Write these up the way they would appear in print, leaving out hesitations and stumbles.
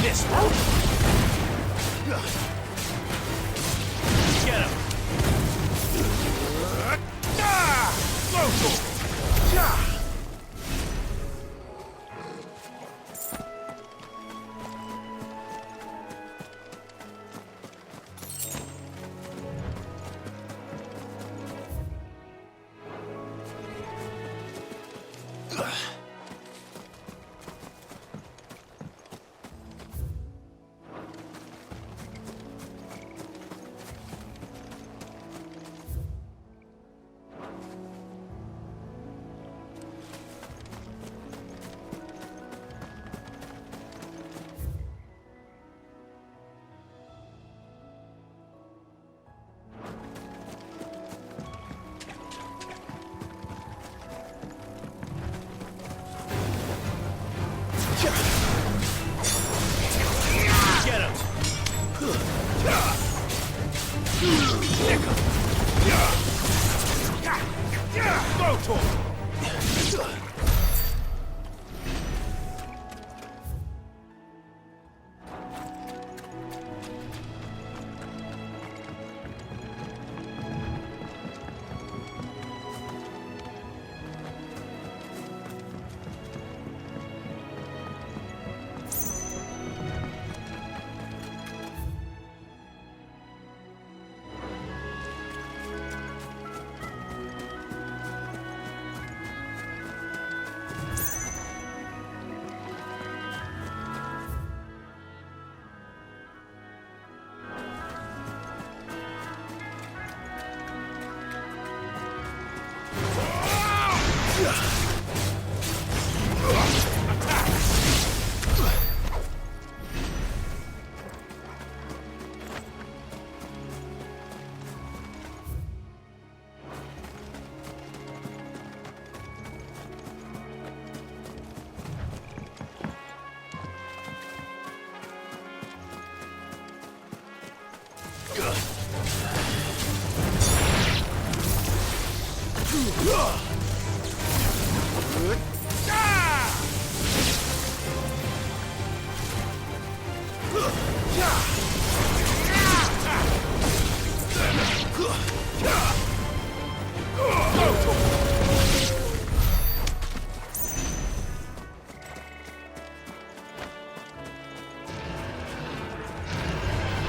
This one. Get him. Local. Get him! Go to him!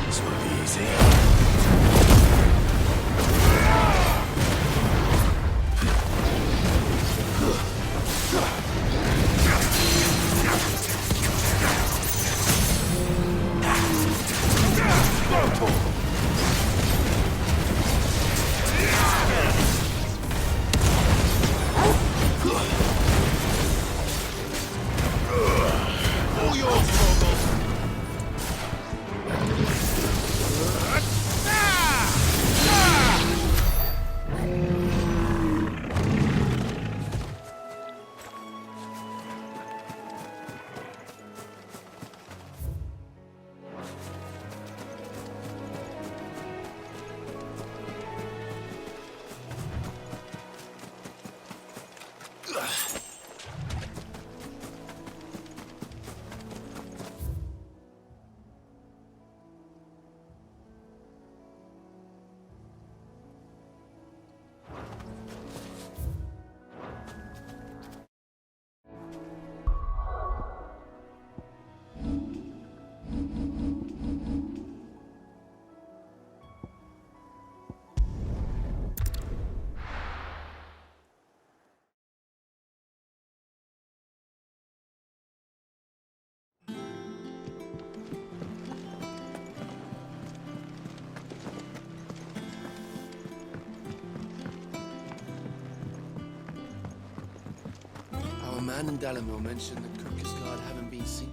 This will be easy. Our man in Dalamil mentioned that Kirkus guard haven't been seen.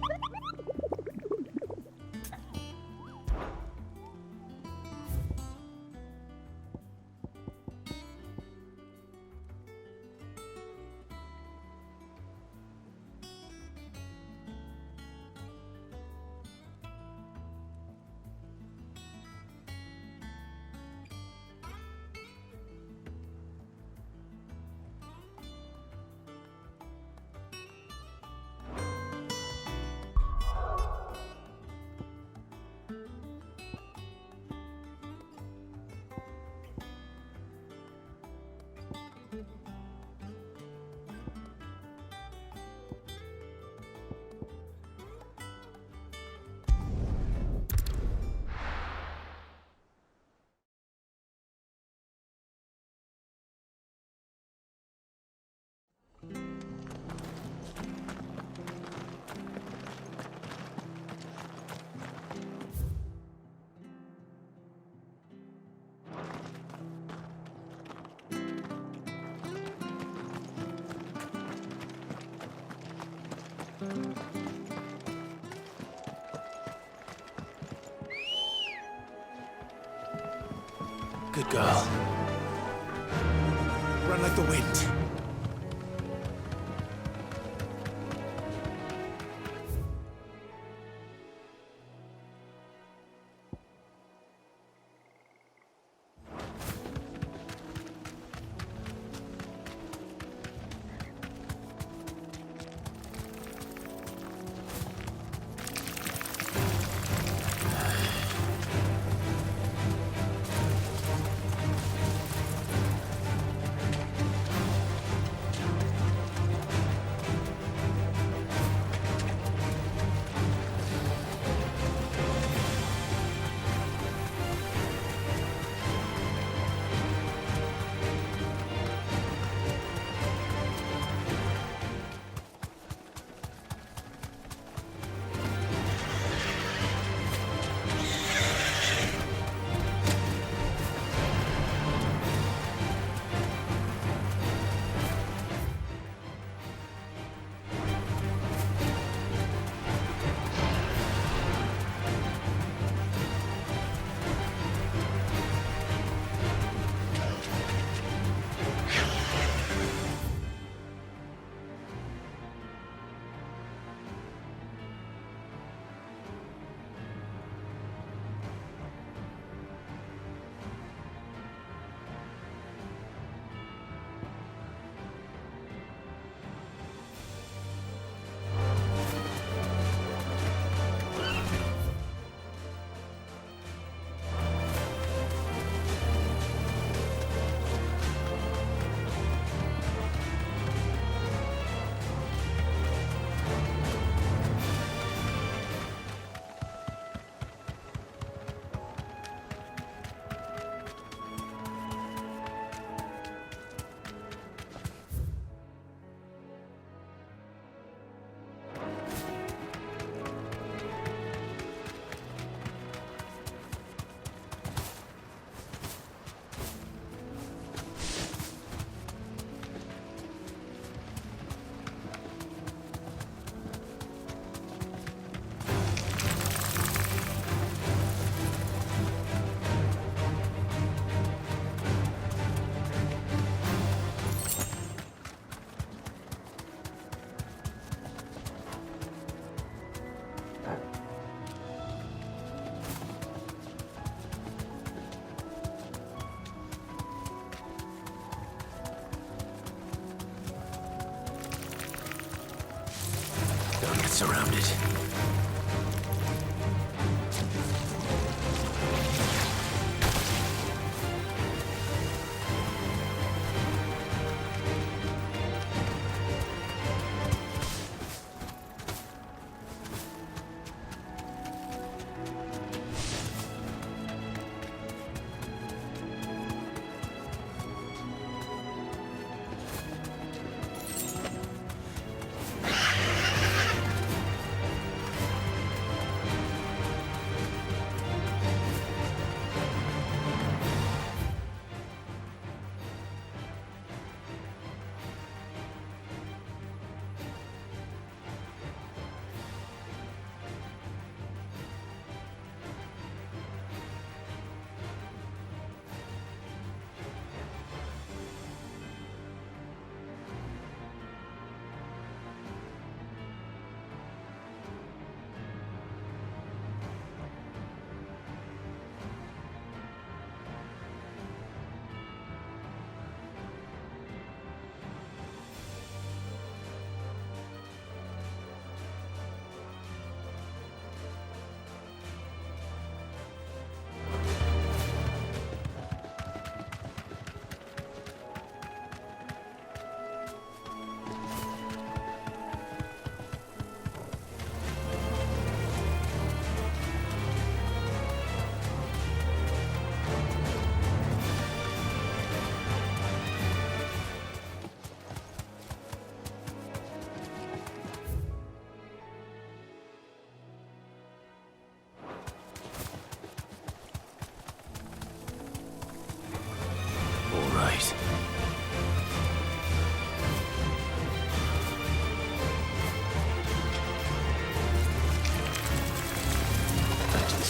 Good girl. Run like the wind. Don't get surrounded.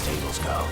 stables go.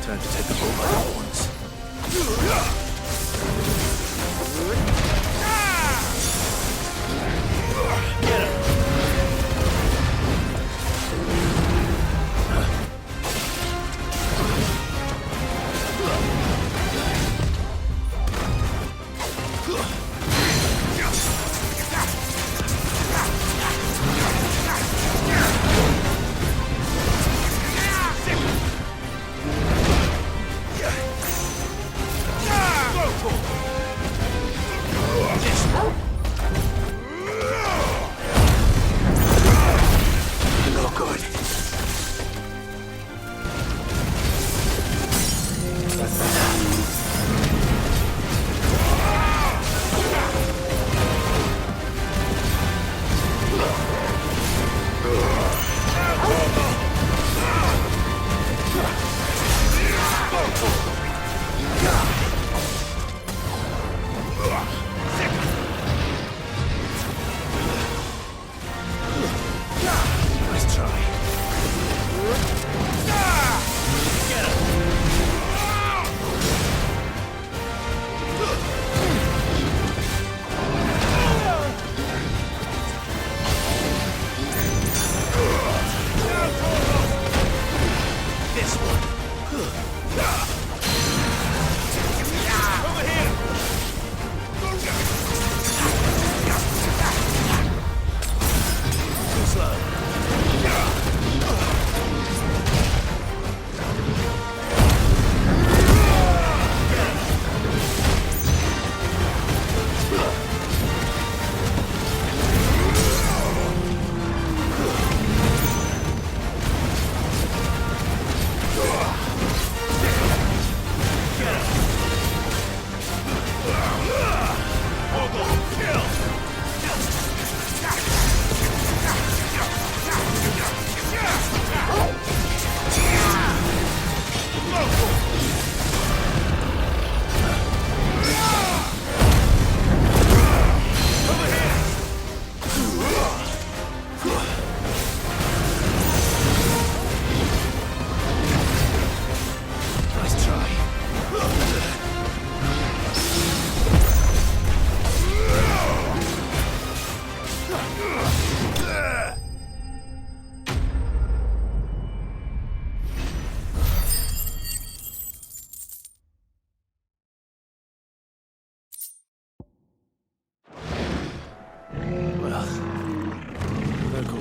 Time to take the bull by the horns. Get him!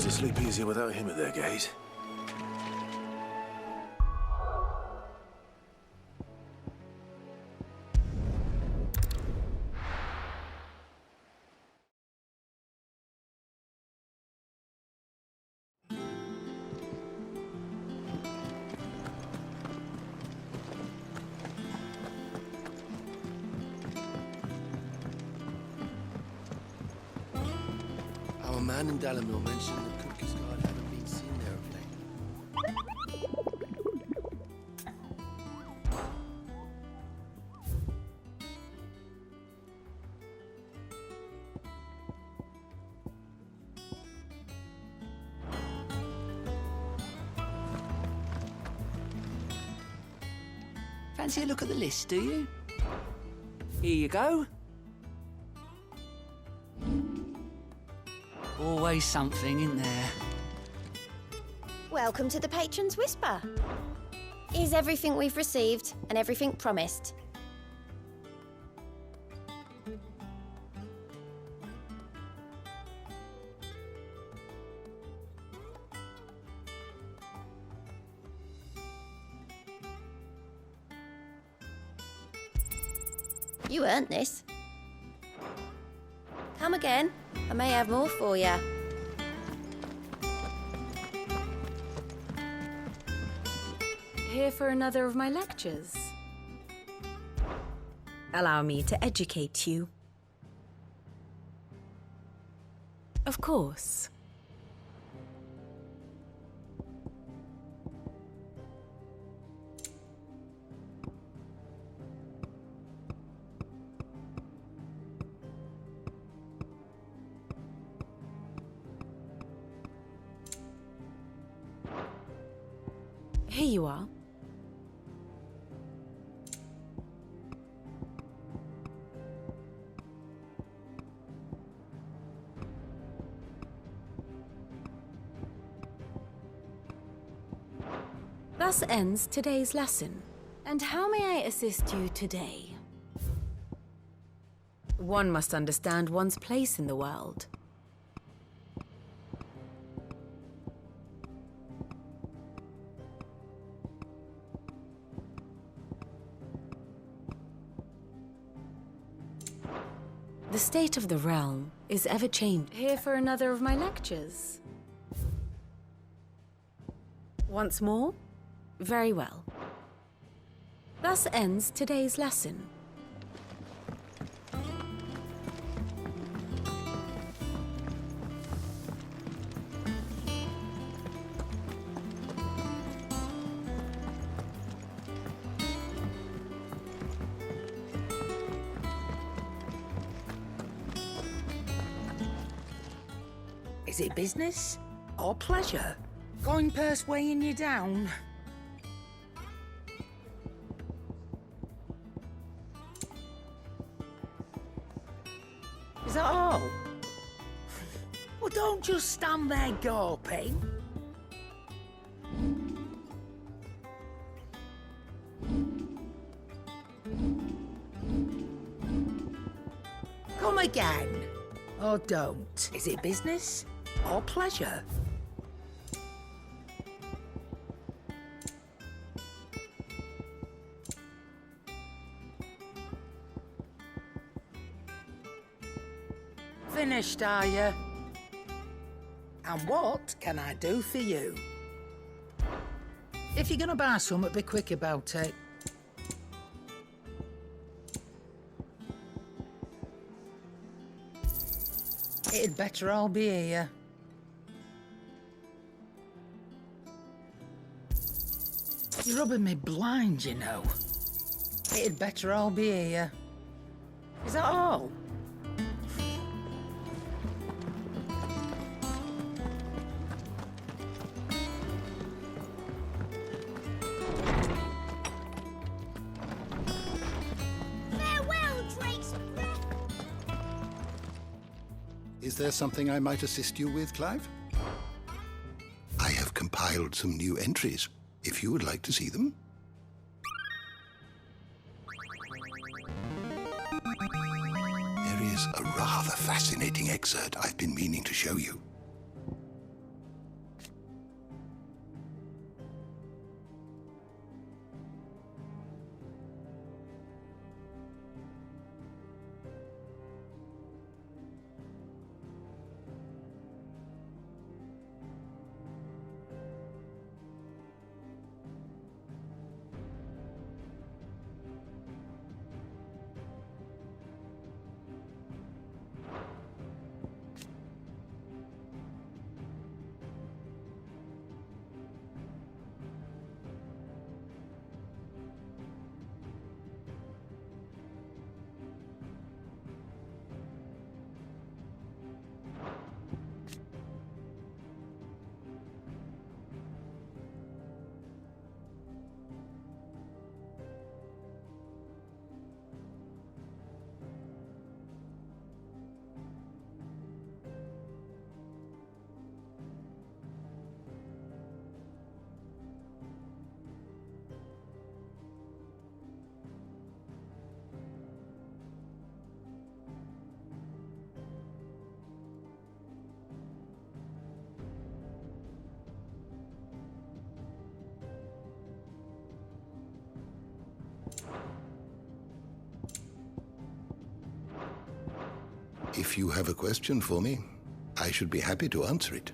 to sleep easier without him at their gate. Our man in Dalamil mentioned the Cookies God haven't been seen there of late. Fancy a look at the list, do you? Here you go. Always something in there. Welcome to the Patron's Whisper. Is everything we've received and everything promised? You earned this. Come again. I may have more for you. Here for another of my lectures. Allow me to educate you. Of course. Here you are. Thus ends today's lesson. And how may I assist you today? One must understand one's place in the world. The state of the realm is ever-changing. Here for another of my lectures. Once more? Very well. Thus ends today's lesson. Is it business or pleasure? Going purse weighing you down? Is that all? Well, don't just stand there gawping. Come again. Or don't. Is it business or pleasure? Finished, are you? And what can I do for you? If you're gonna buy something, be quick about it. It'd better all be here. You're rubbing me blind, you know. It'd better all be here. Is that all? Is there something I might assist you with, Clive? I have compiled some new entries, if you would like to see them. There is a rather fascinating excerpt I've been meaning to show you. If you have a question for me, I should be happy to answer it.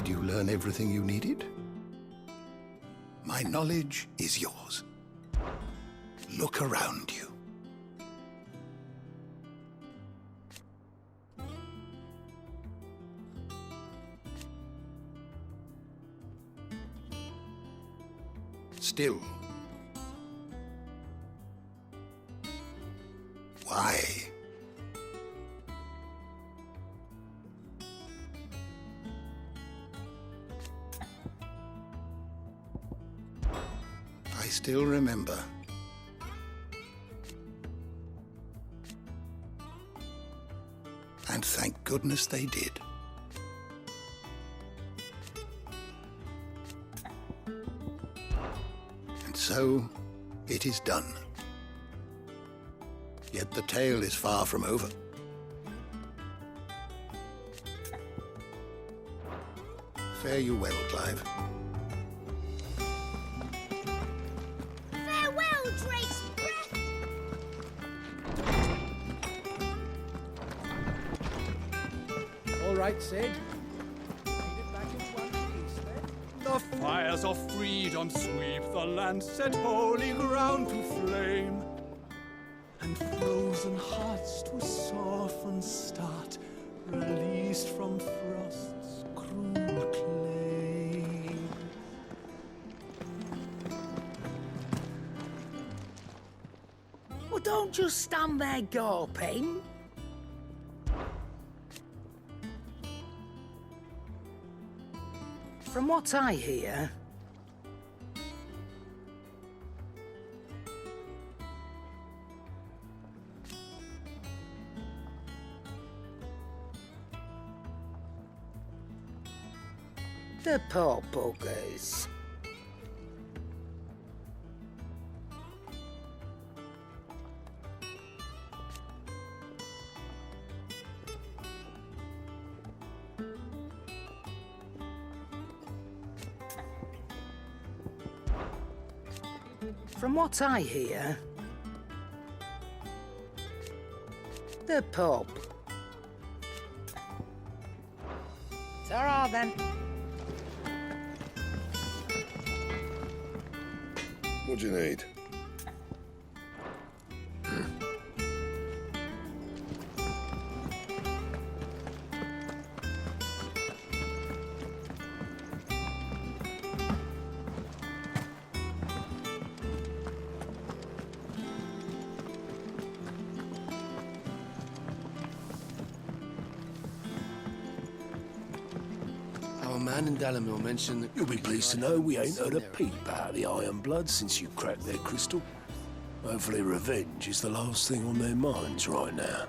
Did you learn everything you needed? My knowledge is yours. Look around you. Still. Why? I still remember. And thank goodness they did. And so, it is done. Yet the tale is far from over. Fare you well, Clive. Farewell, Drake's breath! All right, Sid. Lead it back into one piece, then. The fires of freedom sweep the land, set holy ground to flame, and frozen hearts to soften start, released from frost's cruel claim. Well, don't just stand there gawping. From what I hear, the poor buggers. From what I hear, the pub. Ta-ra then. What do you need? Our man in Dalamil mentioned that... You'll be pleased to know we ain't heard a peep out of the Iron Blood since you cracked their crystal. Hopefully revenge is the last thing on their minds right now.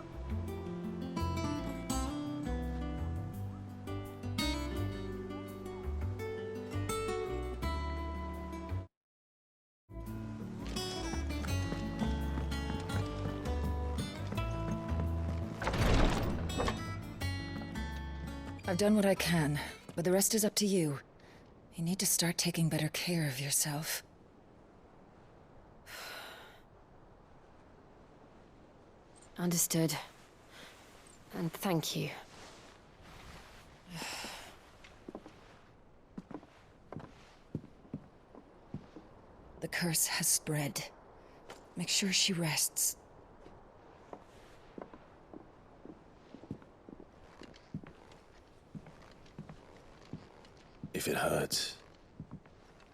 I've done what I can, but the rest is up to you. You need to start taking better care of yourself. Understood. And thank you. The curse has spread. Make sure she rests. If it hurts,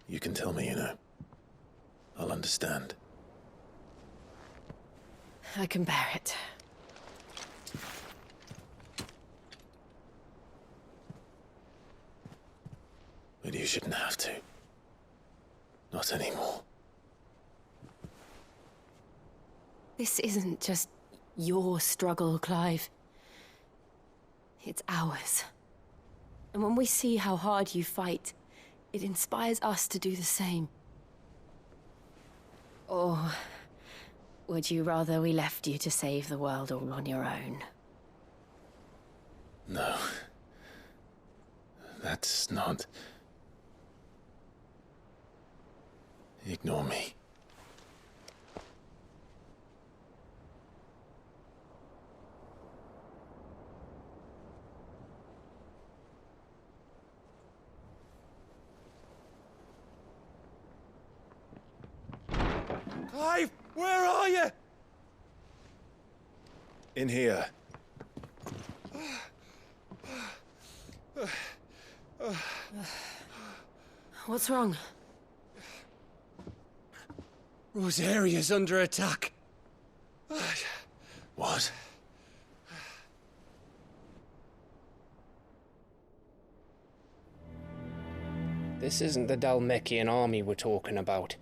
you can tell me, you know. I'll understand. I can bear it. But you shouldn't have to. Not anymore. This isn't just your struggle, Clive. It's ours. And when we see how hard you fight, it inspires us to do the same. Or would you rather we left you to save the world all on your own? No. That's not... Ignore me. Clive, where are you? In here. What's wrong? Rosaria's under attack. What? This isn't the Dalmekian army we're talking about.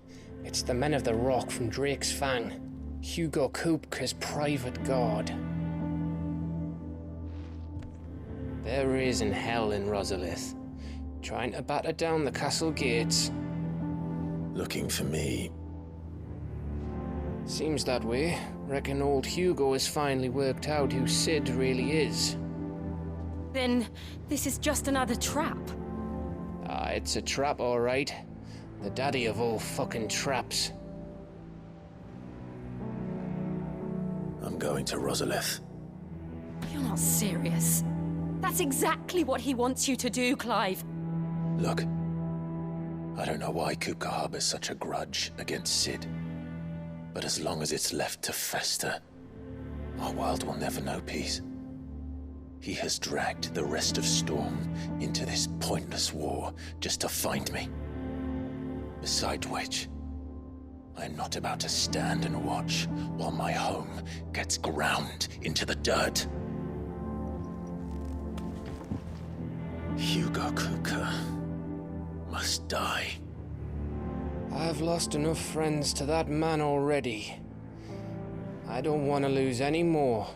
It's the men of the Rock from Drake's Fang. Hugo Kupka's private guard. There is in hell in Rosalith, trying to batter down the castle gates. Looking for me. Seems that way. Reckon old Hugo has finally worked out who Sid really is. Then this is just another trap. Ah, it's a trap, all right. The daddy of all fucking traps. I'm going to Rosalith. You're not serious. That's exactly what he wants you to do, Clive. Look, I don't know why Kupka harbors such a grudge against Sid. But as long as it's left to fester, our world will never know peace. He has dragged the rest of Storm into this pointless war just to find me. Besides which, I am not about to stand and watch while my home gets ground into the dirt. Hugo Kupka must die. I've lost enough friends to that man already. I don't want to lose any more.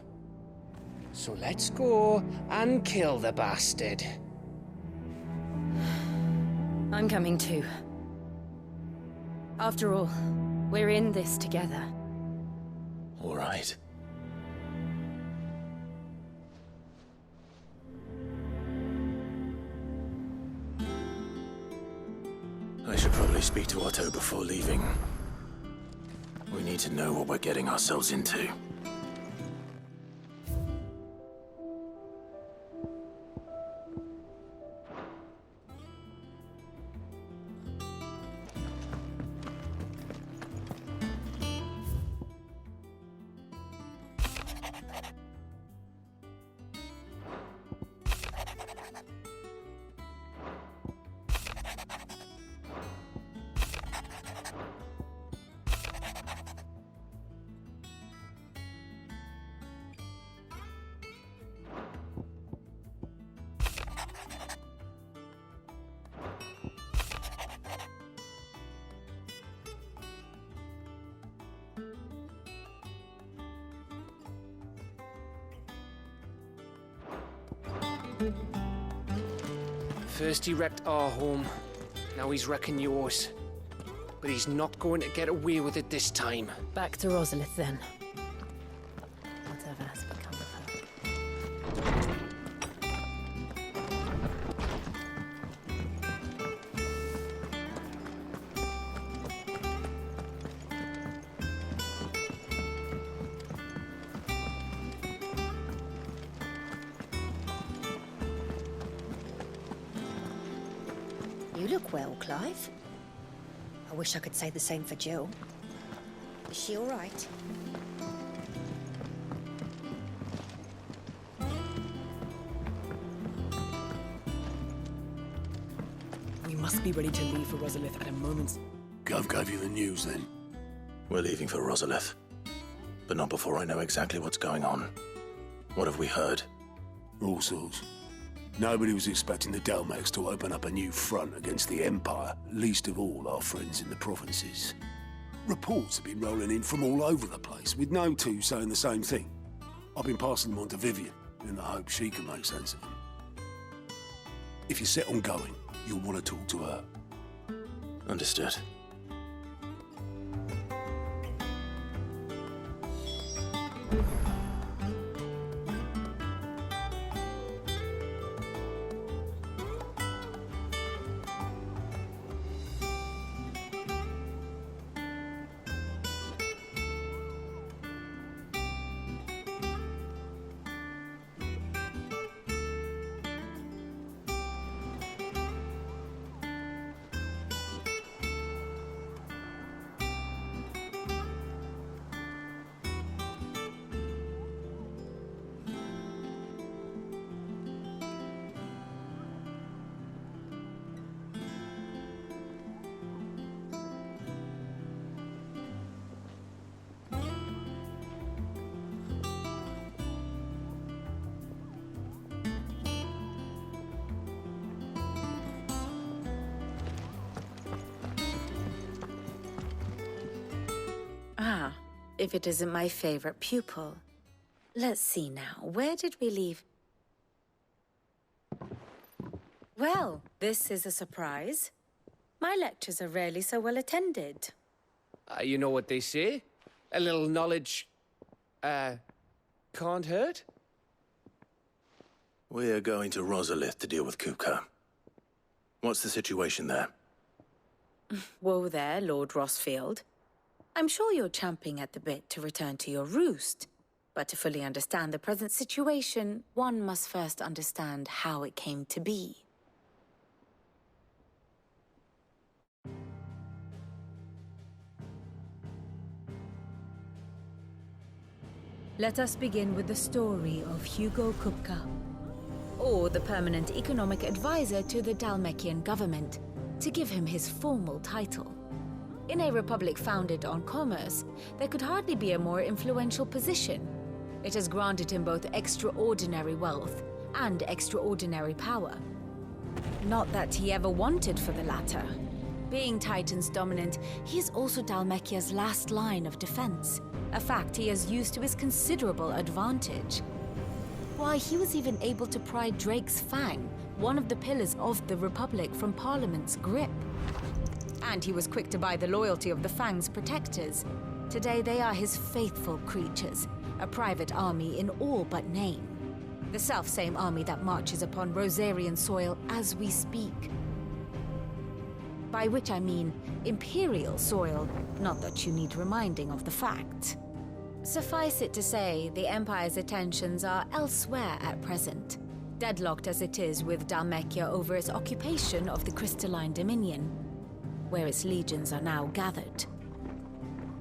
So let's go and kill the bastard. I'm coming too. After all, we're in this together. All right. I should probably speak to Otto before leaving. We need to know what we're getting ourselves into. First he wrecked our home, now he's wrecking yours. But he's not going to get away with it this time. Back to Rosalith then. Whatever has become of her. You look well, Clive. I wish I could say the same for Jill. Is she all right? We must be ready to leave for Rosalith at a moment's... Gov gave you the news then? We're leaving for Rosalith. But not before I know exactly what's going on. What have we heard? All sorts. Nobody was expecting the Dalmeks to open up a new front against the Empire, least of all our friends in the provinces. Reports have been rolling in from all over the place, with no two saying the same thing. I've been passing them on to Vivian, in the hope she can make sense of them. If you're set on going, you'll want to talk to her. Understood. Ah, if it isn't my favorite pupil. Let's see now, where did we leave? Well, this is a surprise. My lectures are rarely so well attended. You know what they say? A little knowledge, can't hurt? We're going to Rosalith to deal with Kupka. What's the situation there? Whoa there, Lord Rossfield. I'm sure you're champing at the bit to return to your roost. But to fully understand the present situation, one must first understand how it came to be. Let us begin with the story of Hugo Kupka, or the permanent economic advisor to the Dhalmekian government, to give him his formal title. In a republic founded on commerce, there could hardly be a more influential position. It has granted him both extraordinary wealth and extraordinary power. Not that he ever wanted for the latter. Being Titan's dominant, he is also Dhalmekia's last line of defense, a fact he has used to his considerable advantage. Why, he was even able to pry Drake's Fang, one of the pillars of the Republic, from Parliament's grip. And he was quick to buy the loyalty of the Fang's protectors. Today they are his faithful creatures, a private army in all but name. The self-same army that marches upon Rosarian soil as we speak. By which I mean Imperial soil, not that you need reminding of the fact. Suffice it to say, the Empire's attentions are elsewhere at present, deadlocked as it is with Dhalmekia over its occupation of the Crystalline Dominion, where its legions are now gathered.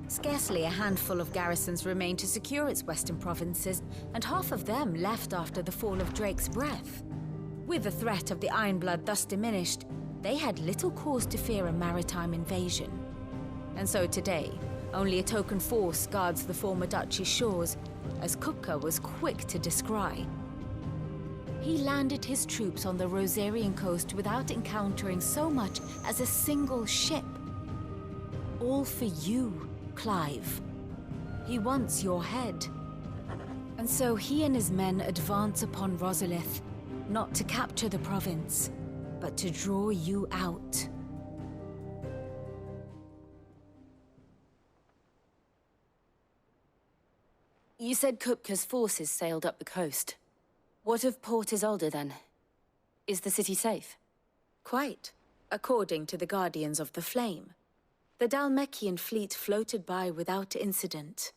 Scarcely a handful of garrisons remain to secure its western provinces, and half of them left after the fall of Drake's Breath. With the threat of the Ironblood thus diminished, they had little cause to fear a maritime invasion. And so today, only a token force guards the former duchy's shores, as Kupka was quick to descry. He landed his troops on the Rosarian coast without encountering so much as a single ship. All for you, Clive. He wants your head. And so he and his men advance upon Rosalith, not to capture the province, but to draw you out. You said Kupka's forces sailed up the coast. What of Port Isolde, then? Is the city safe? Quite, according to the Guardians of the Flame. The Dhalmekian fleet floated by without incident.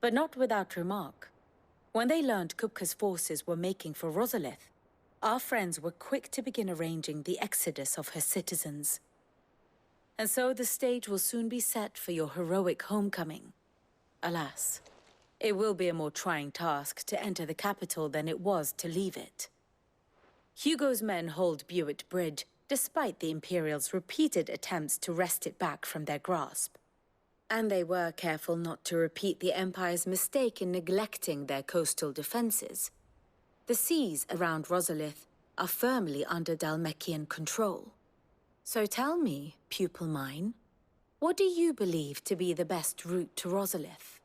But not without remark. When they learned Kupka's forces were making for Rosalith, our friends were quick to begin arranging the exodus of her citizens. And so the stage will soon be set for your heroic homecoming. Alas, it will be a more trying task to enter the capital than it was to leave it. Hugo's men hold Buet Bridge, despite the Imperials' repeated attempts to wrest it back from their grasp. And they were careful not to repeat the Empire's mistake in neglecting their coastal defenses. The seas around Rosalith are firmly under Dhalmekian control. So tell me, pupil mine, what do you believe to be the best route to Rosalith?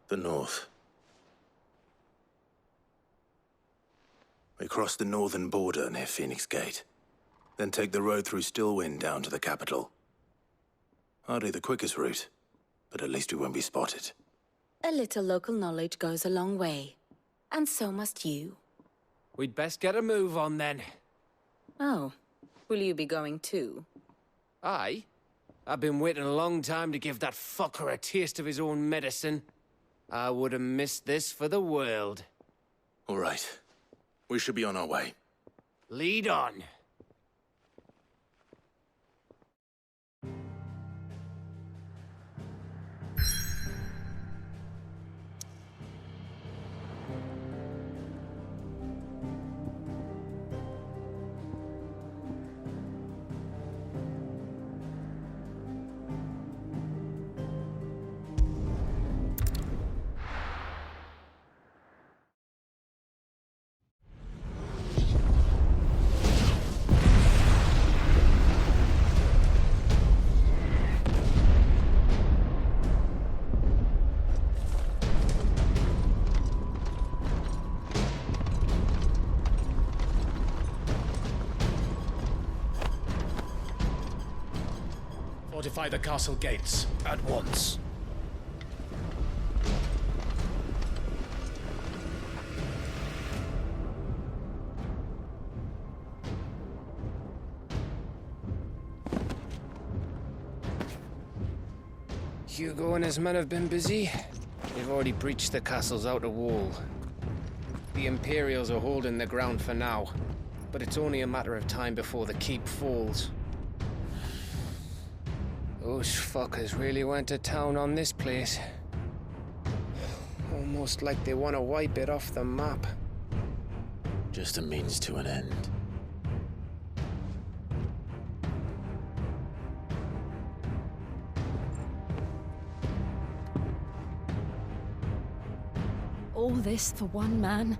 The north. We cross the northern border near Phoenix Gate, then take the road through Stillwind down to the capital. Hardly the quickest route, but at least we won't be spotted. A little local knowledge goes a long way, and so must you. We'd best get a move on then. Oh, will you be going too? Aye. I've been waiting a long time to give that fucker a taste of his own medicine. I would have missed this for the world. All right. We should be on our way. Lead on. Fortify the castle gates at once. Hugo and his men have been busy. They've already breached the castle's outer wall. The Imperials are holding the ground for now, but it's only a matter of time before the keep falls. Those fuckers really went to town on this place. Almost like they want to wipe it off the map. Just a means to an end. All this for one man?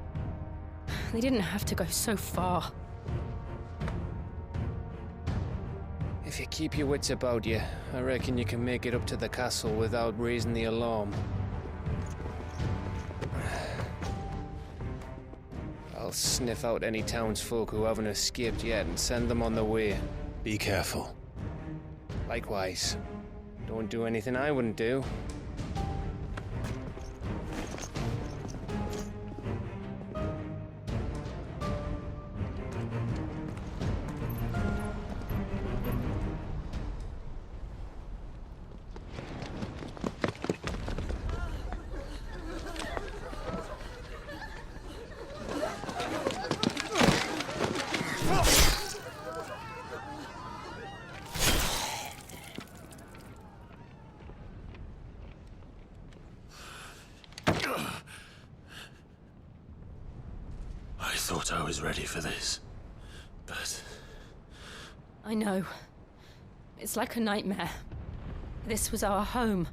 They didn't have to go so far. If you keep your wits about you, I reckon you can make it up to the castle without raising the alarm. I'll sniff out any townsfolk who haven't escaped yet and send them on their way. Be careful. Likewise. Don't do anything I wouldn't do. I thought I was ready for this, but... I know. It's like a nightmare. This was our home.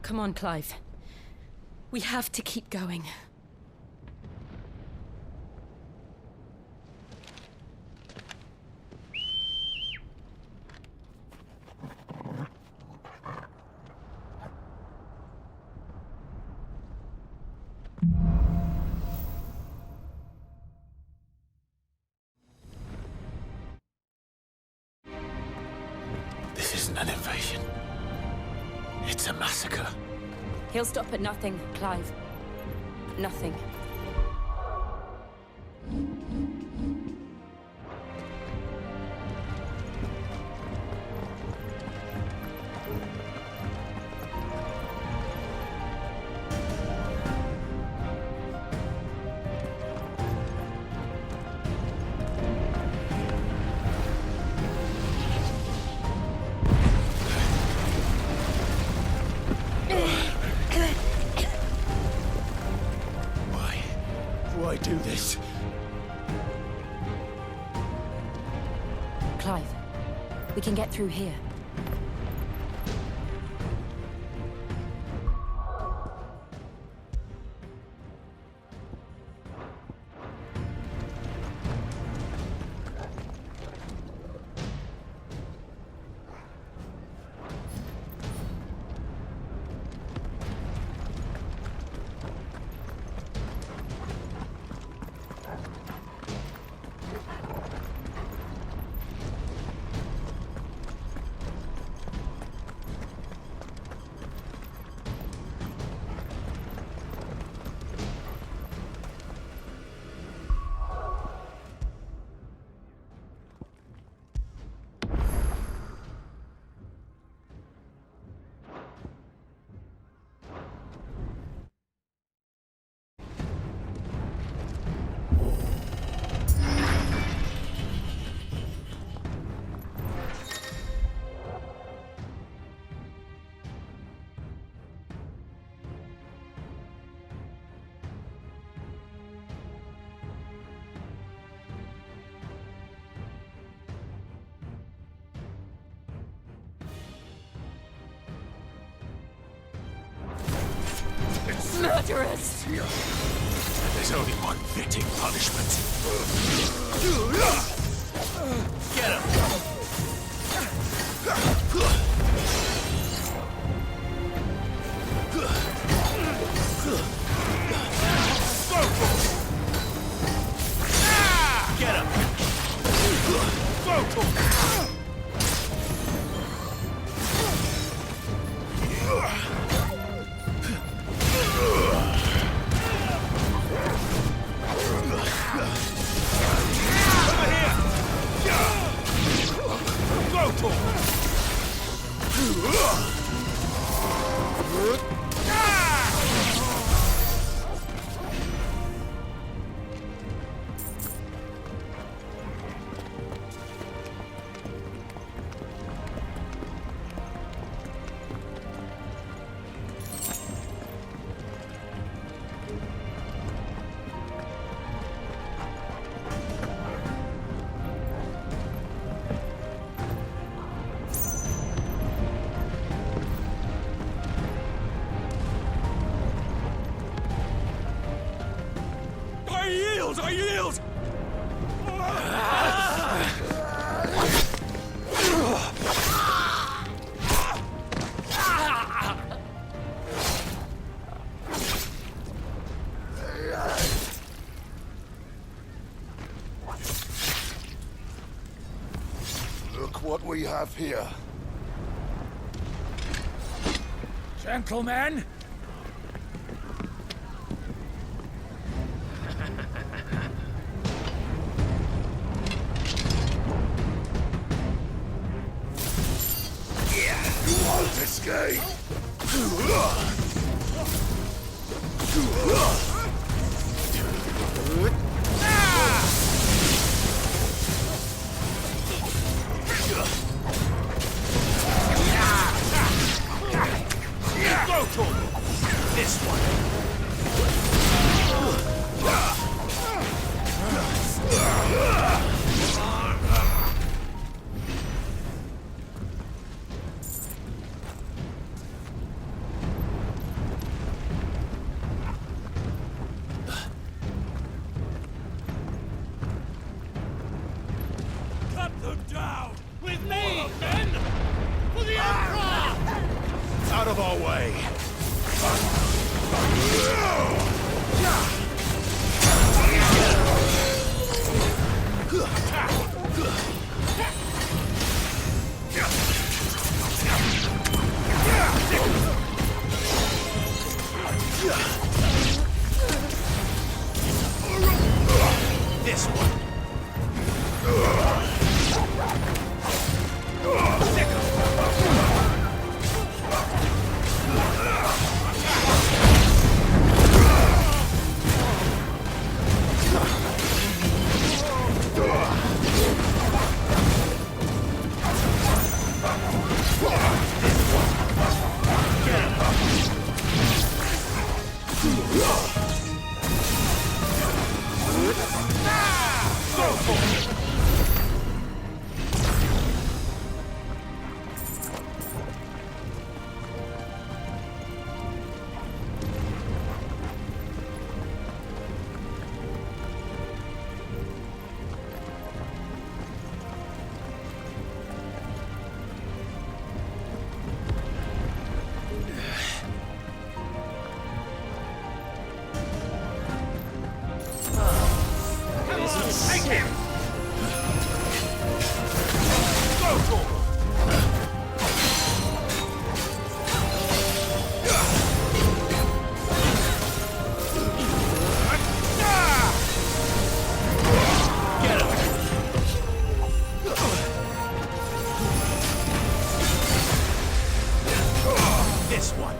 Come on, Clive. We have to keep going. This isn't an invasion. It's a massacre. He'll stop at nothing, Clive. Nothing. Why do this? Clive, we can get through here. Murderers! There's only one fitting punishment. Get him! Get him! yield! I yield! Look what we have here. Gentlemen! You won't escape! This one. Cut them down! With me, men! For the Emperor! Out of our way! This one. Take him! Go for him! Get him! This one.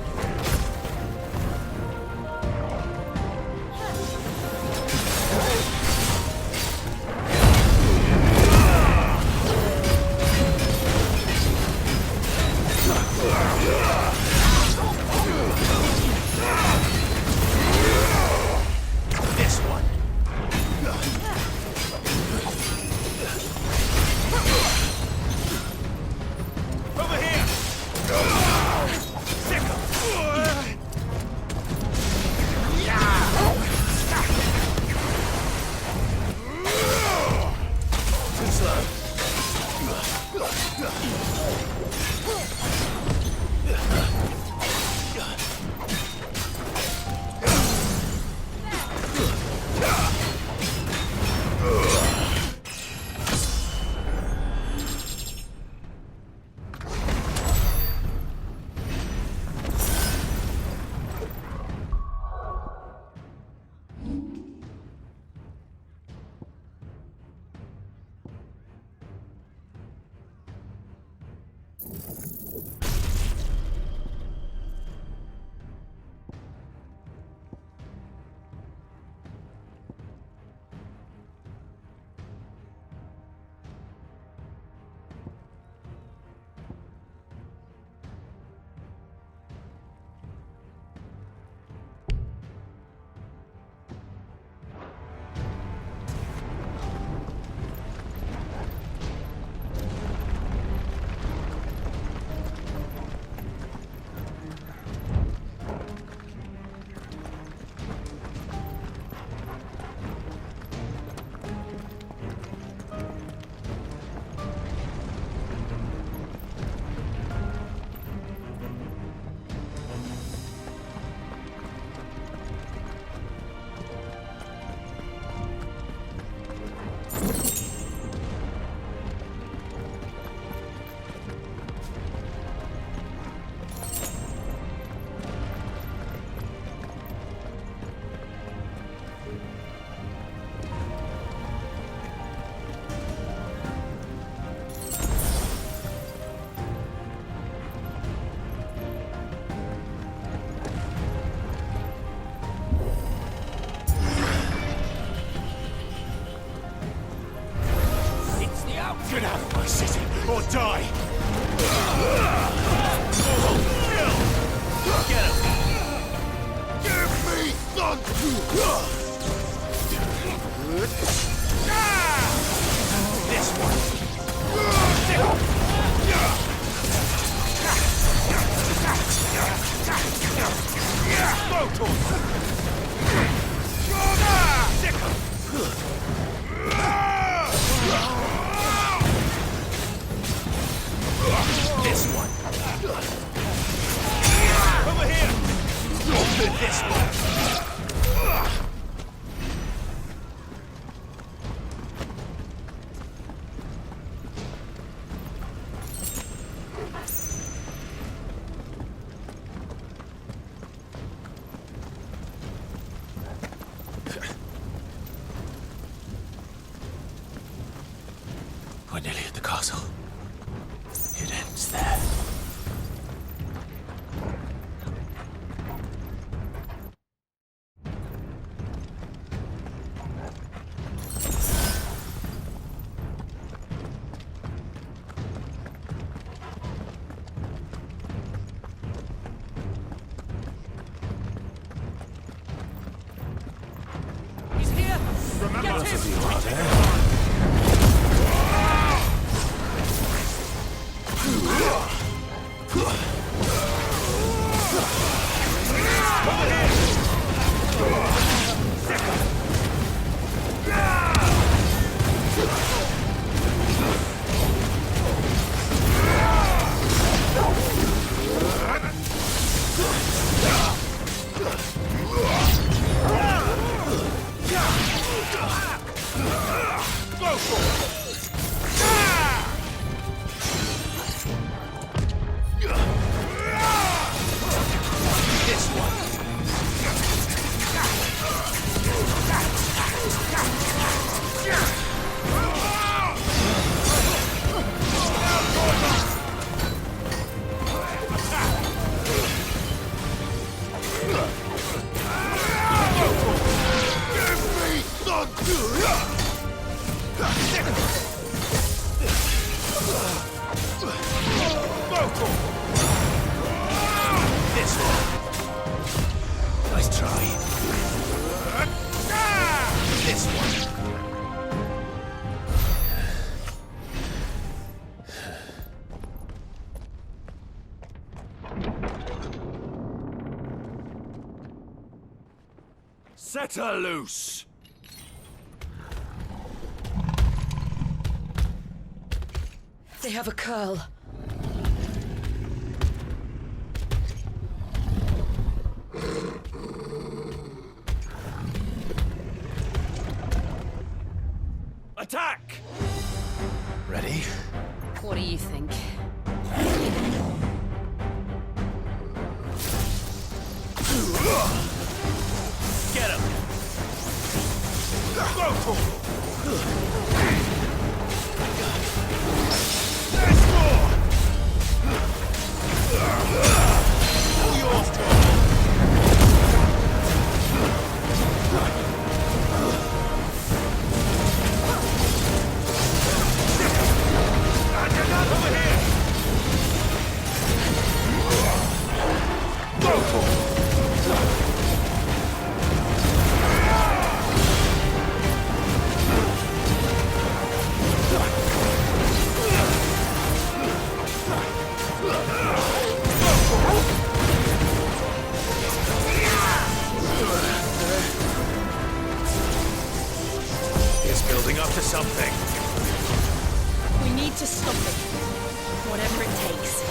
die! Get him! Give me thunder! This one! This one! Over here! This one! We're nearly at the castle. It ends there. He's here! Both of you are there. Nice try. This one. Set her loose. They have a curl. Attack! Ready? What do you think? Get him! Go for Let's go! All yours, over here! Go for It's building up to something. We need to stop it. Whatever it takes.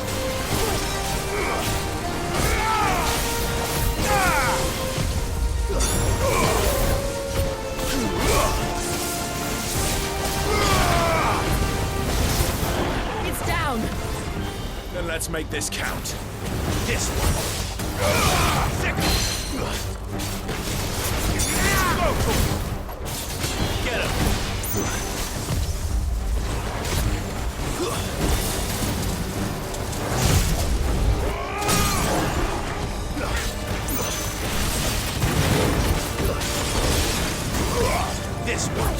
It's down! Then let's make this count. This one. Get him! This one.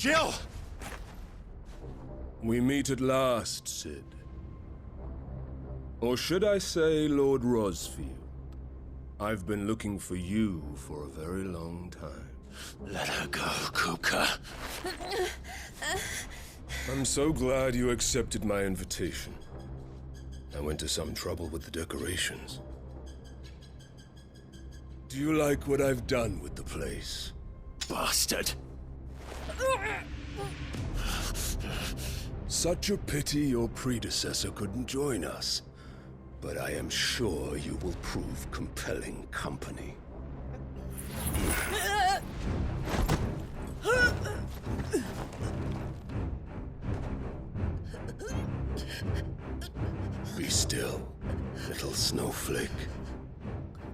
Jill! We meet at last, Sid. Or should I say, Lord Rosfield? I've been looking for you for a very long time. Let her go, Kupka. I'm so glad you accepted my invitation. I went to some trouble with the decorations. Do you like what I've done with the place? Bastard! Such a pity your predecessor couldn't join us. But I am sure you will prove compelling company. Be still, little snowflake.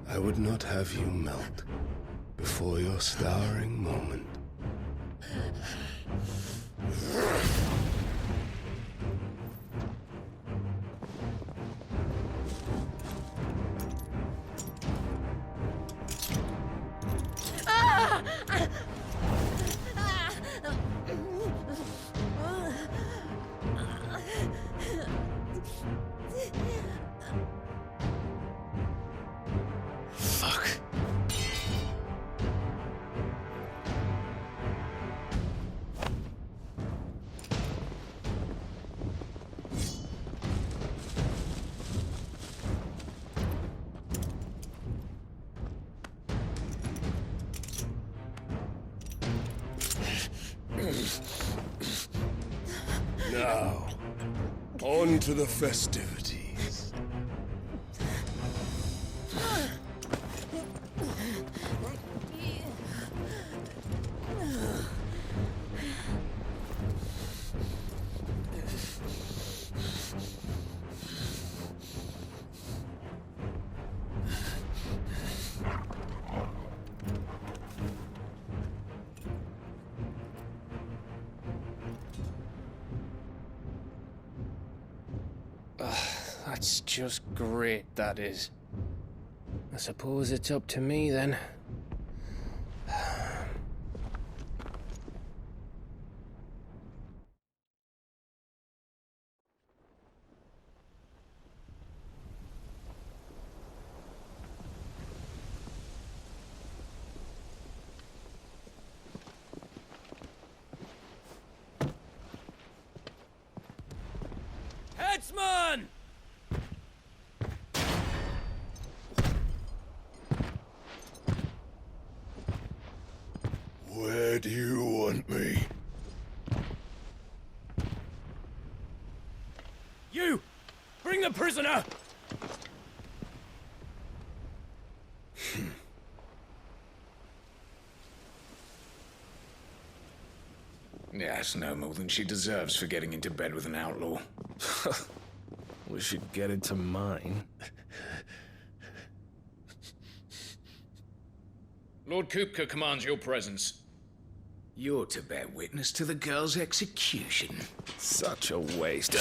I would not have you melt before your starring moment. Fuck. Now, on to the festivities. That's just great, that is. I suppose it's up to me then. Headsman! Where do you want me? You! Bring the prisoner! Yes, no more than she deserves for getting into bed with an outlaw. We should get into mine. Lord Kupka commands your presence. You're to bear witness to the girl's execution. Such a waste.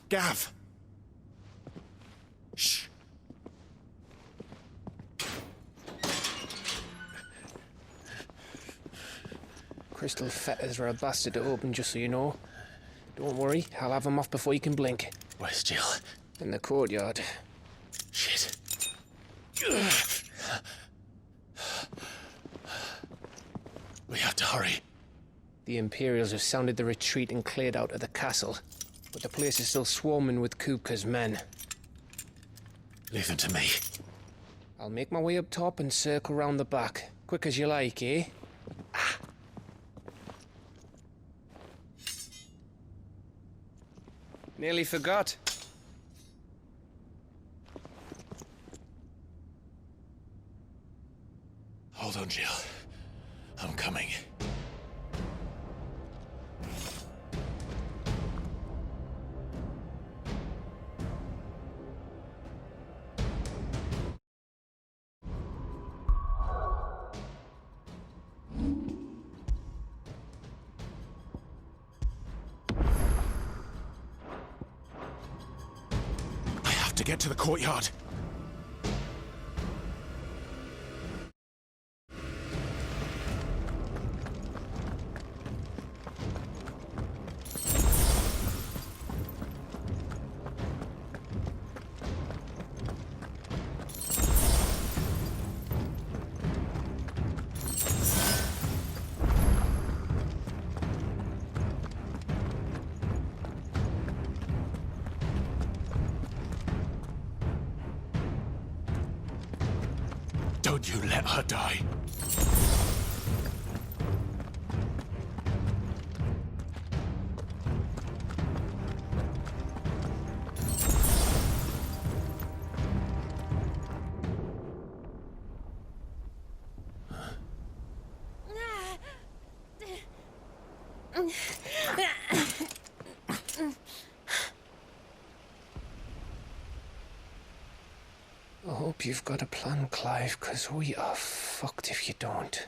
Gav! Shh! Crystal fetters are a bastard to open, just so you know. Don't worry, I'll have them off before you can blink. Where's Jill? In the courtyard. Shit. We have to hurry. The Imperials have sounded the retreat and cleared out of the castle, but the place is still swarming with Kupka's men. Leave them to me. I'll make my way up top and circle round the back. Quick as you like, eh? Nearly forgot. Hold on, Jill. I'm coming. get to the courtyard. Don't you let her die. I hope you've got a plan, Clive, because we are fucked if you don't.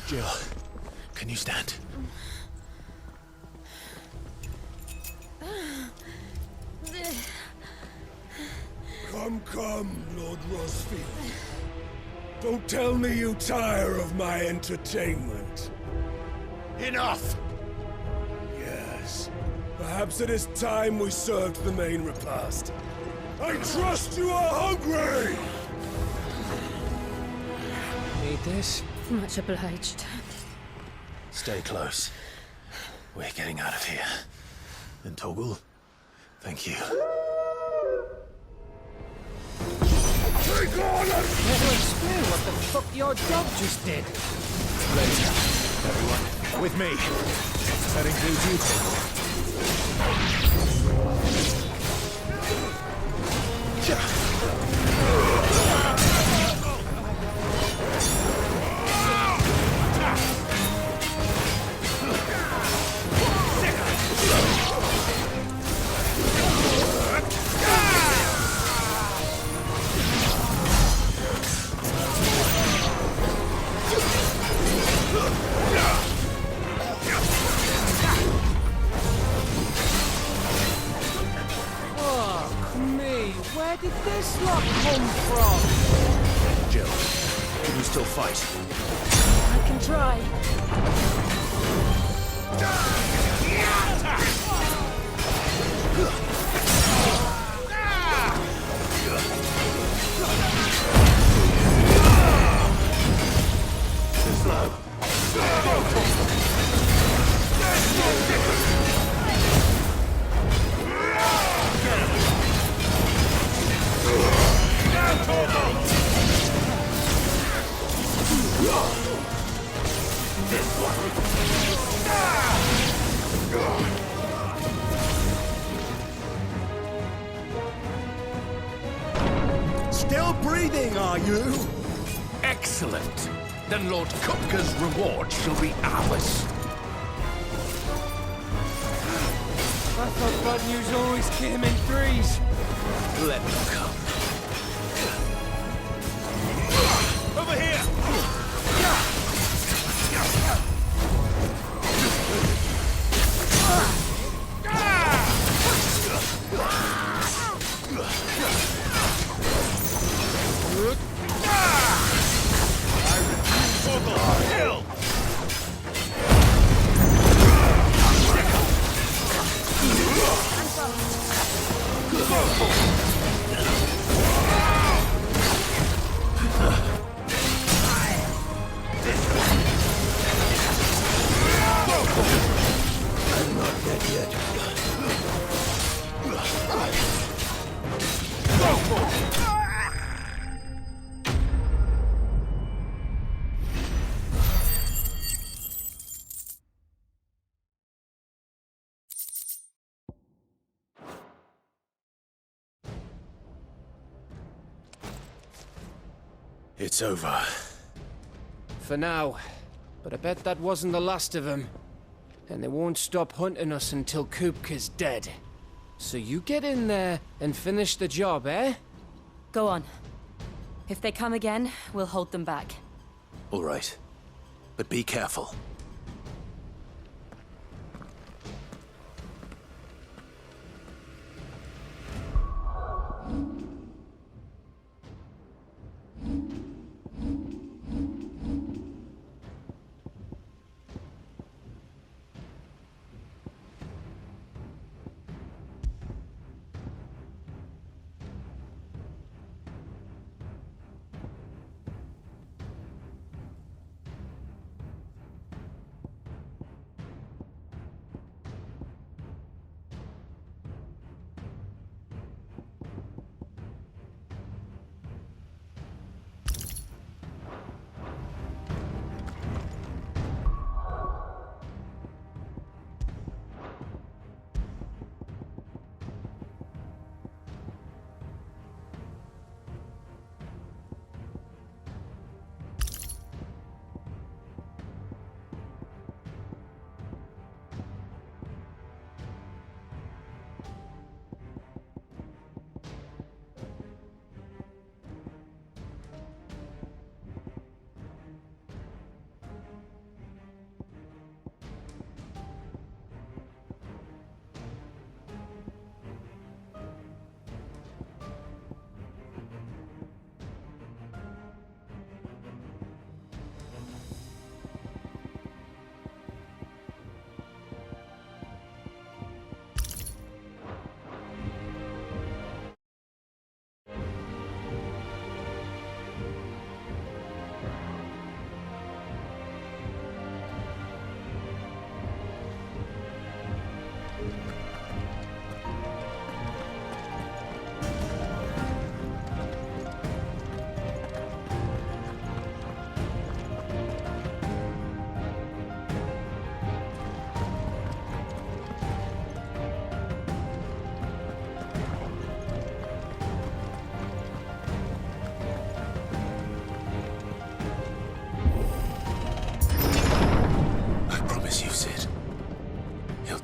Jill, can you stand? Come, Lord Rosfield. Don't tell me you tire of my entertainment. Enough! Yes. Perhaps it is time we served the main repast. I trust you are hungry! Need this? Much obliged. Stay close. We're getting out of here. And Toggle, thank you. Take on Never explain what the fuck your dog just did. Later, everyone. With me. That includes you, Toggle. Where did this lot come from? Jill, can you still fight? I can try. Still breathing, are you? Excellent. Then Lord Kupka's reward shall be ours. I thought bad news always came in threes. Let them come. Over here! I'm not dead yet. Go for it! It's over. For now. But I bet that wasn't the last of them. And they won't stop hunting us until Kupka's dead. So you get in there and finish the job, eh? Go on. If they come again, we'll hold them back. All right. But be careful.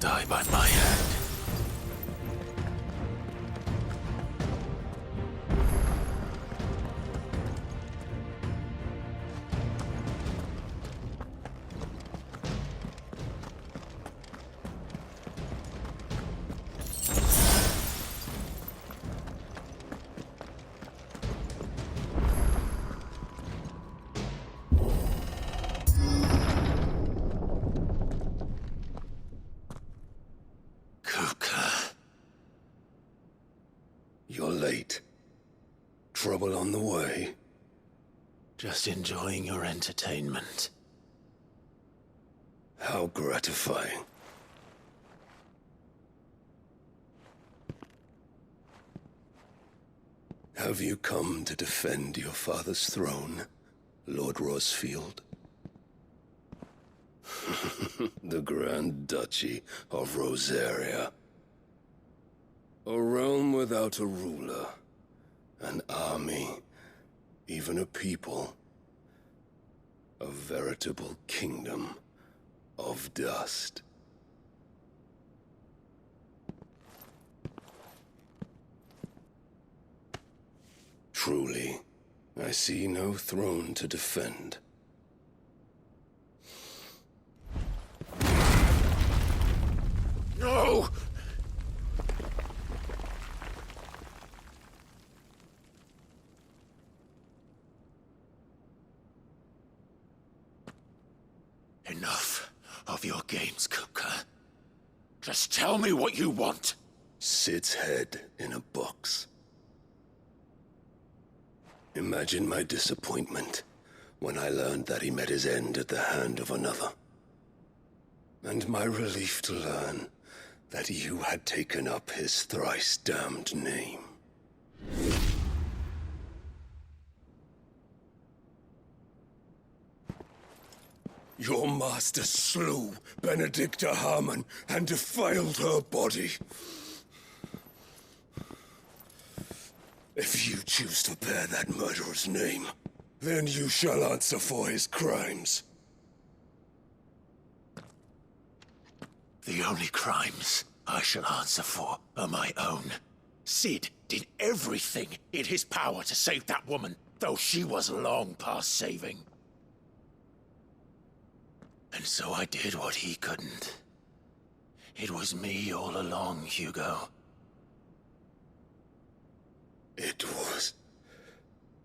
Die by my hand. You're late. Trouble on the way? Just enjoying your entertainment. How gratifying. Have you come to defend your father's throne, Lord Rosfield? The Grand Duchy of Rosaria. A realm without a ruler, an army, even a people. A veritable kingdom of dust. Truly, I see no throne to defend. No! Enough of your games, Kupka. Just tell me what you want. Sid's head in a box. Imagine my disappointment when I learned that he met his end at the hand of another. And my relief to learn that you had taken up his thrice-damned name. Your master slew Benedicta Harmon and defiled her body. If you choose to bear that murderer's name, then you shall answer for his crimes. The only crimes I shall answer for are my own. Sid did everything in his power to save that woman, though she was long past saving. And so I did what he couldn't. It was me all along, Hugo. It was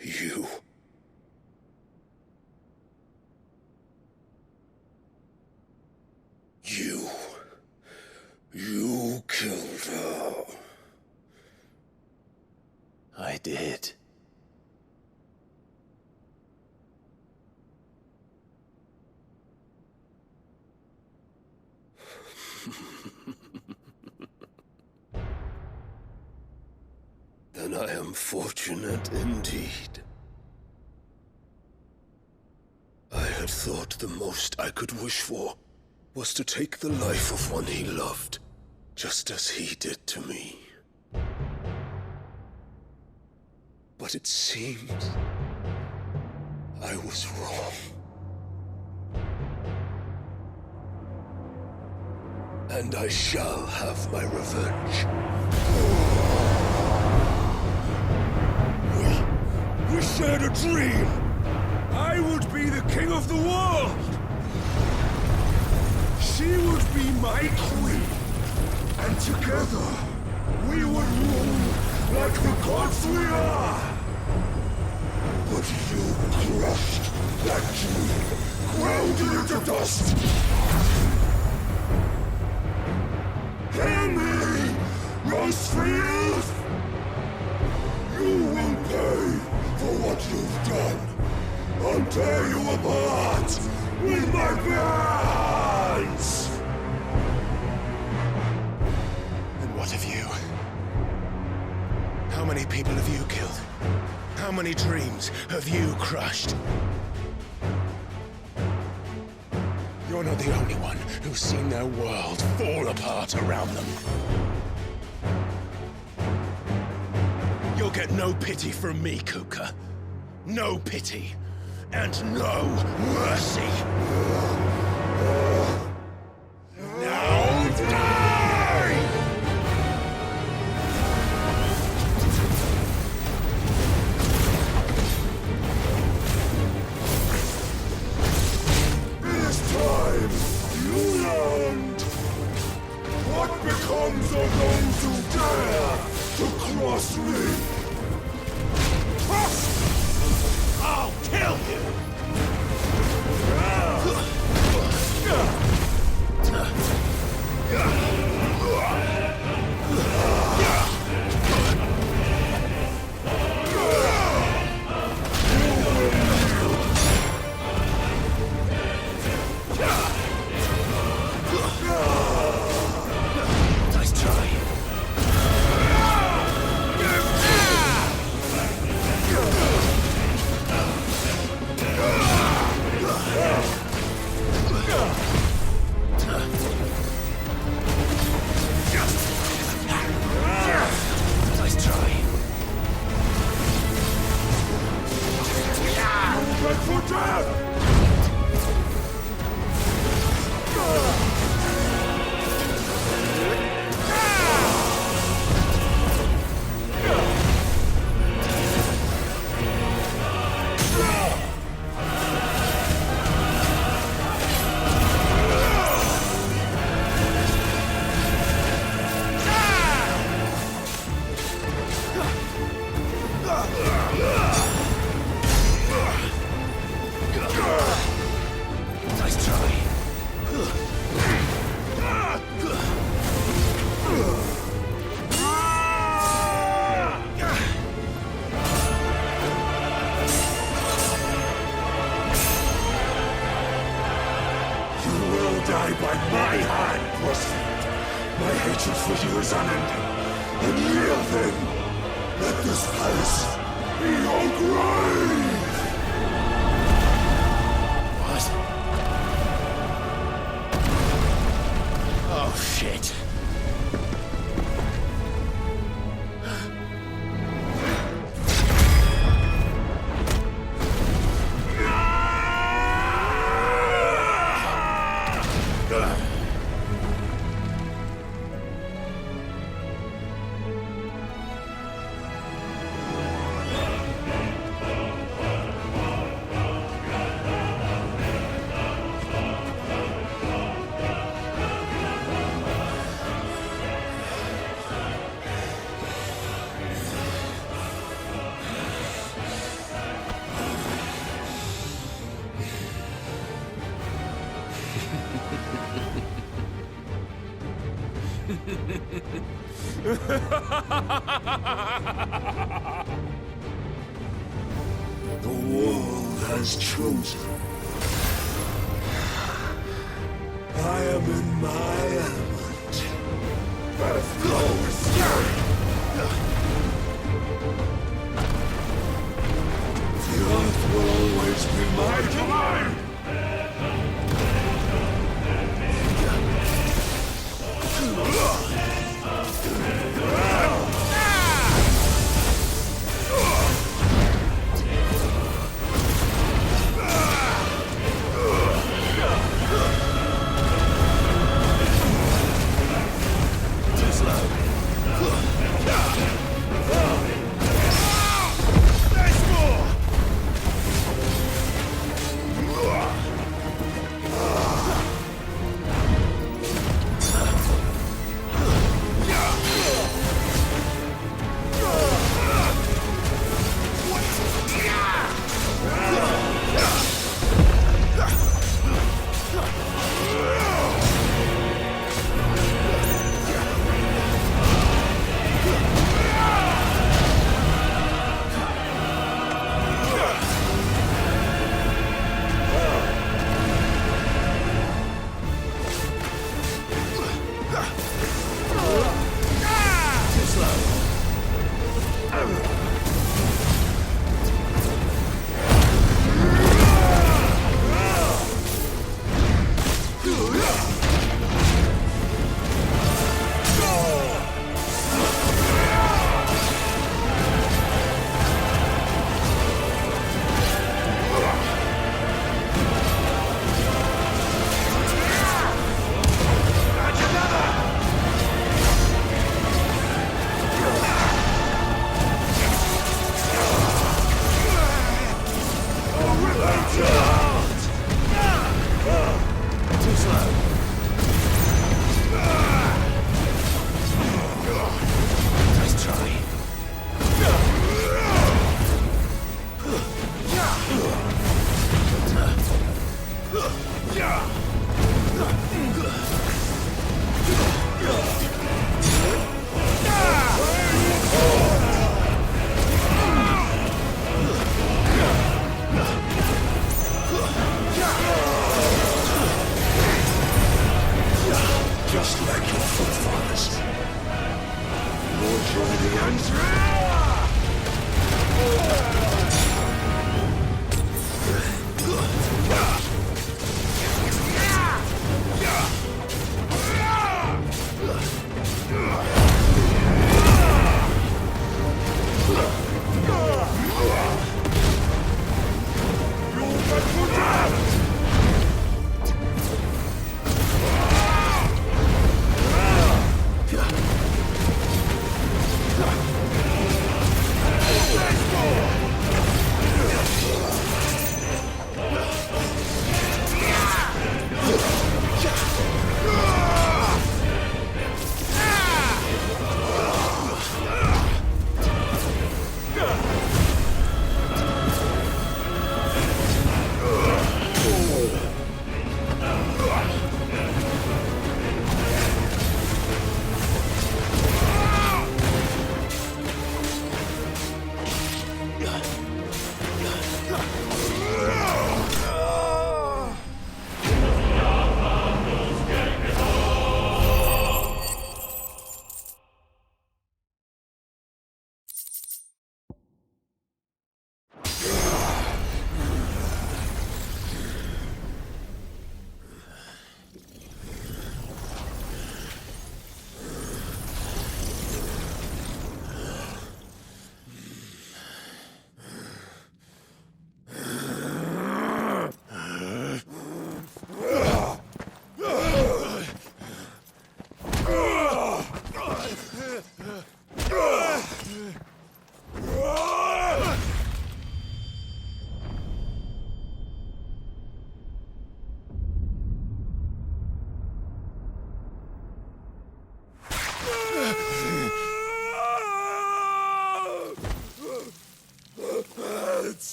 you. You killed her. I did. Then I am fortunate indeed. I had thought the most I could wish for was to take the life of one he loved, just as he did to me. But it seems I was wrong. And I shall have my revenge. We shared a dream! I would be the king of the world! She would be my queen! And together, we would rule like the gods we are! But you crushed that dream, ground it into dust! Hear me, Rosefield! You will pay for what you've done. I'll tear you apart with my hands! And what of you? How many people have you killed? How many dreams have you crushed? You're not the only one who's seen their world fall apart around them. You'll get no pity from me, Kuka. No pity. And no mercy. Now die! This time, you learned what becomes of those who dare to cross me. I'll kill you! Nice try. die by my hand, Crossfield. My hatred for you is unending. And yield then. Let this palace be your grave! What? Oh, shit. The world has chosen. I am in my element. Let's go! The earth will always be my domain!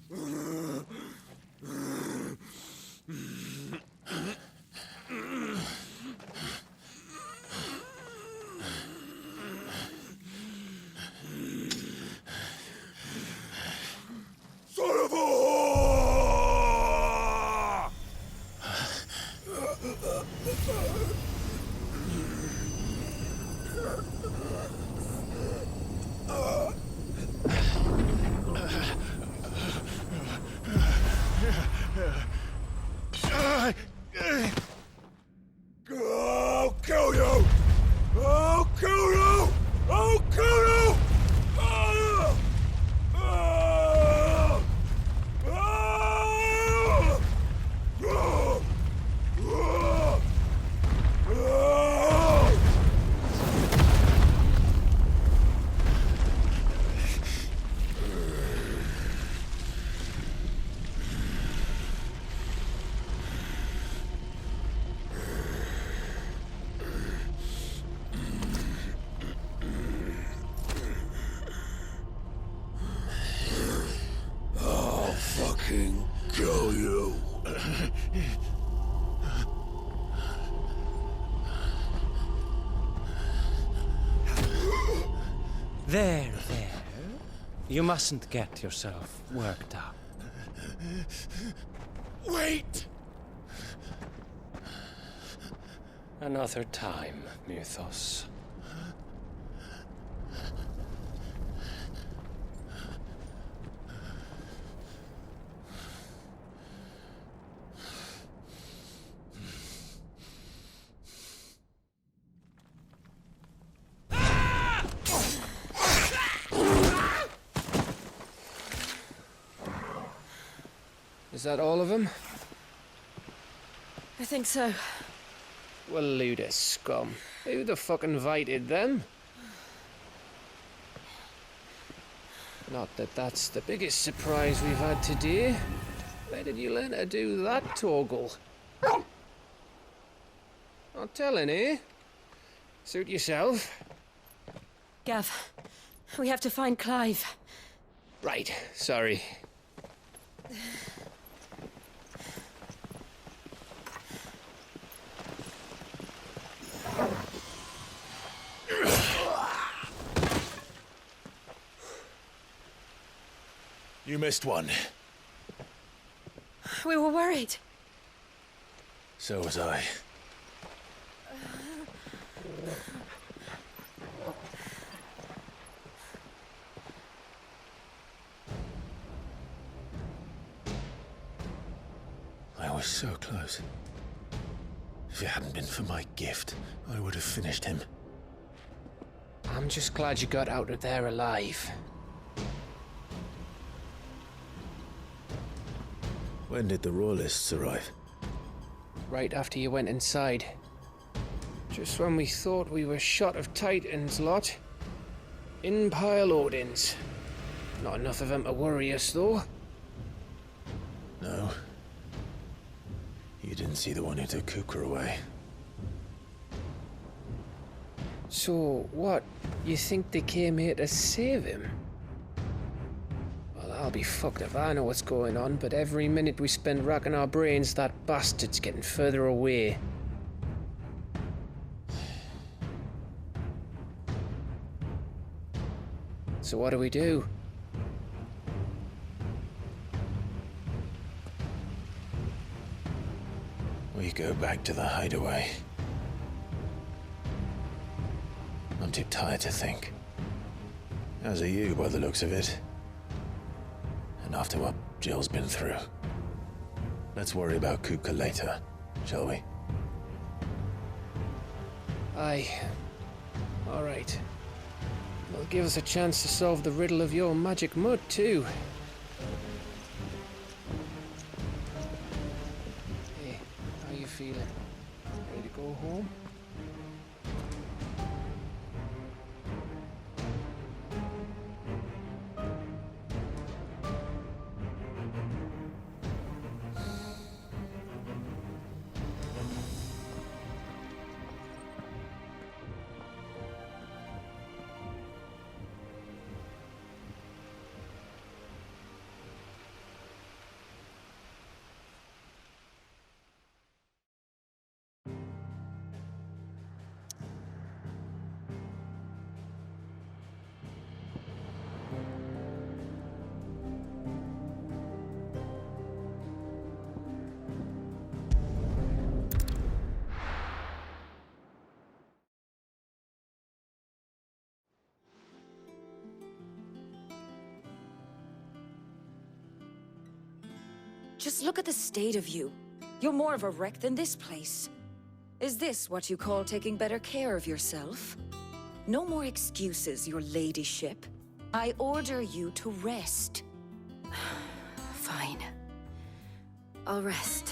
Son of a whore! I'll kill you! I'll kill you! I'll kill you! I'll fucking kill you. There. You mustn't get yourself worked up. Wait! Another time, Mythos. Is that all of them? I think so. Well, load of scum. Who the fuck invited them? Not that that's the biggest surprise we've had today. Where did you learn to do that, Torgal? Not telling, eh? Suit yourself. Gav, we have to find Clive. Right, sorry. You missed one. We were worried. So was I. I was so close. If it hadn't been for my gift, I would have finished him. I'm just glad you got out of there alive. When did the Royalists arrive? Right after you went inside. Just when we thought we were shot of Titans lot. In pile Odins. Not enough of them to worry us, though. No. You didn't see the one who took Kukra away. So, what? You think they came here to save him? Well, I'll be fucked if I know what's going on, but every minute we spend racking our brains, that bastard's getting further away. So what do we do? We go back to the hideaway. I'm too tired to think. As are you, by the looks of it. And after what Jill's been through. Let's worry about Kupka later, shall we? Aye. All right. It'll give us a chance to solve the riddle of your magic mud, too. Hey, how you feeling? Ready to go home? Just look at the state of you. You're more of a wreck than this place. Is this what you call taking better care of yourself? No more excuses, your ladyship. I order you to rest. Fine. I'll rest.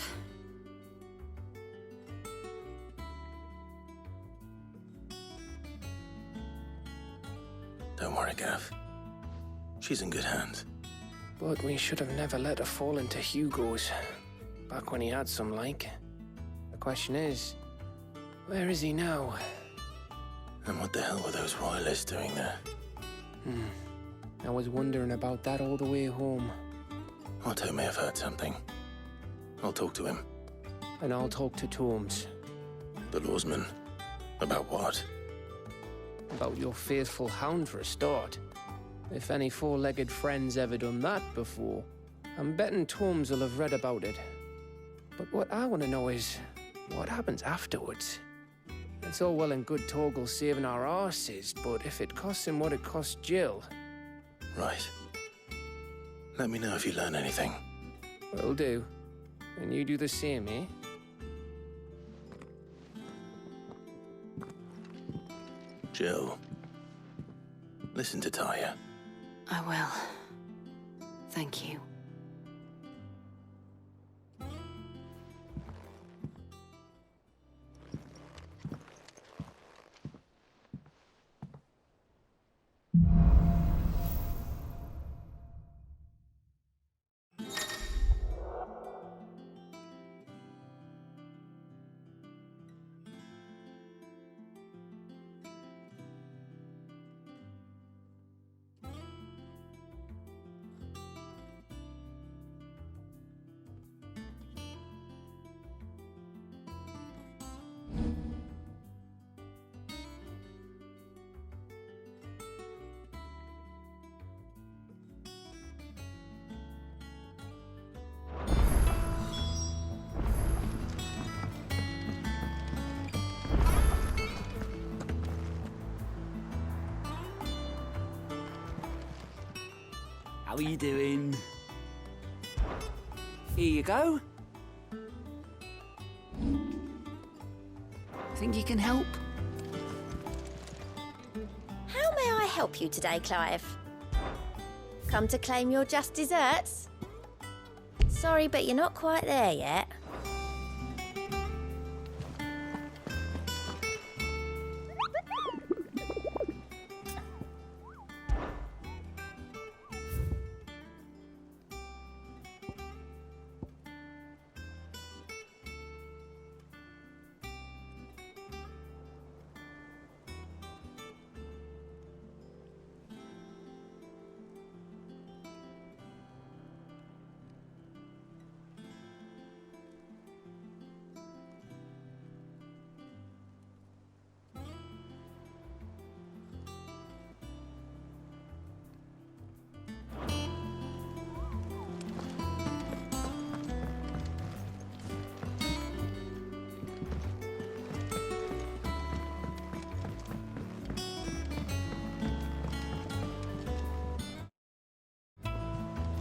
Don't worry, Gav. She's in good hands. But we should have never let her fall into Hugo's. Back when he had some like. The question is, where is he now? And what the hell were those royalists doing there? I was wondering about that all the way home. Otto may have heard something. I'll talk to him. And I'll talk to Tomes. The lawsman? About what? About your faithful hound for a start. If any four-legged friend's ever done that before, I'm betting Tomes will have read about it. But what I want to know is, what happens afterwards? It's all well and good Torgal saving our arses, but if it costs him what it cost Jill... Right. Let me know if you learn anything. Will do. And you do the same, eh? Jill. Listen to Taya. I will. Thank you. How are you doing? Here you go. Think you can help? How may I help you today, Clive? Come to claim your just desserts? Sorry, but you're not quite there yet.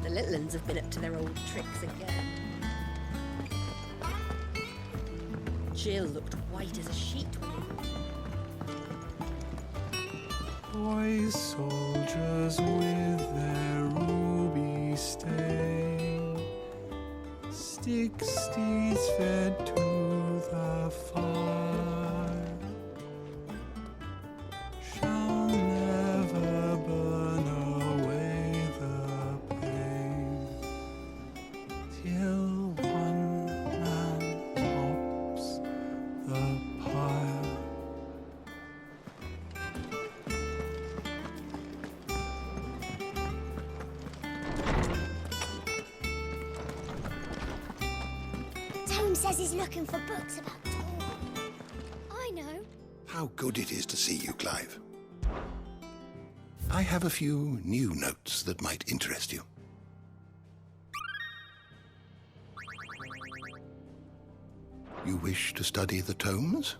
The little uns have been up to their old tricks again. Jill looked white as a sheet when Boy soldiers with their ruby stain, stick steeds fed to the fire, shall never burn away the pain, till one man tops the pyre. Tome says he's looking for books about Torgal. I know. How good it is to see you, Clive. I have a few new notes that might interest you. You wish to study the tomes?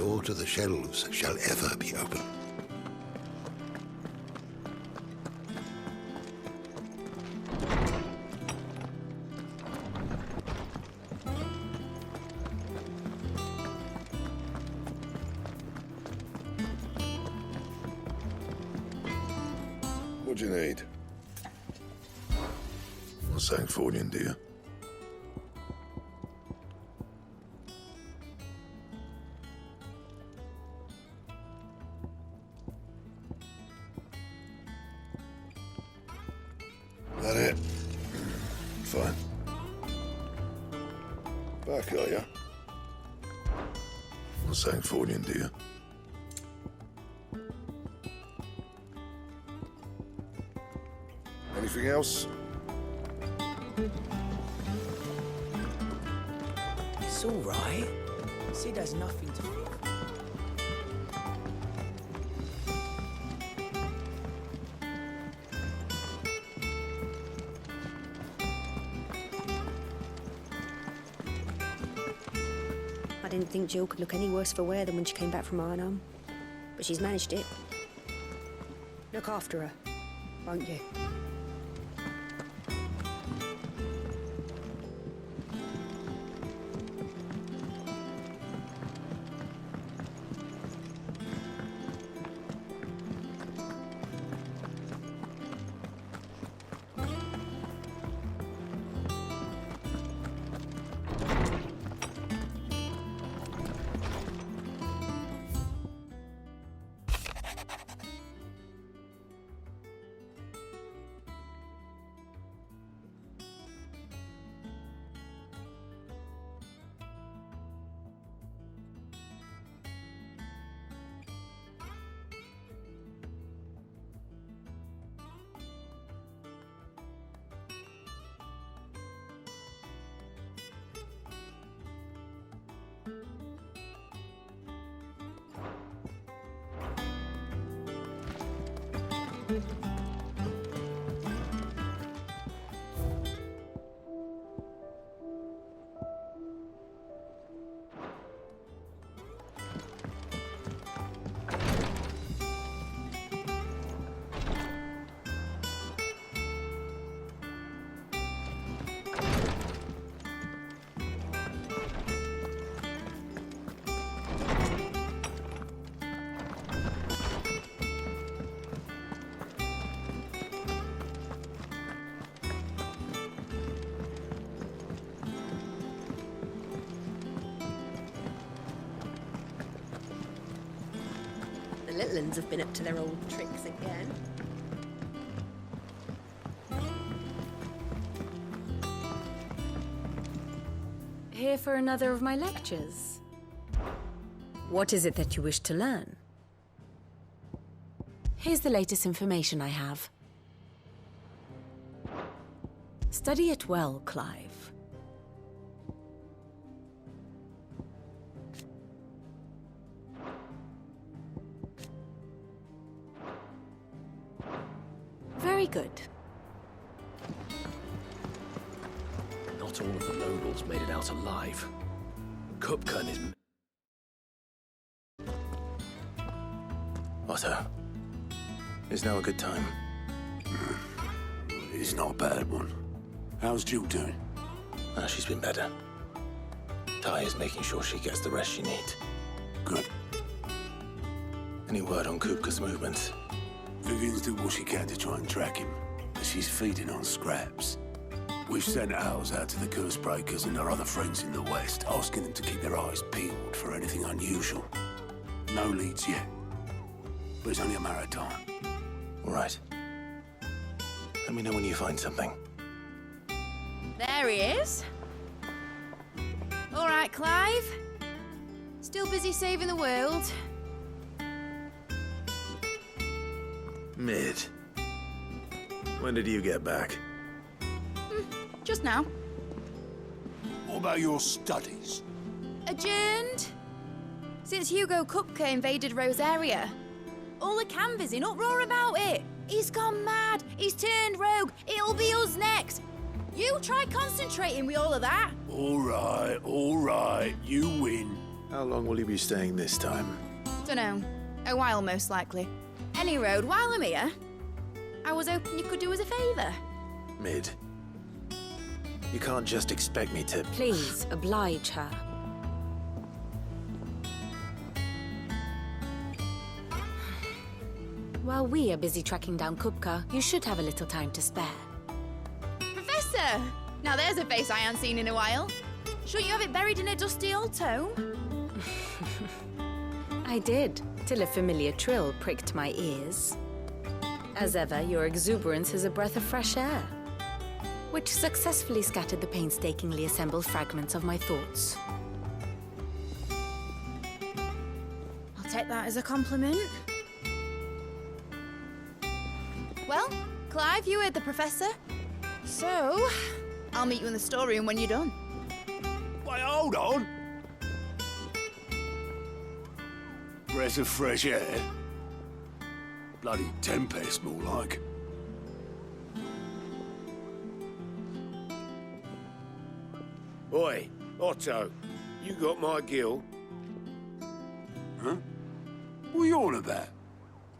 door to the shelves shall ever be open. What do you need? Not saying Fordian, do you? That it? Fine. Back, are you? Not saying Fordian, do you? Anything else? It's all right. Sid has nothing to fear. I didn't think Jill could look any worse for wear than when she came back from Arnhem. But she's managed it. Look after her, won't you? The little ones have been up to their old tricks again. Here for another of my lectures. What is it that you wish to learn? Here's the latest information I have. Study it well, Clive. Very good. Not all of the nobles made it out alive. Kupka and his... Otto, is now a good time? It's not a bad one. How's Jill doing? She's been better. Ty is making sure she gets the rest she needs. Good. Any word on Kupka's movements? Vivian's did what she can to try and track him, but she's feeding on scraps. We've sent ours out to the curse breakers and our other friends in the west, asking them to keep their eyes peeled for anything unusual. No leads yet, but it's only a matter of time. All right. Let me know when you find something. There he is. All right, Clive. Still busy saving the world? Mid. When did you get back? Just now. What about your studies? Adjourned. Since Hugo Kupka invaded Rosaria. All the canvas in uproar about it. He's gone mad. He's turned rogue. It'll be us next. You try concentrating with all of that. All right, you win. How long will you be staying this time? Dunno. A while, most likely. Any road, while I'm here, I was hoping you could do us a favour. Mid. You can't just expect me to... Please, oblige her. While we are busy tracking down Kupka, you should have a little time to spare. Professor! Now there's a face I haven't seen in a while. Shouldn't you have it buried in a dusty old tome? I did, till a familiar trill pricked my ears. As ever, your exuberance is a breath of fresh air, which successfully scattered the painstakingly assembled fragments of my thoughts. I'll take that as a compliment. Well, Clive, you heard the Professor. So, I'll meet you in the storeroom when you're done. Wait, hold on! Breath of fresh air? Bloody tempest, more like. Oi, Otto, you got my gill? Huh? What are you on about?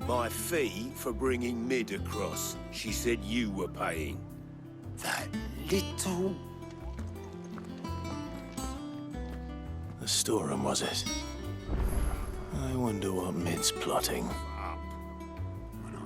My fee for bringing Mid across. She said you were paying. That little... The storeroom, was it? I wonder what Mid's plotting. When I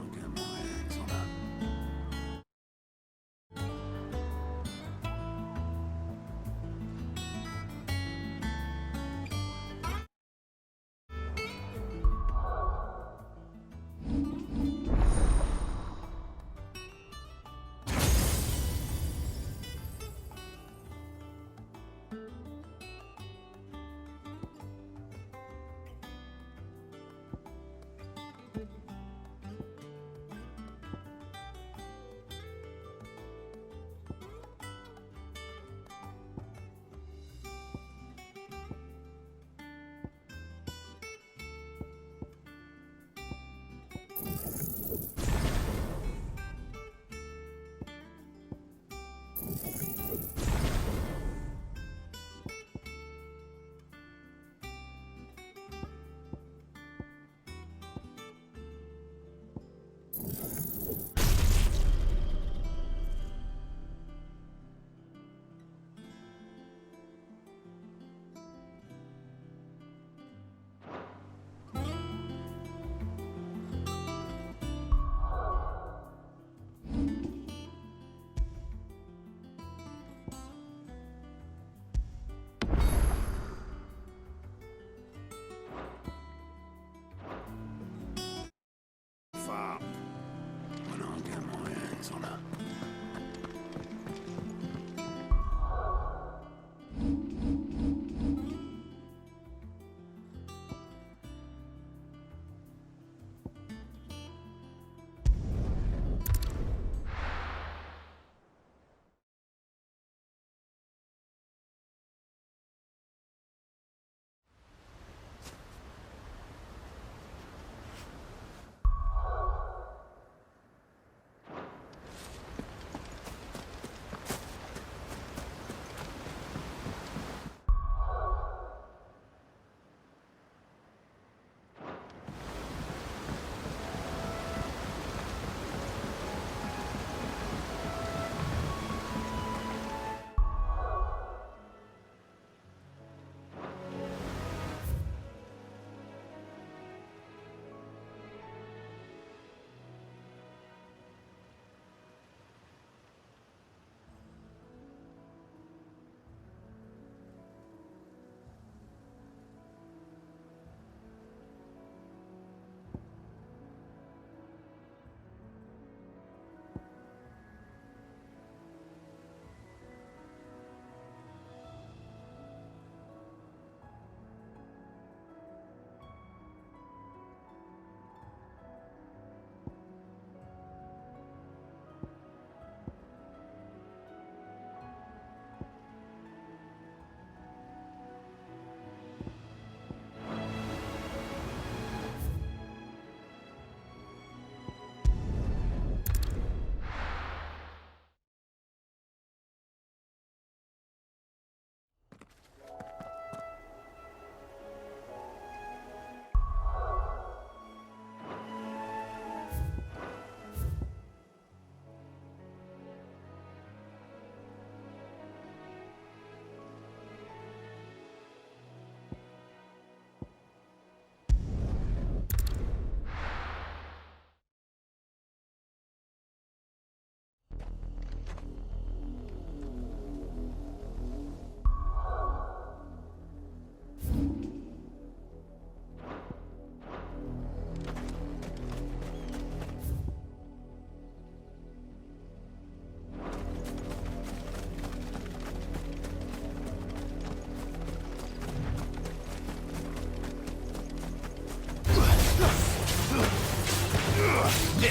get my hands on her.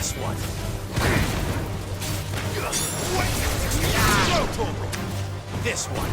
This one. This one. This one.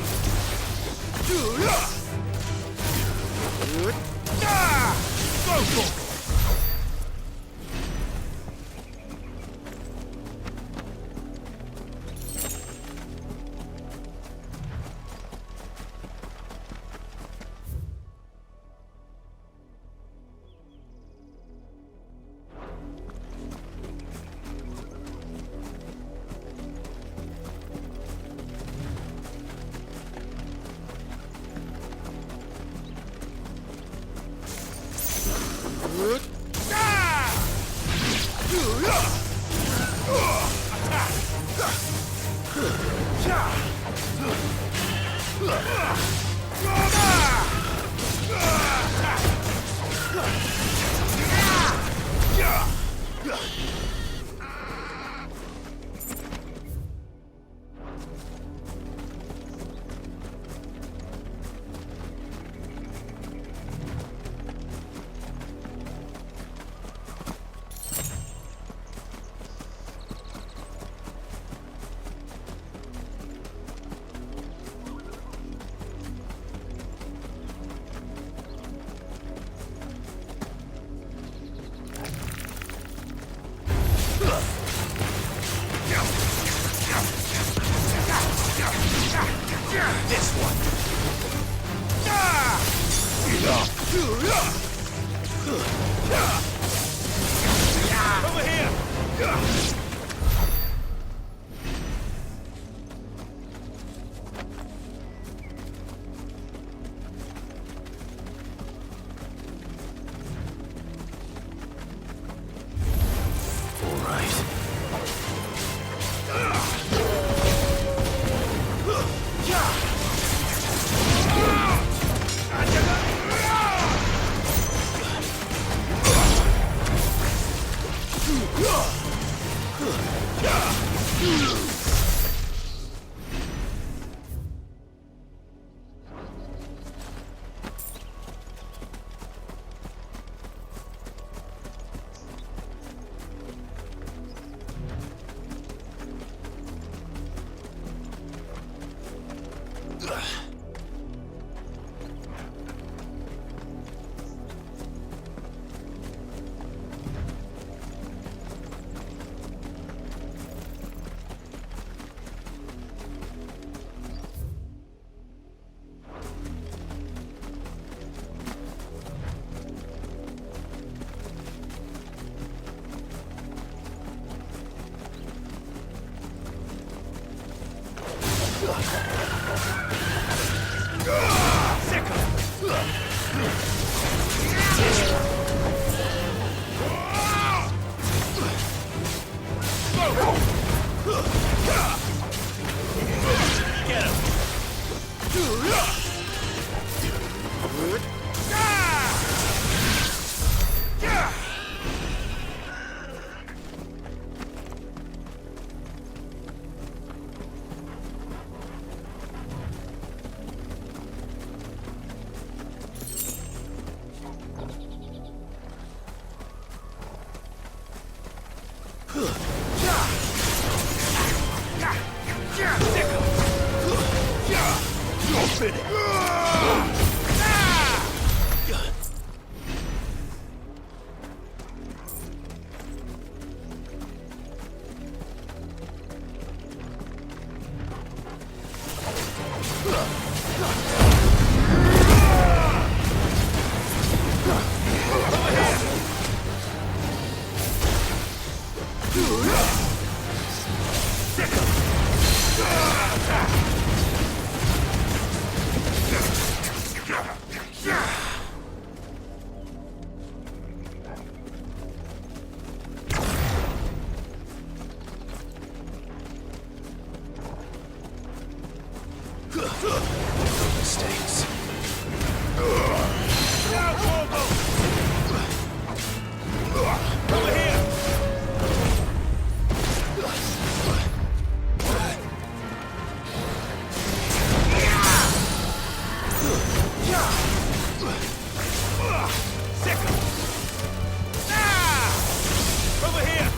Over here. All right. Mistakes. Over here. Over here.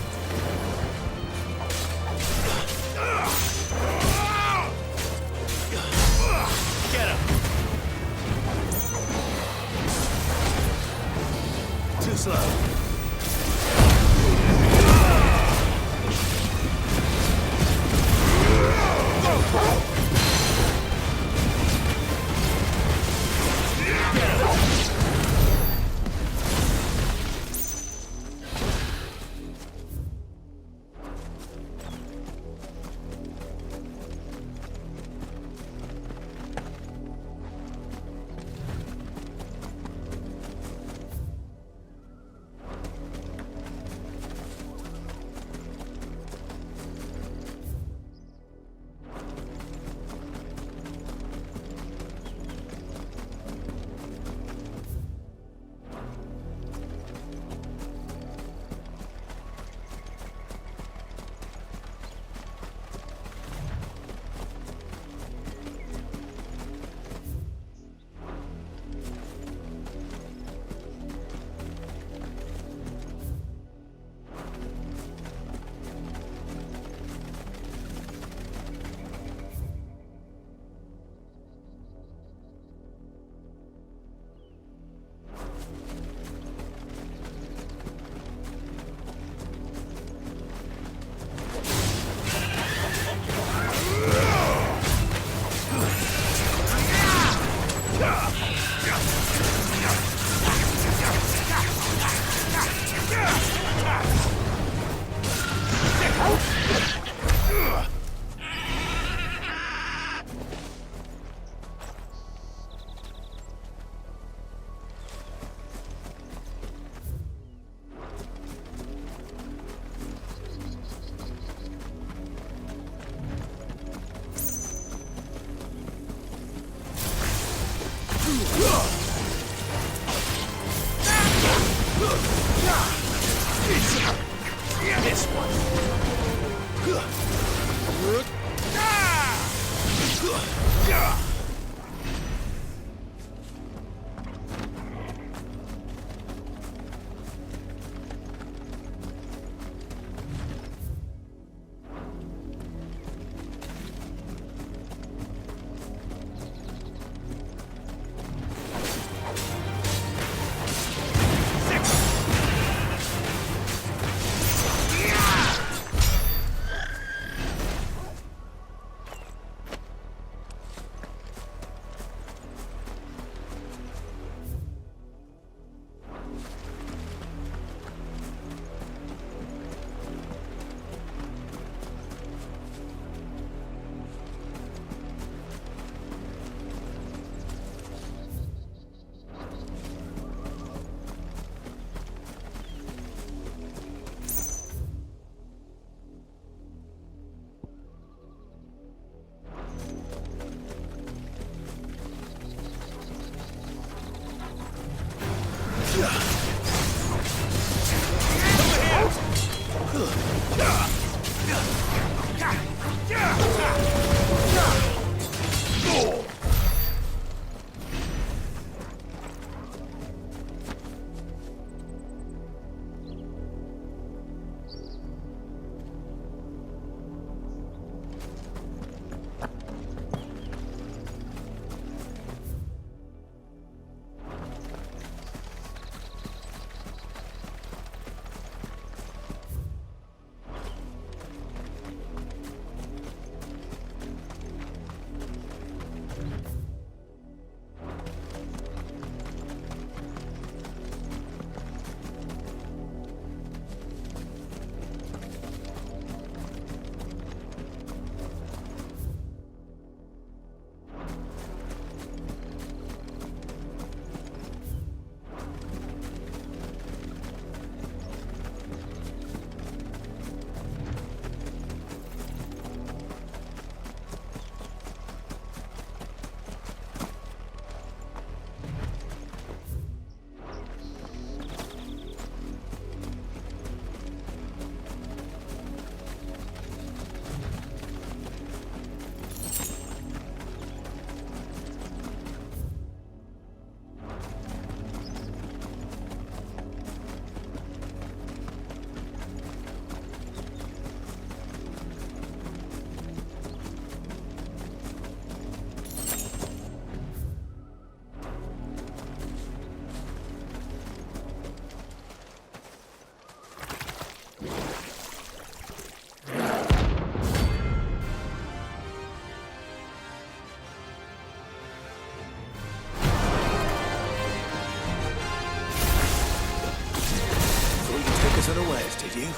To the west, did you?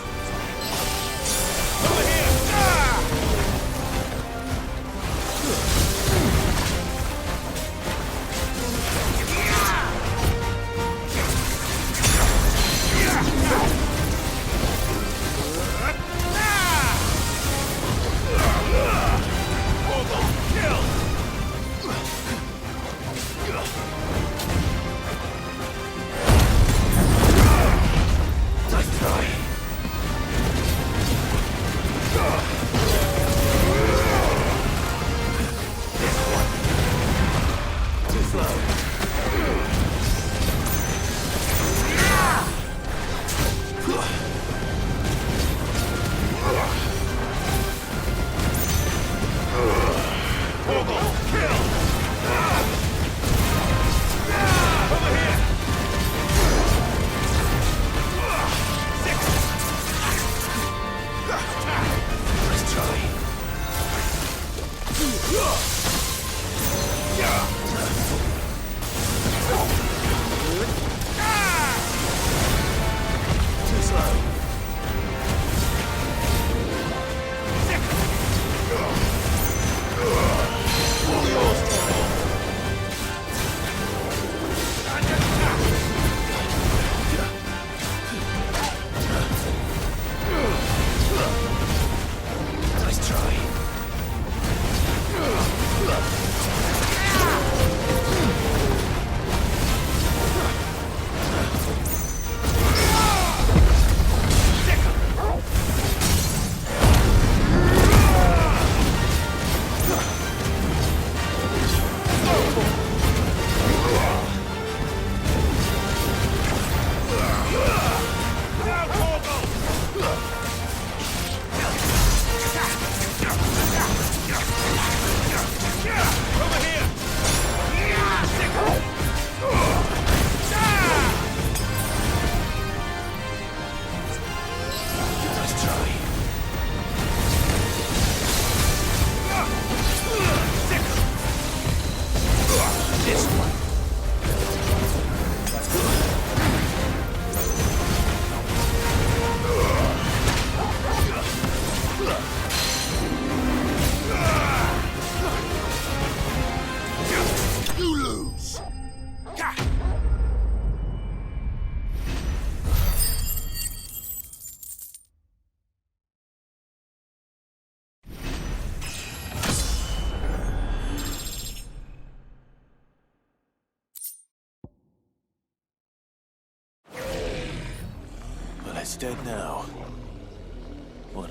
Dead now.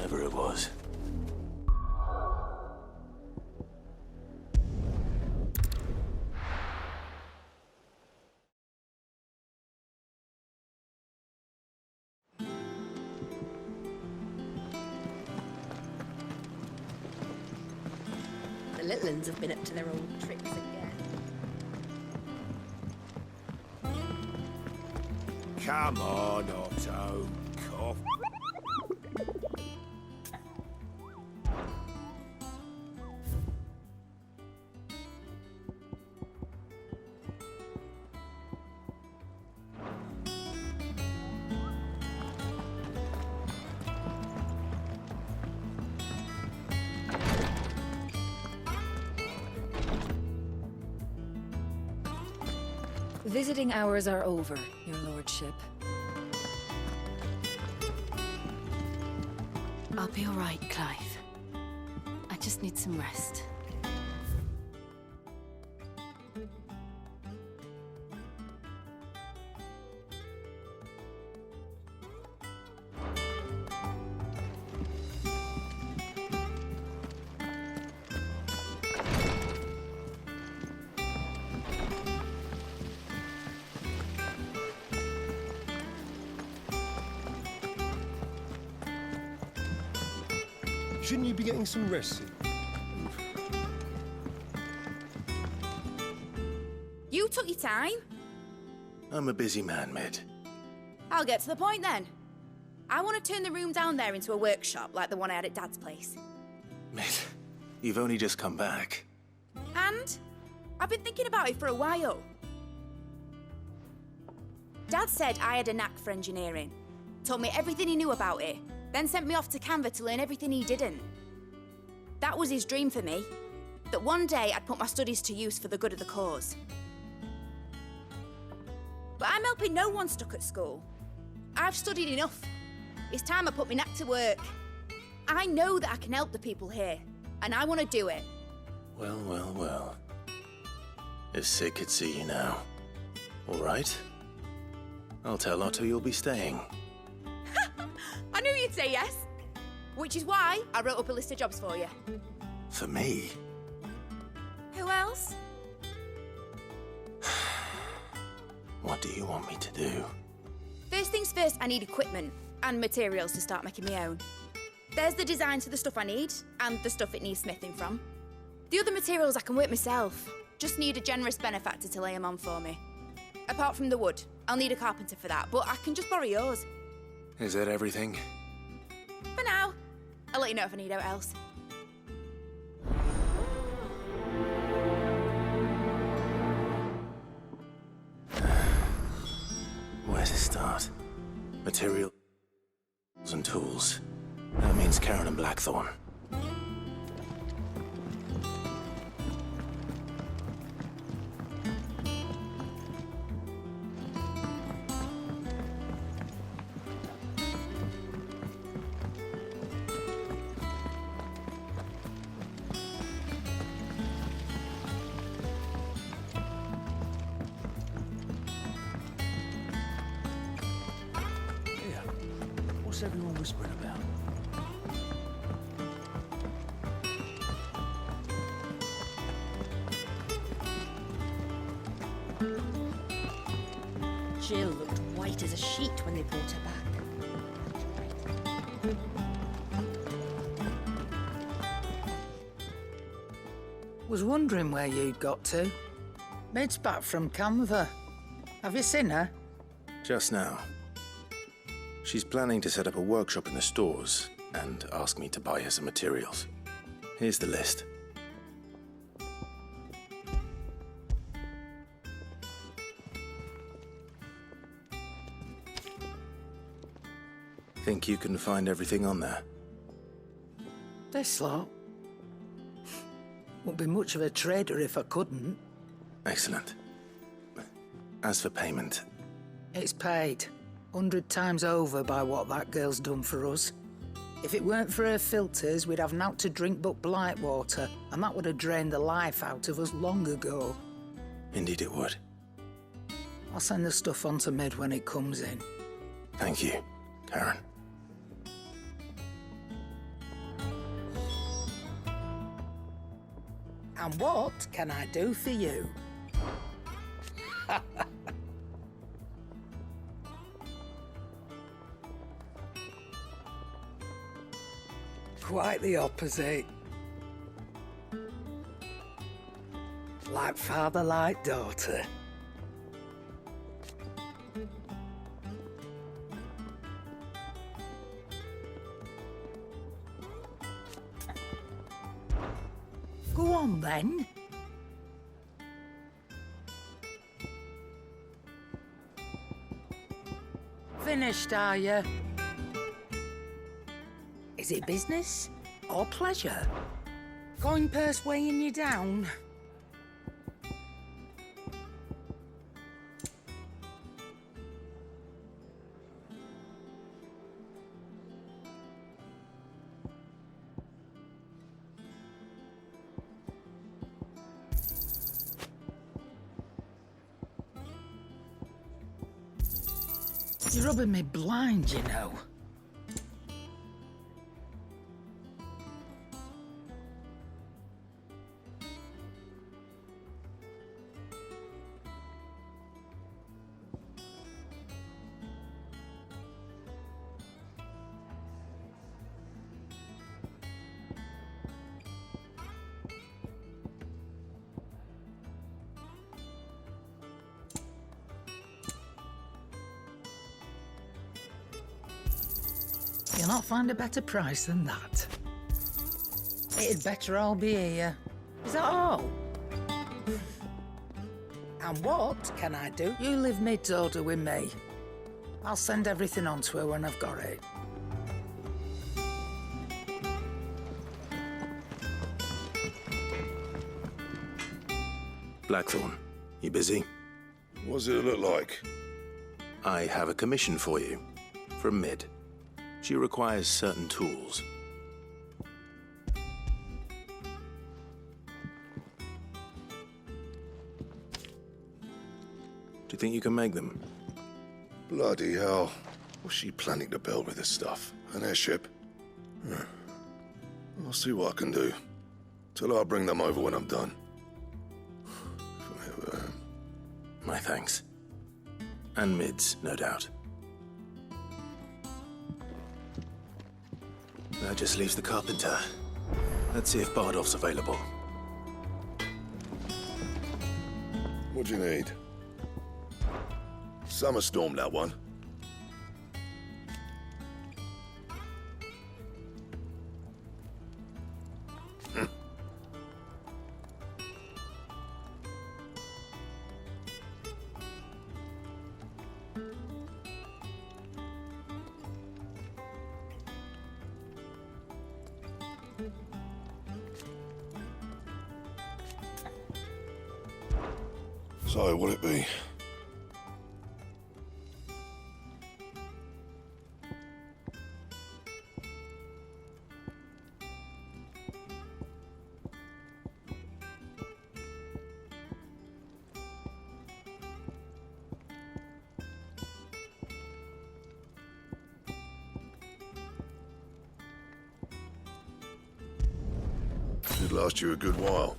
whatever it was. The little ones have been up to their old tricks again. Come on, Otto. Cough. Visiting hours are over, your lordship. I'll be all right, Clive. I just need some rest. Shouldn't you be getting some rest? You took your time. I'm a busy man, Mid. I'll get to the point then. I want to turn the room down there into a workshop like the one I had at Dad's place. Mid, you've only just come back. And I've been thinking about it for a while. Dad said I had a knack for engineering. Told me everything he knew about it. Then sent me off to Canva to learn everything he didn't. That was his dream for me. That one day I'd put my studies to use for the good of the cause. But I'm helping no one stuck at school. I've studied enough. It's time I put my knack to work. I know that I can help the people here, and I want to do it. Well, well, well. If Sid could see you now. All right. I'll tell Otto you'll be staying. I knew you'd say yes. Which is why I wrote up a list of jobs for you. For me? Who else? What do you want me to do? First things first, I need equipment and materials to start making my own. There's the designs for the stuff I need and the stuff it needs smithing from. The other materials I can work myself. Just need a generous benefactor to lay them on for me. Apart from the wood, I'll need a carpenter for that, but I can just borrow yours. Is that everything? For now. I'll let you know if I need out else. Where to start? Materials and tools. That means Karen and Blackthorn. What's everyone whispering about? Jill looked white as a sheet when they brought her back. Was wondering where you'd got to. Mid's back from Canva. Have you seen her? Just now. She's planning to set up a workshop in the stores and ask me to buy her some materials. Here's the list. Think you can find everything on there? This lot. Wouldn't be much of a trader if I couldn't. Excellent. As for payment... It's paid. 100 times over by what that girl's done for us. If it weren't for her filters, we'd have naught to drink but blight water, and that would have drained the life out of us long ago. Indeed it would. I'll send the stuff on to Mid when it comes in. Thank you, Karen. And what can I do for you? Quite the opposite. Like father, like daughter. Go on then. Finished, are you? Is it business or pleasure? Coin purse weighing you down? You're rubbing me blind, you know. You'll not find a better price than that. It'd better all be here. Is that all? And what can I do? You live mid-order with me. I'll send everything on to her when I've got it. Blackthorn, you busy? What does it look like? I have a commission for you. From Mid. She requires certain tools. Do you think you can make them? Bloody hell. What's she planning to build with this stuff? An airship? I'll see what I can do. Tell her I'll bring them over when I'm done. My thanks. And Mid's, no doubt. That just leaves the carpenter. Let's see if Bardolph's available. What do you need? Summer storm, that one. So, what'll it be? It'd last you a good while.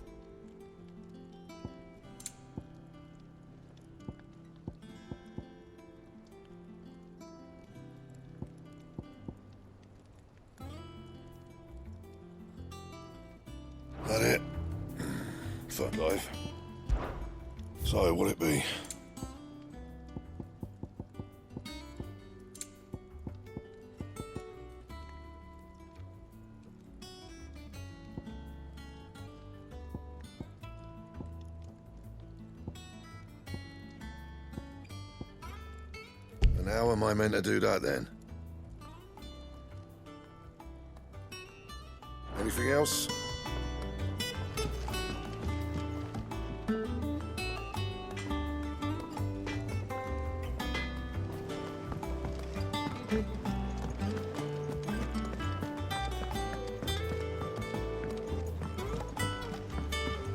That it? Third life. So, what'll it be? And how am I meant to do that then? Anything else?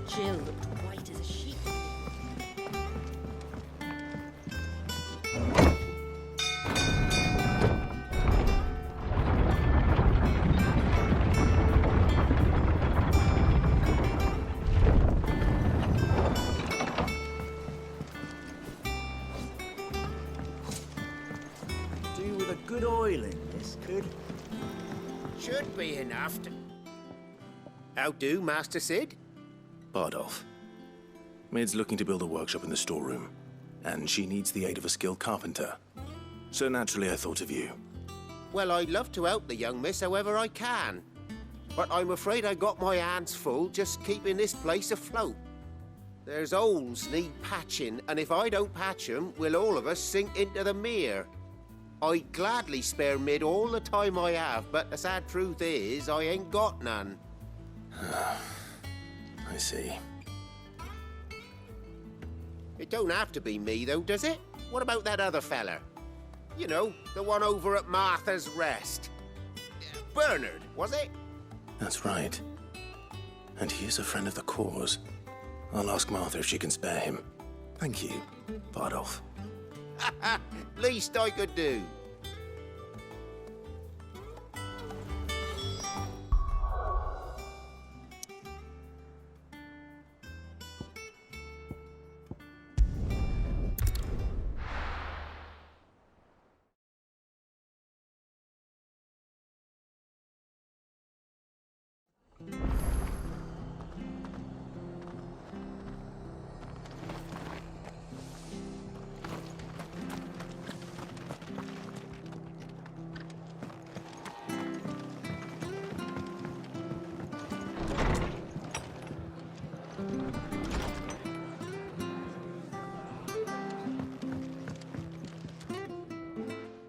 Jill looked white as a sheet. should be enough to... How do, Master Sid? Bardolph. Mid's looking to build a workshop in the storeroom, and she needs the aid of a skilled carpenter. So naturally I thought of you. Well, I'd love to help the young miss however I can. But I'm afraid I got my hands full just keeping this place afloat. There's holes need patching, and if I don't patch them, we'll all of us sink into the mere. I'd gladly spare Mid all the time I have, but the sad truth is, I ain't got none. I see. It don't have to be me, though, does it? What about that other fella? You know, the one over at Martha's Rest. Bernard, was it? That's right. And he is a friend of the cause. I'll ask Martha if she can spare him. Thank you, Bardolph. Least I could do.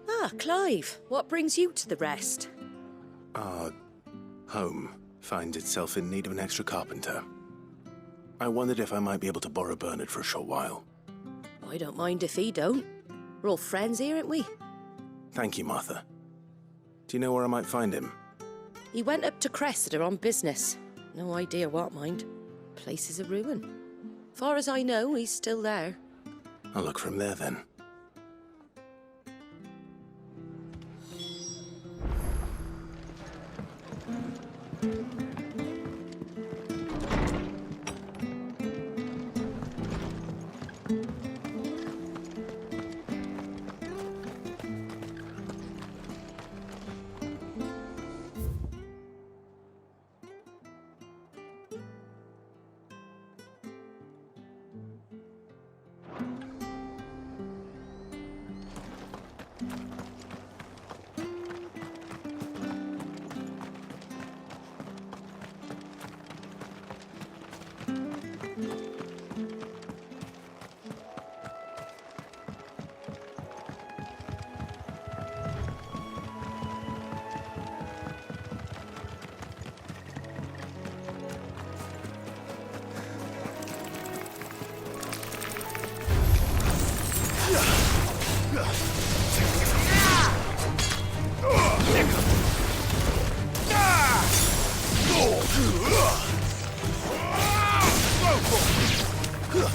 Ah, Clive, what brings you to the Rest? Our home finds itself in need of an extra carpenter. I wondered if I might be able to borrow Bernard for a short while. I don't mind if he don't. We're all friends here, aren't we? Thank you, Martha. Do you know where I might find him? He went up to Cressida on business. No idea what, mind. Place is a ruin. Far as I know, he's still there. I'll look for him there, then.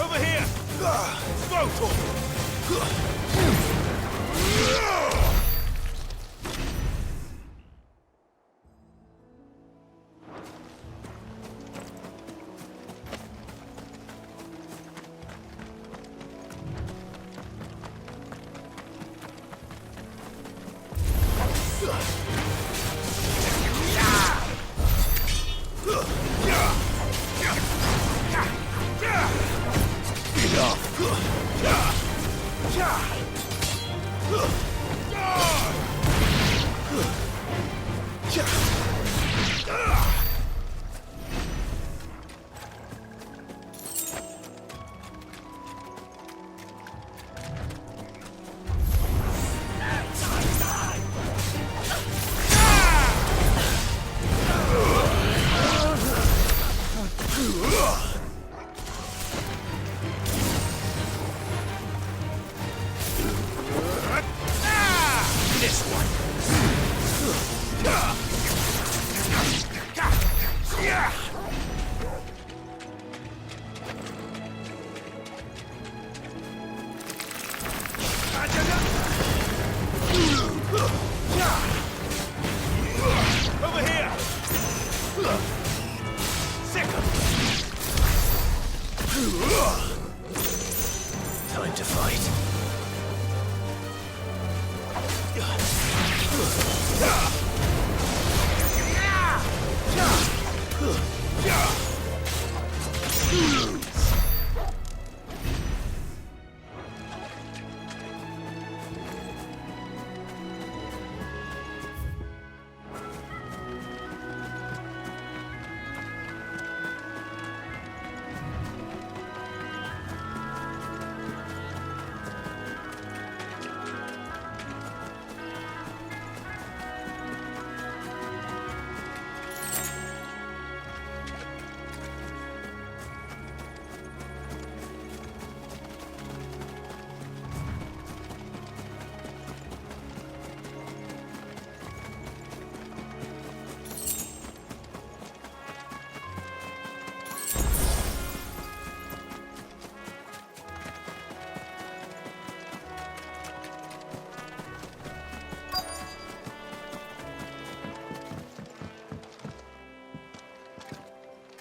Over here!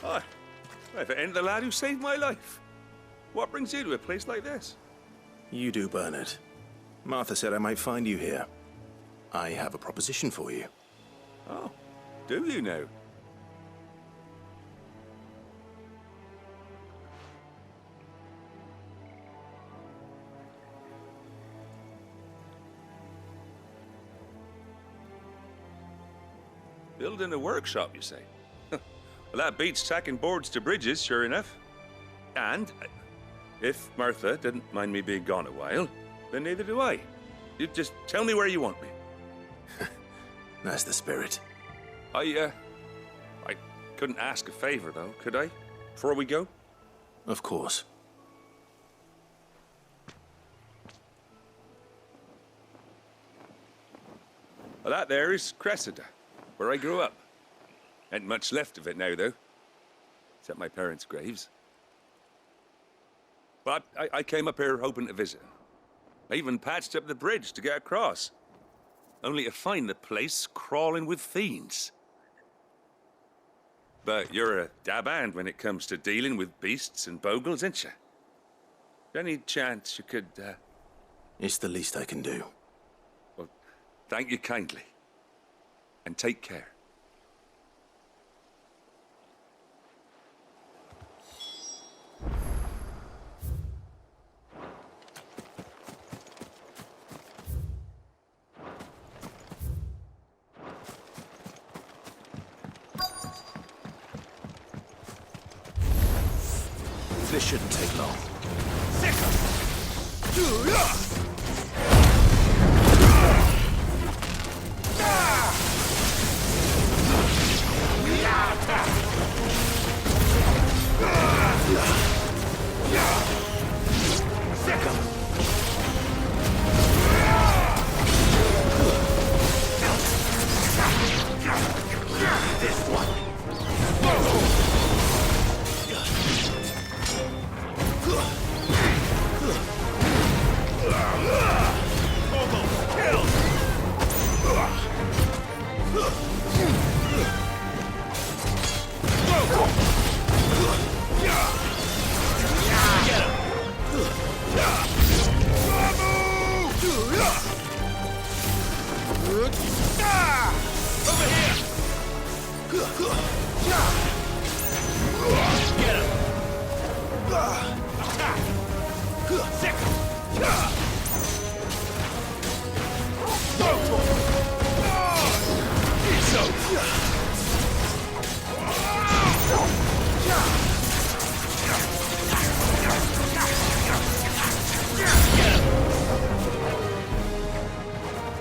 Hi. If it ain't the lad who saved my life. What brings you to a place like this? You do, Bernard. Martha said I might find you here. I have a proposition for you. Oh, do you now? Building a workshop, you say? Well, that beats tacking boards to bridges, sure enough. And if Martha didn't mind me being gone a while, then neither do I. You just tell me where you want me. That's the spirit. I couldn't ask a favor, though, could I? Before we go? Of course. Well, that there is Cressida, where I grew up. Ain't much left of it now, though. Except my parents' graves. But I came up here hoping to visit. I even patched up the bridge to get across. Only to find the place crawling with fiends. But you're a dab hand when it comes to dealing with beasts and bogles, ain't you? Any chance you could, It's the least I can do. Well, thank you kindly. And take care. This shouldn't take long.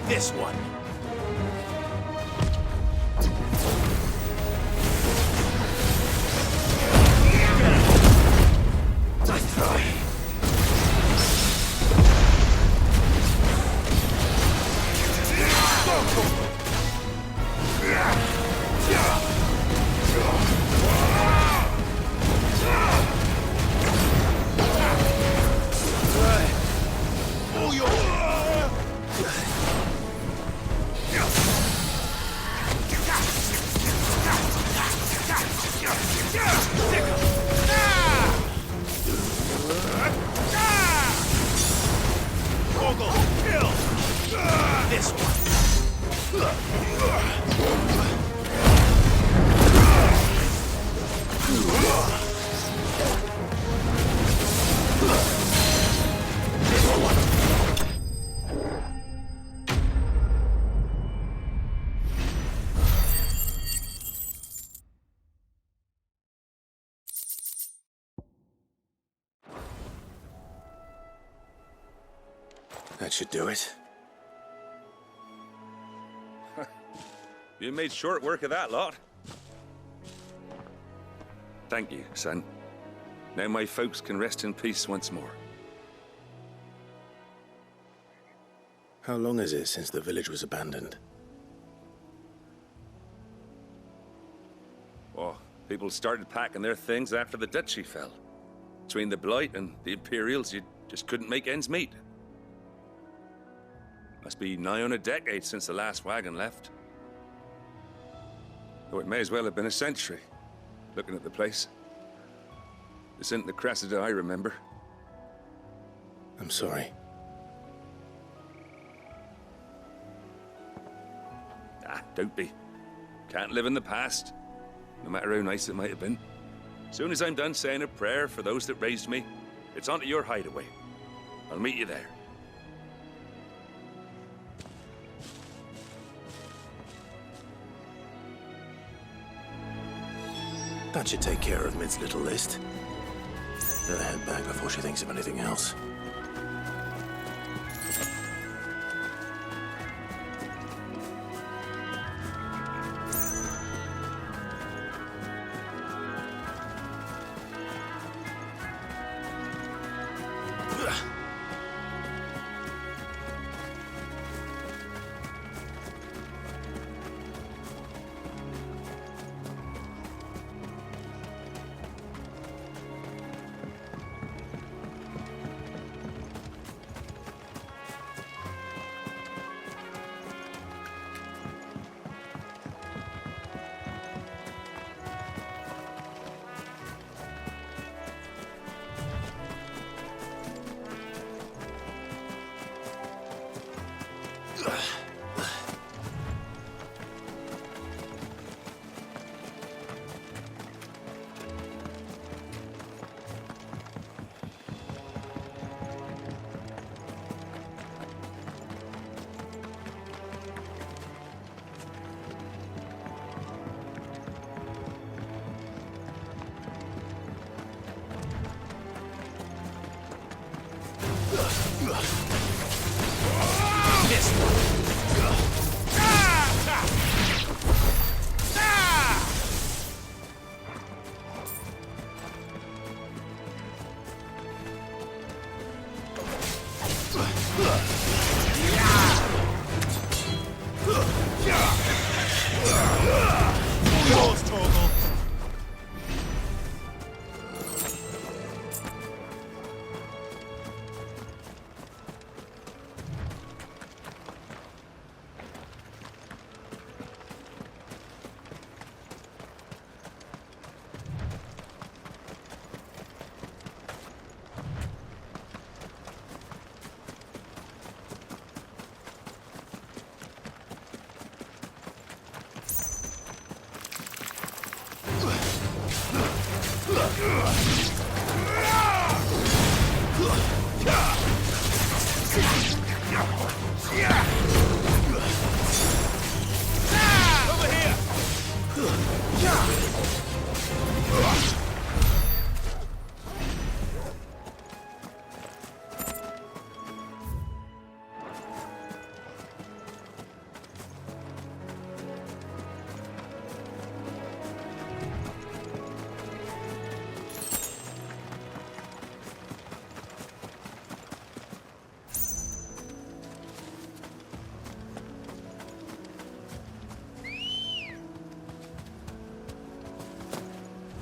This one. That should do it. You made short work of that lot. Thank you, son. Now my folks can rest in peace once more. How long is it since the village was abandoned? Oh, people started packing their things after the duchy fell. Between the Blight and the Imperials, you just couldn't make ends meet. Must be nigh on a decade since the last wagon left. Though it may as well have been a century. looking at the place. This isn't the Cressida I remember. I'm sorry. Ah, don't be. Can't live in the past, no matter how nice it might have been. Soon as I'm done saying a prayer for those that raised me, it's onto your hideaway. I'll meet you there. That should take care of Mid's little list. Better head back before she thinks of anything else.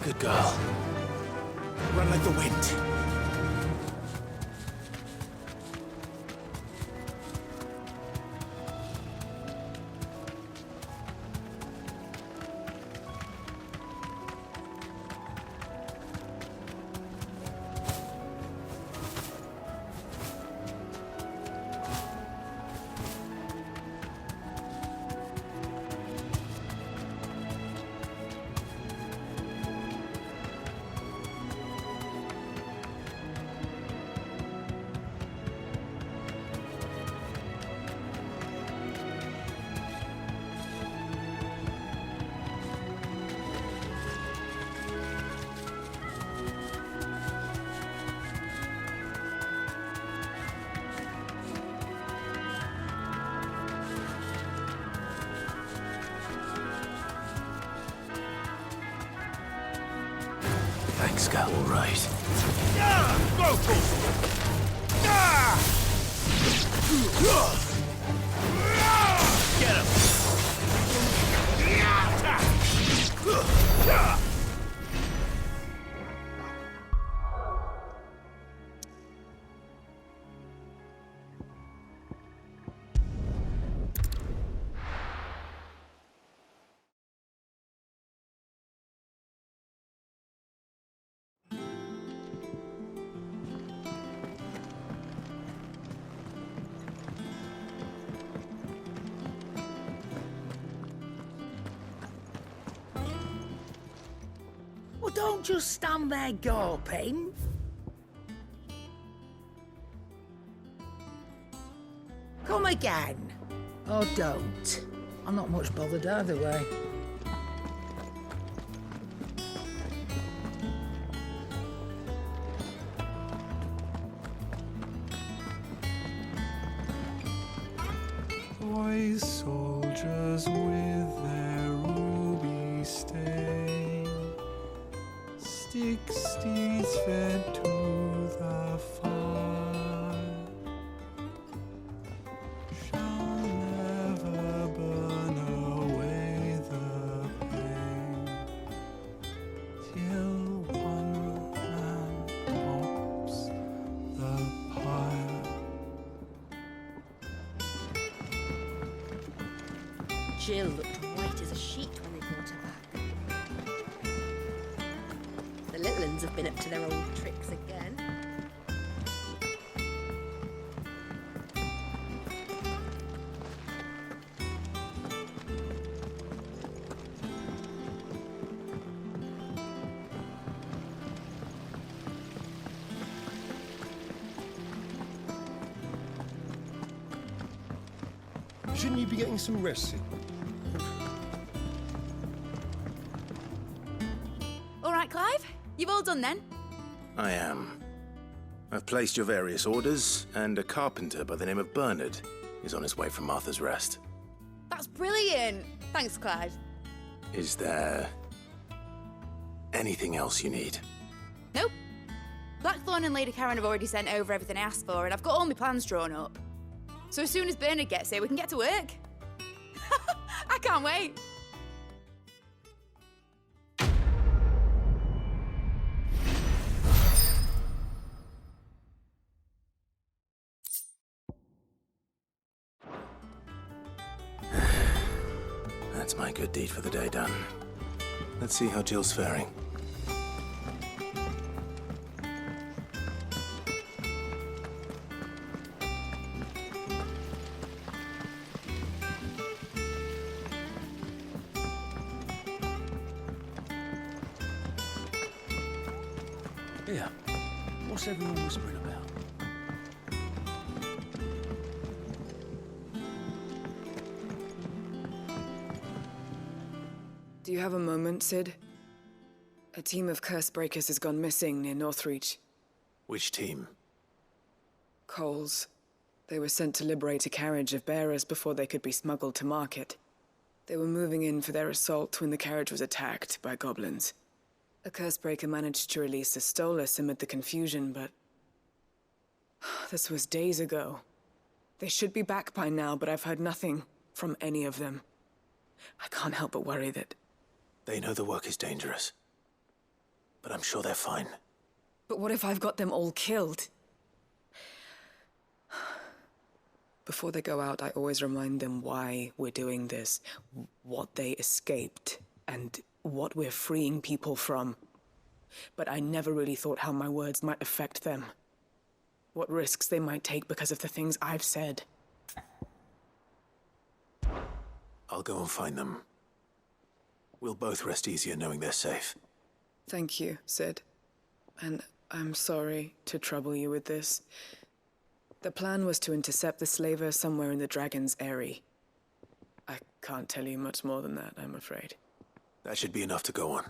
Good girl. Run like the wind. Thanks, girl. All right. Go, Get him! Well, don't just stand there gawping. Come again. Or don't. I'm not much bothered either way. Toy soldiers with their ruby stain, stick steeds fed to the fire, shall never burn away the pain, till one man tops the pyre. Jill looked white as a sheet when they brought her back. The little uns have been up to their old tricks again. Shouldn't you be getting some rest, Sid? All right, Clive? You've all done then? I am. I've placed your various orders, and a carpenter by the name of Bernard is on his way from Martha's Rest. That's brilliant. Thanks, Clive. Is there anything else you need? Nope. Blackthorn and Lady Karen have already sent over everything I asked for, and I've got all my plans drawn up. So as soon as Bernard gets here, we can get to work. I can't wait. That's my good deed for the day done. Let's see how Jill's faring. Yeah. What's everyone whispering about? Do you have a moment, Sid? A team of curse breakers has gone missing near Northreach. Which team? Coles. They were sent to liberate a carriage of bearers before they could be smuggled to market. They were moving in for their assault when the carriage was attacked by goblins. A curse breaker managed to release a Stolas amid the confusion, but this was days ago. They should be back by now, but I've heard nothing from any of them. I can't help but worry that... They know the work is dangerous, but I'm sure they're fine. But what if I've got them all killed? Before they go out, I always remind them why we're doing this, what they escaped, and what we're freeing people from. But I never really thought how my words might affect them. What risks they might take because of the things I've said. I'll go and find them. We'll both rest easier knowing they're safe. Thank you, Sid. And I'm sorry to trouble you with this. The plan was to intercept the slaver somewhere in the Dragon's Eyrie. I can't tell you much more than that, I'm afraid. That should be enough to go on.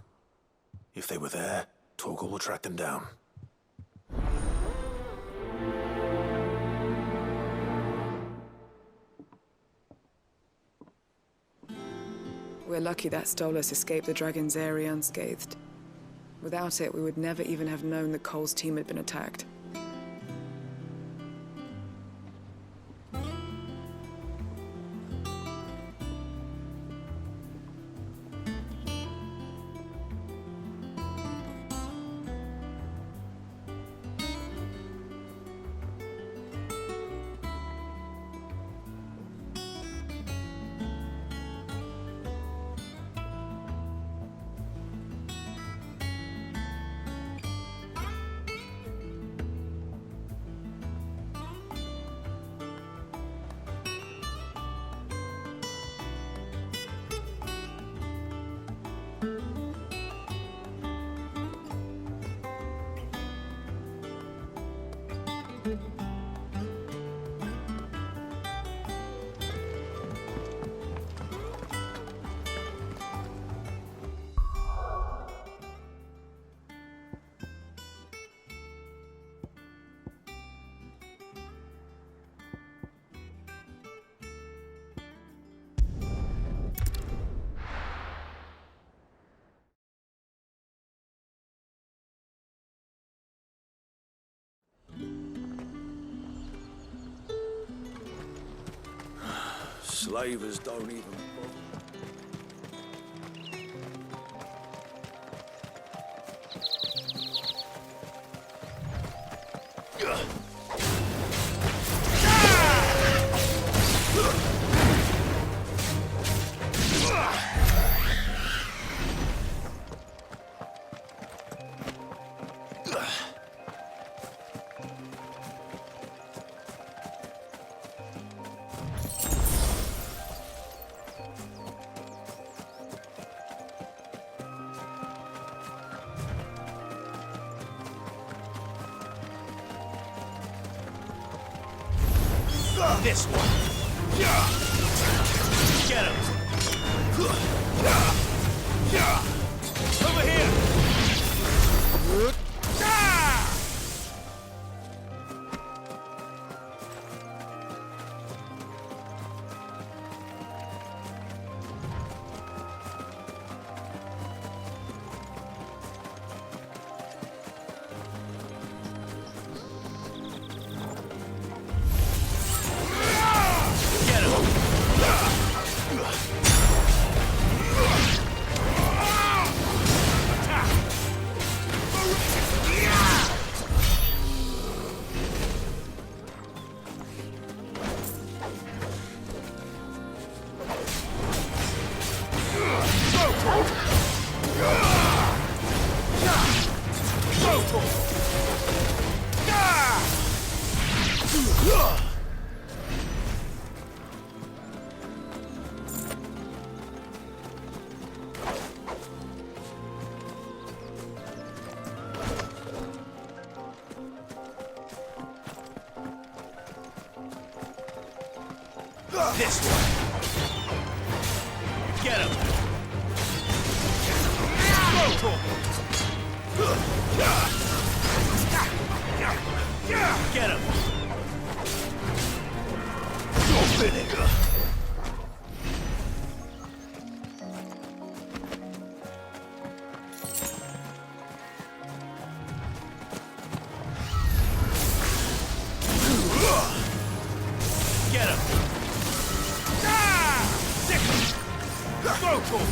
If they were there, Torgal will track them down. We're lucky that Stolas escaped the Dragon's Eyrie unscathed. Without it, we would never even have known that Cole's team had been attacked. slavers don't even bother. This one. Get him. Over here. This one. Get him. Get him. Go vinegar. Get him. Sick him. Go to him.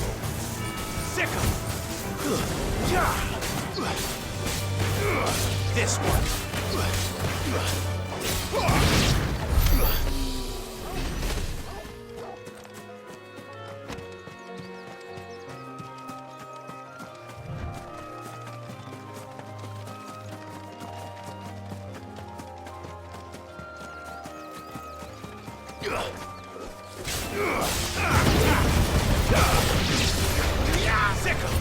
Sick him. This one. Sick him.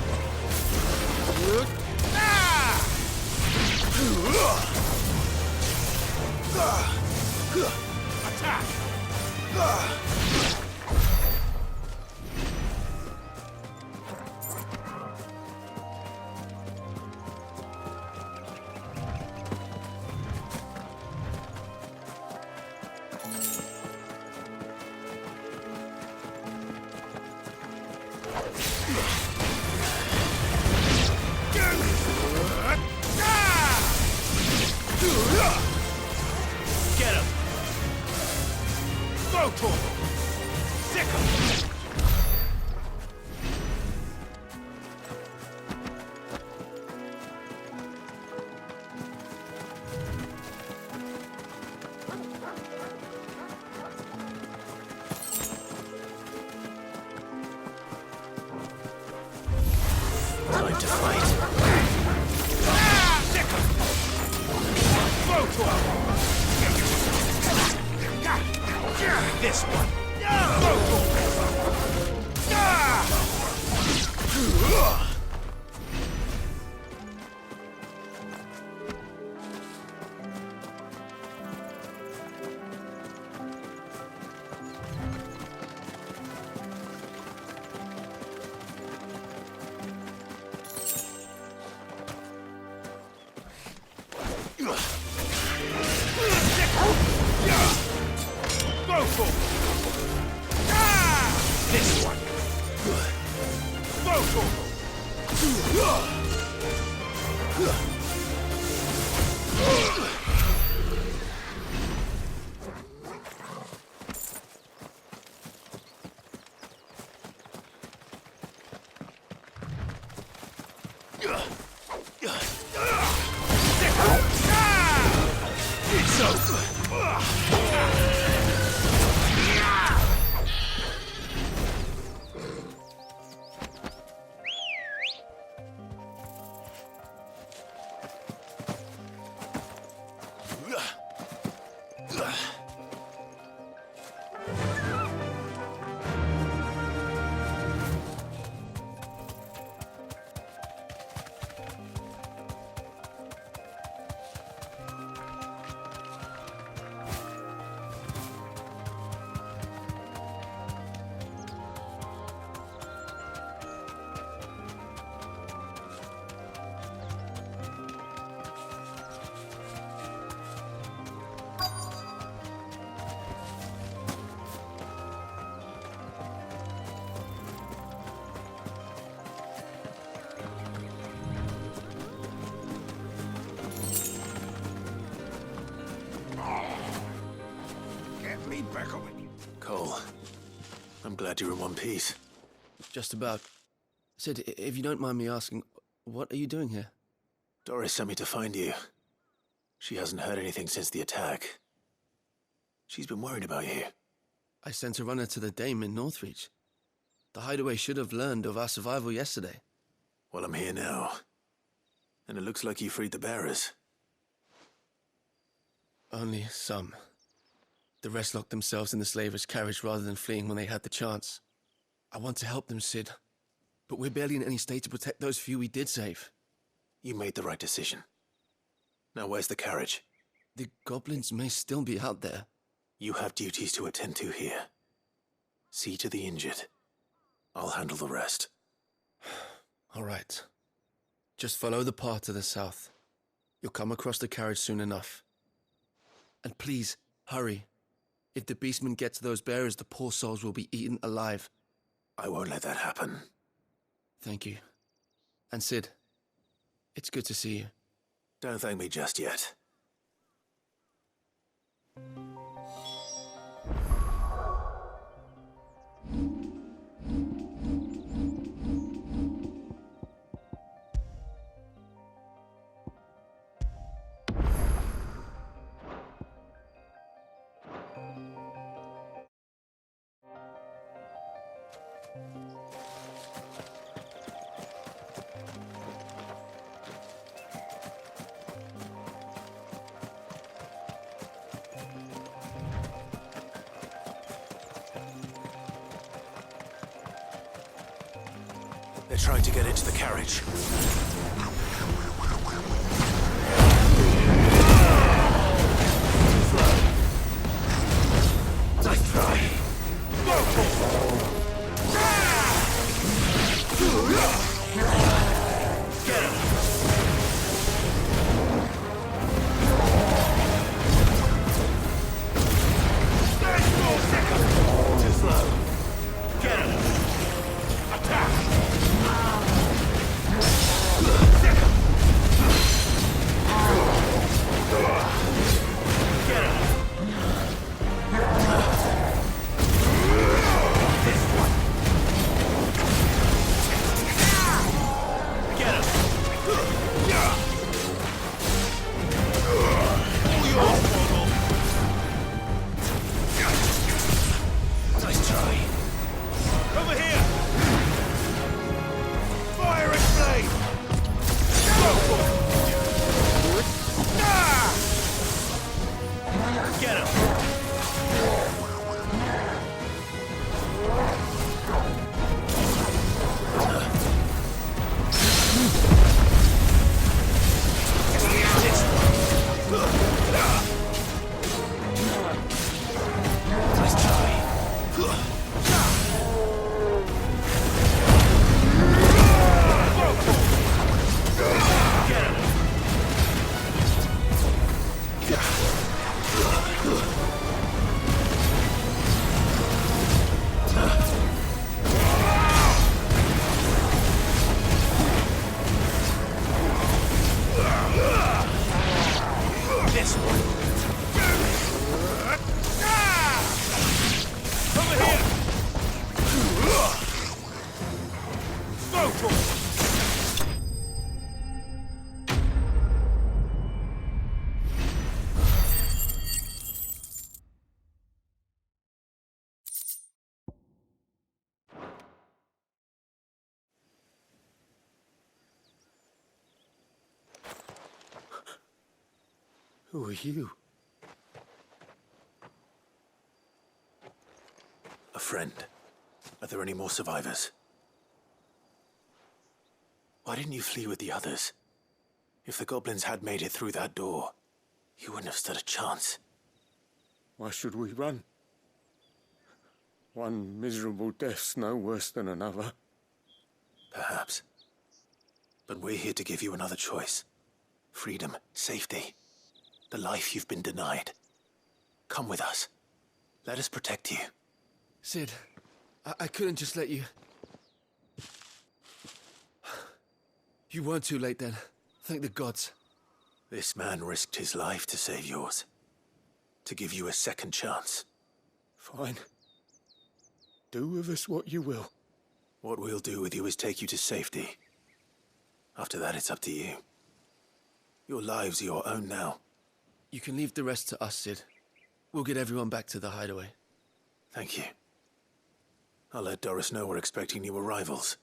Attack! Get him! Go to him! Sick him! Time to fight. Sick him! Go to him! This one. Go to him! Go to him! This one. Go to him! It's over! Cole, I'm glad you're in one piece. Just about. Sid, if you don't mind me asking, what are you doing here? Doris sent me to find you. She hasn't heard anything since the attack. She's been worried about you. I sent a runner to the Dame in Northreach. The hideaway should have learned of our survival yesterday. Well, I'm here now. And it looks like you freed the bearers. Only some. The rest locked themselves in the slaver's carriage rather than fleeing when they had the chance. I want to help them, Sid. But we're barely in any state to protect those few we did save. You made the right decision. Now where's the carriage? The goblins may still be out there. You have duties to attend to here. See to the injured. I'll handle the rest. All right. Just follow the path to the south. You'll come across the carriage soon enough. And please, hurry. If the beastmen get to those bearers, the poor souls will be eaten alive. I won't let that happen. Thank you. And Sid, it's good to see you. Don't thank me just yet. They're trying to get into the carriage. Nice try. Get him. Too slow. Get him. Attack. Second. Who are you? A friend. Are there any more survivors? Why didn't you flee with the others? If the goblins had made it through that door, you wouldn't have stood a chance. Why should we run? One miserable death's no worse than another. Perhaps. But we're here to give you another choice. Freedom, safety, the life you've been denied. Come with us. Let us protect you. Sid, I couldn't just let you... You weren't too late then. Thank the gods. This man risked his life to save yours. To give you a second chance. Fine. Do with us what you will. What we'll do with you is take you to safety. After that, it's up to you. Your lives are your own now. You can leave the rest to us, Sid. We'll get everyone back to the hideaway. Thank you. I'll let Doris know we're expecting new arrivals.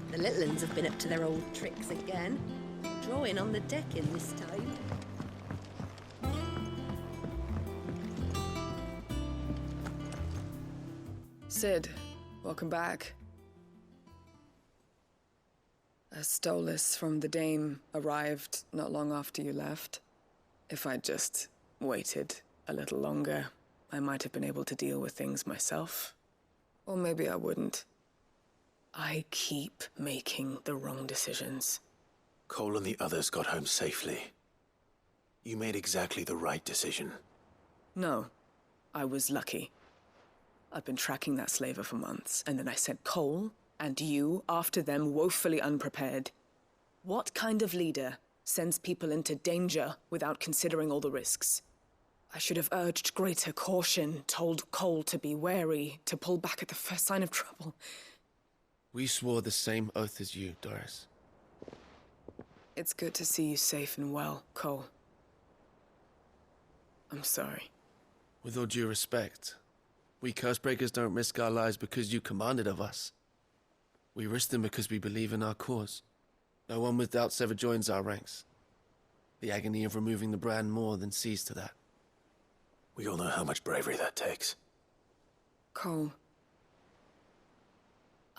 The little ones have been up to their old tricks again. Drawing on the decking this time. Sid, welcome back. A stolus from the Dame arrived not long after you left. If I'd just waited a little longer, I might have been able to deal with things myself. Or maybe I wouldn't. I keep making the wrong decisions. Cole and the others got home safely. You made exactly the right decision. No, I was lucky. I've been tracking that slaver for months, and then I sent Cole and you after them woefully unprepared. What kind of leader sends people into danger without considering all the risks? I should have urged greater caution, told Cole to be wary, to pull back at the first sign of trouble. We swore the same oath as you, Doris. It's good to see you safe and well, Cole. I'm sorry. With all due respect, we Cursebreakers don't risk our lives because you commanded of us. We risk them because we believe in our cause. No one with doubts ever joins our ranks. The agony of removing the brand more than sees to that. We all know how much bravery that takes. Cole,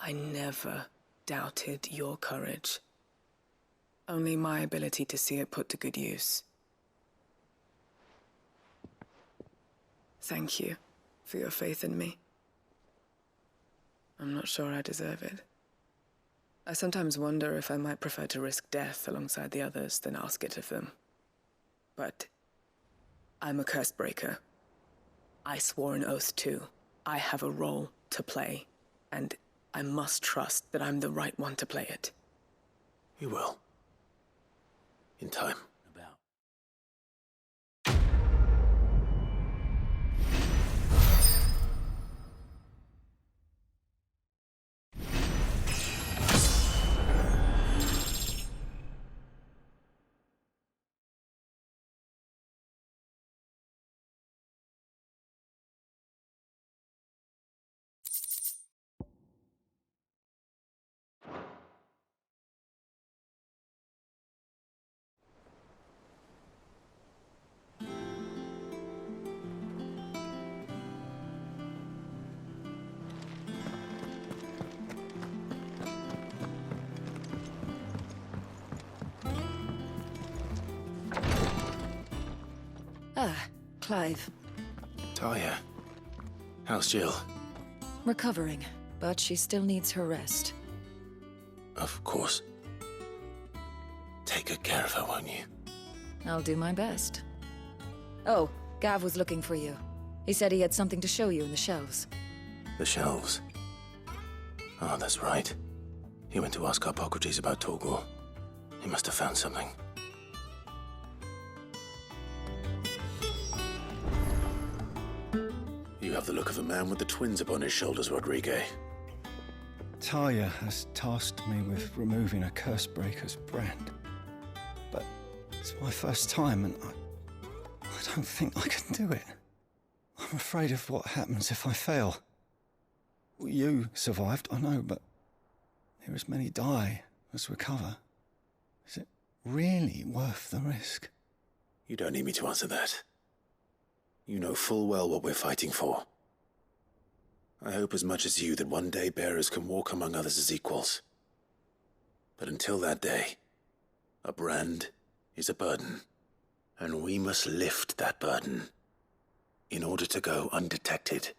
I never doubted your courage. Only my ability to see it put to good use. Thank you for your faith in me. I'm not sure I deserve it. I sometimes wonder if I might prefer to risk death alongside the others than ask it of them. But I'm a Cursebreaker. I swore an oath too. I have a role to play, and I must trust that I'm the right one to play it. You will. In time. Ah, Clive. Talia. How's Jill? Recovering, but she still needs her rest. Of course. Take good care of her, won't you? I'll do my best. Oh, Gav was looking for you. He said he had something to show you in the shelves. The shelves? Oh, that's right. He went to ask Hippocrates about Torgor. He must have found something. You have the look of a man with the twins upon his shoulders, Rodrigue. Talia has tasked me with removing a Cursebreaker's brand. But it's my first time and I don't think I can do it. I'm afraid of what happens if I fail. You survived, I know, but there as many die as recover. Is it really worth the risk? You don't need me to answer that. You know full well what we're fighting for. I hope as much as you that one day bearers can walk among others as equals. But until that day, a brand is a burden, and we must lift that burden in order to go undetected.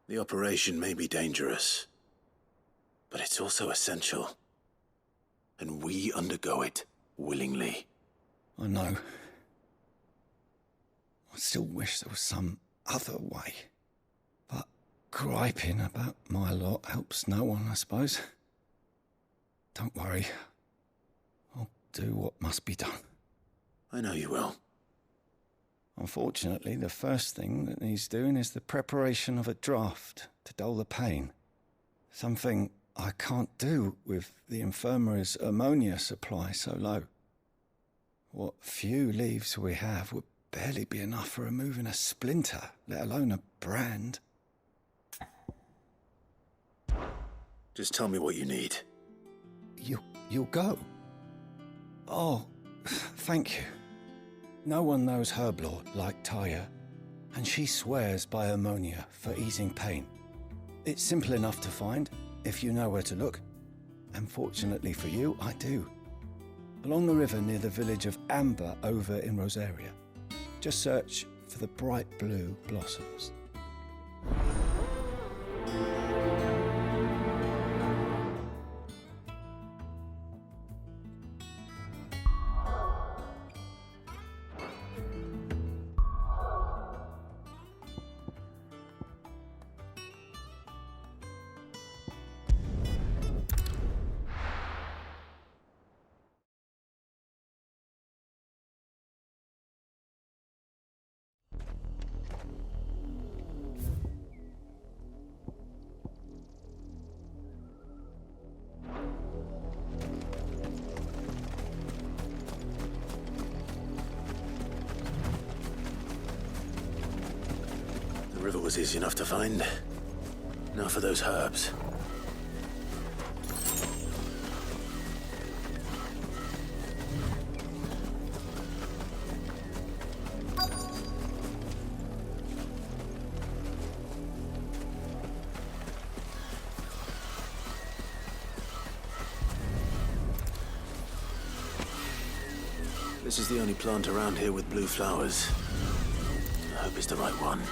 The operation may be dangerous, but it's also essential, and we undergo it willingly. I know. I still wish there was some other way. But griping about my lot helps no one, I suppose. Don't worry. I'll do what must be done. I know you will. Unfortunately, the first thing that needs doing is the preparation of a draft to dull the pain. Something I can't do with the infirmary's ammonia supply so low. What few leaves we have would barely be enough for removing a splinter, let alone a brand. Just tell me what you need. You'll go? Oh, thank you. No one knows Herblord like Talia, and she swears by ammonia for easing pain. It's simple enough to find, if you know where to look. And fortunately for you, I do. Along the river near the village of Amber over in Rosaria. Just search for the bright blue blossoms. The river was easy enough to find. Now for those herbs. This is the only plant around here with blue flowers. I hope it's the right one.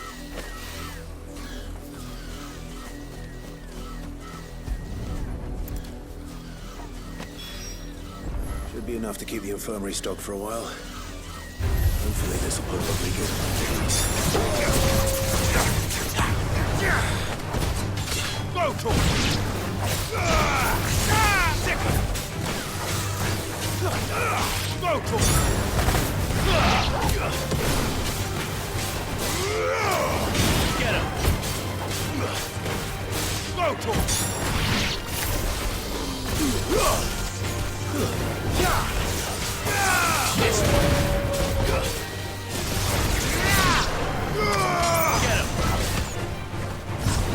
Should be enough to keep the infirmary stocked for a while. Hopefully this will put Rodriguez on Go to Go to Get him! Go to This one! Get him!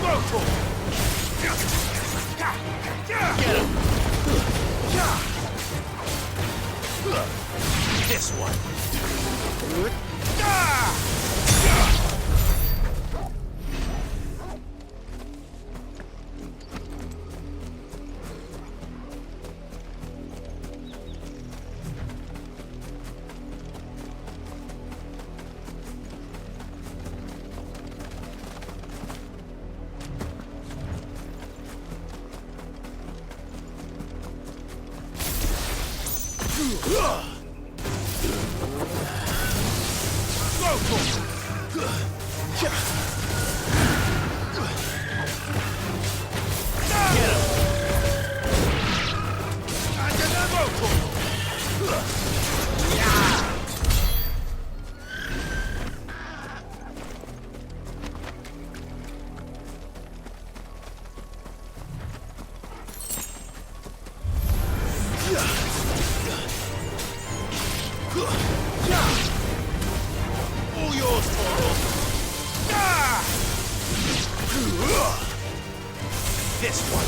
Go to Get him! This one. All yours, Toro. This one.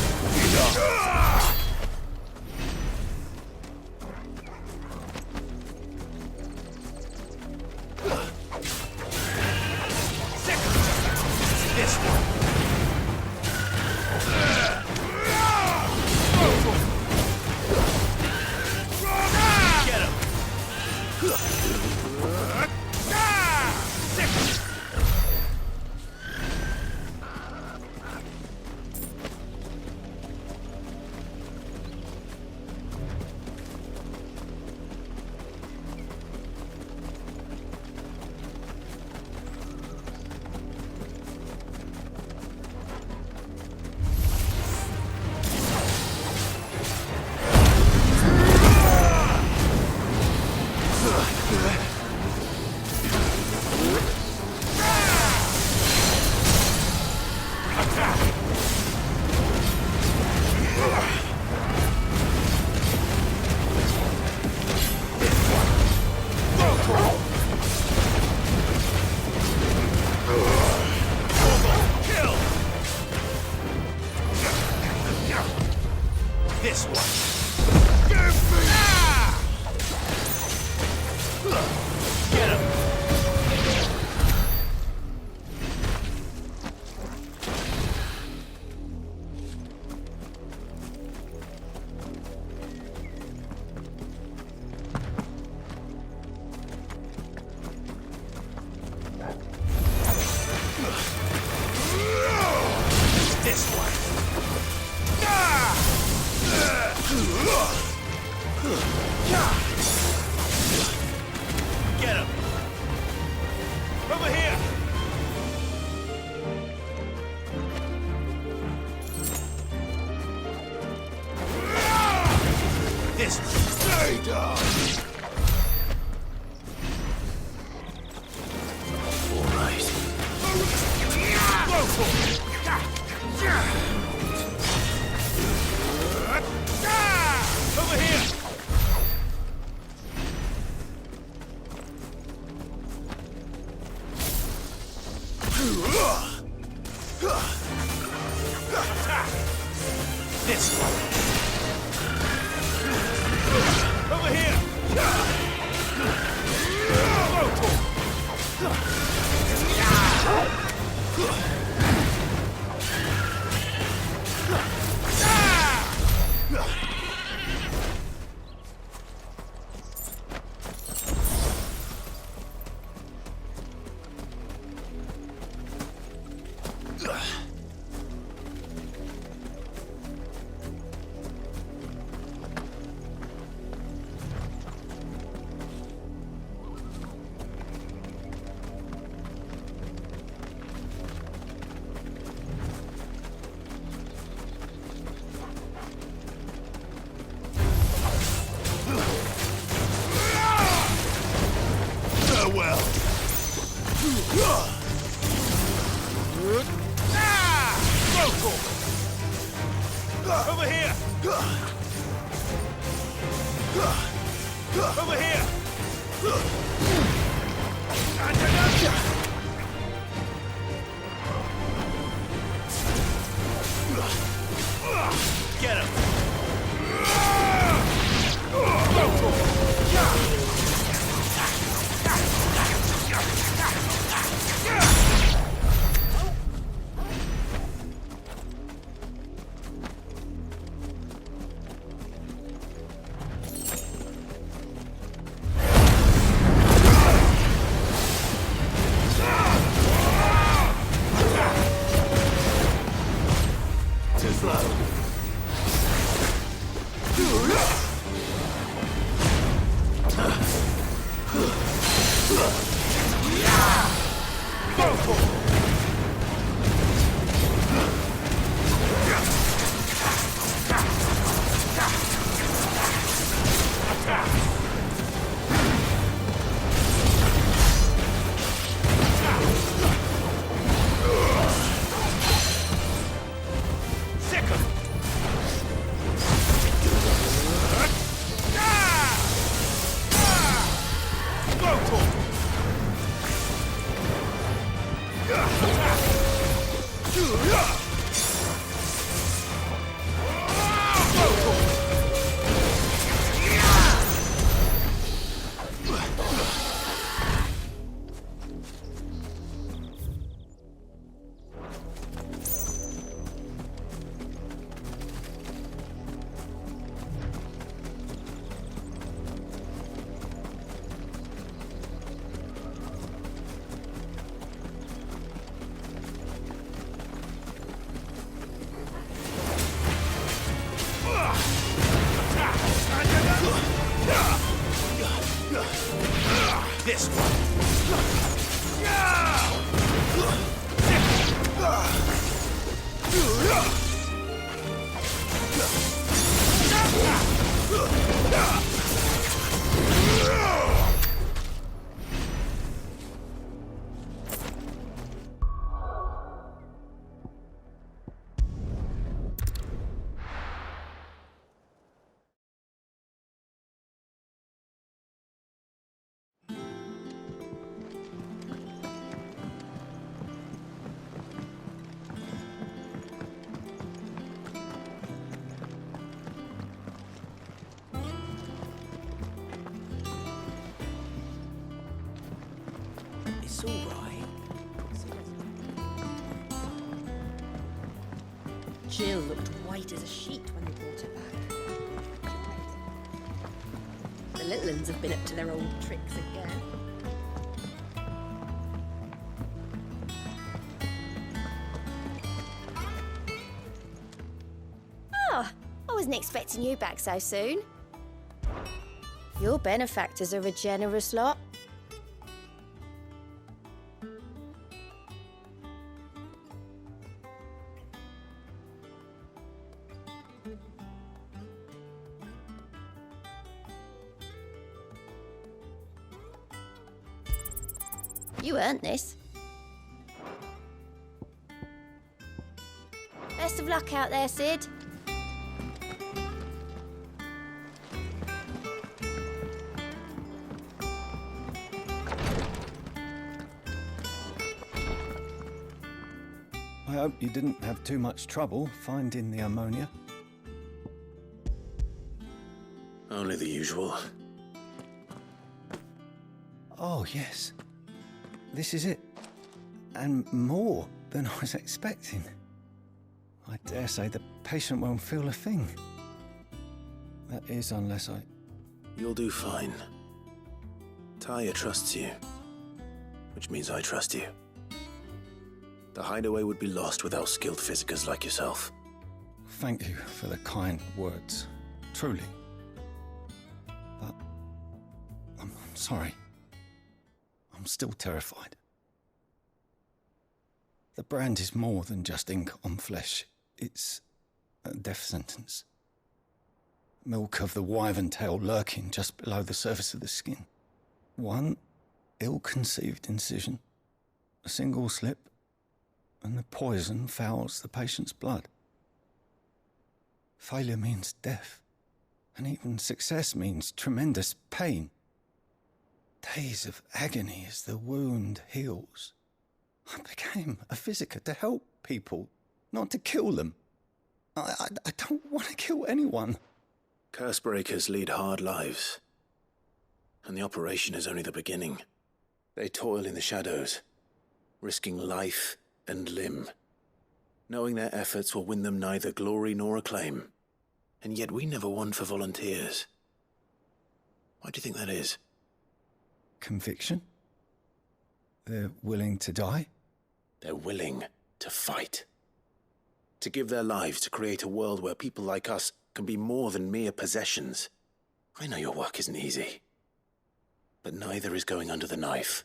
This one. Get him. This one. Give me! Get him! This one. Get him! Over here! This stay down! All right. Go for it! Over here! This one. Over here! Farewell. Over here! Over here! Get him! Too slow. this one! It's all right. Jill looked white as a sheet when they brought her back. The little uns have been up to their old tricks again. Oh, I wasn't expecting you back so soon. Your benefactors are a generous lot. You earned this. Best of luck out there, Sid. I hope you didn't have too much trouble finding the ammonia. Only the usual. Oh, yes. This is it. And more than I was expecting. I dare say the patient won't feel a thing. That is, unless I... You'll do fine. Taya trusts you, which means I trust you. The hideaway would be lost without skilled physicers like yourself. Thank you for the kind words. Truly. But... I'm sorry. I'm still terrified. The brand is more than just ink on flesh. It's a death sentence. Milk of the wyvern tail lurking just below the surface of the skin. One ill-conceived incision, a single slip, and the poison fouls the patient's blood. Failure means death, and even success means tremendous pain. Days of agony as the wound heals. I became a physiker to help people, not to kill them. I don't want to kill anyone. Cursebreakers lead hard lives, and the operation is only the beginning. They toil in the shadows, risking life and limb, knowing their efforts will win them neither glory nor acclaim. And yet we never won for volunteers. Why do you think that is? Conviction? They're willing to die? They're willing to fight. To give their lives to create a world where people like us can be more than mere possessions. I know your work isn't easy, but neither is going under the knife.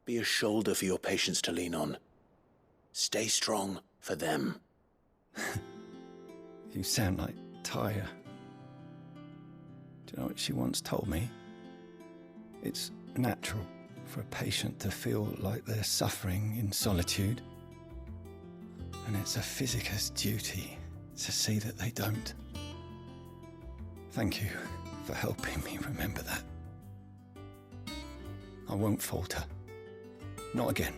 Be a shoulder for your patients to lean on. Stay strong for them. You sound like Taya. Do you know what she once told me? It's natural for a patient to feel like they're suffering in solitude. And it's a physiker's duty to see that they don't. Thank you for helping me remember that. I won't falter. Not again.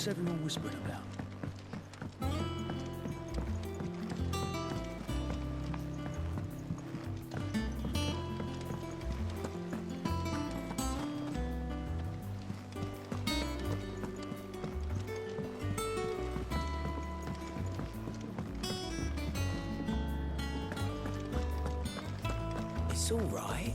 What's everyone whispering about? It's all right.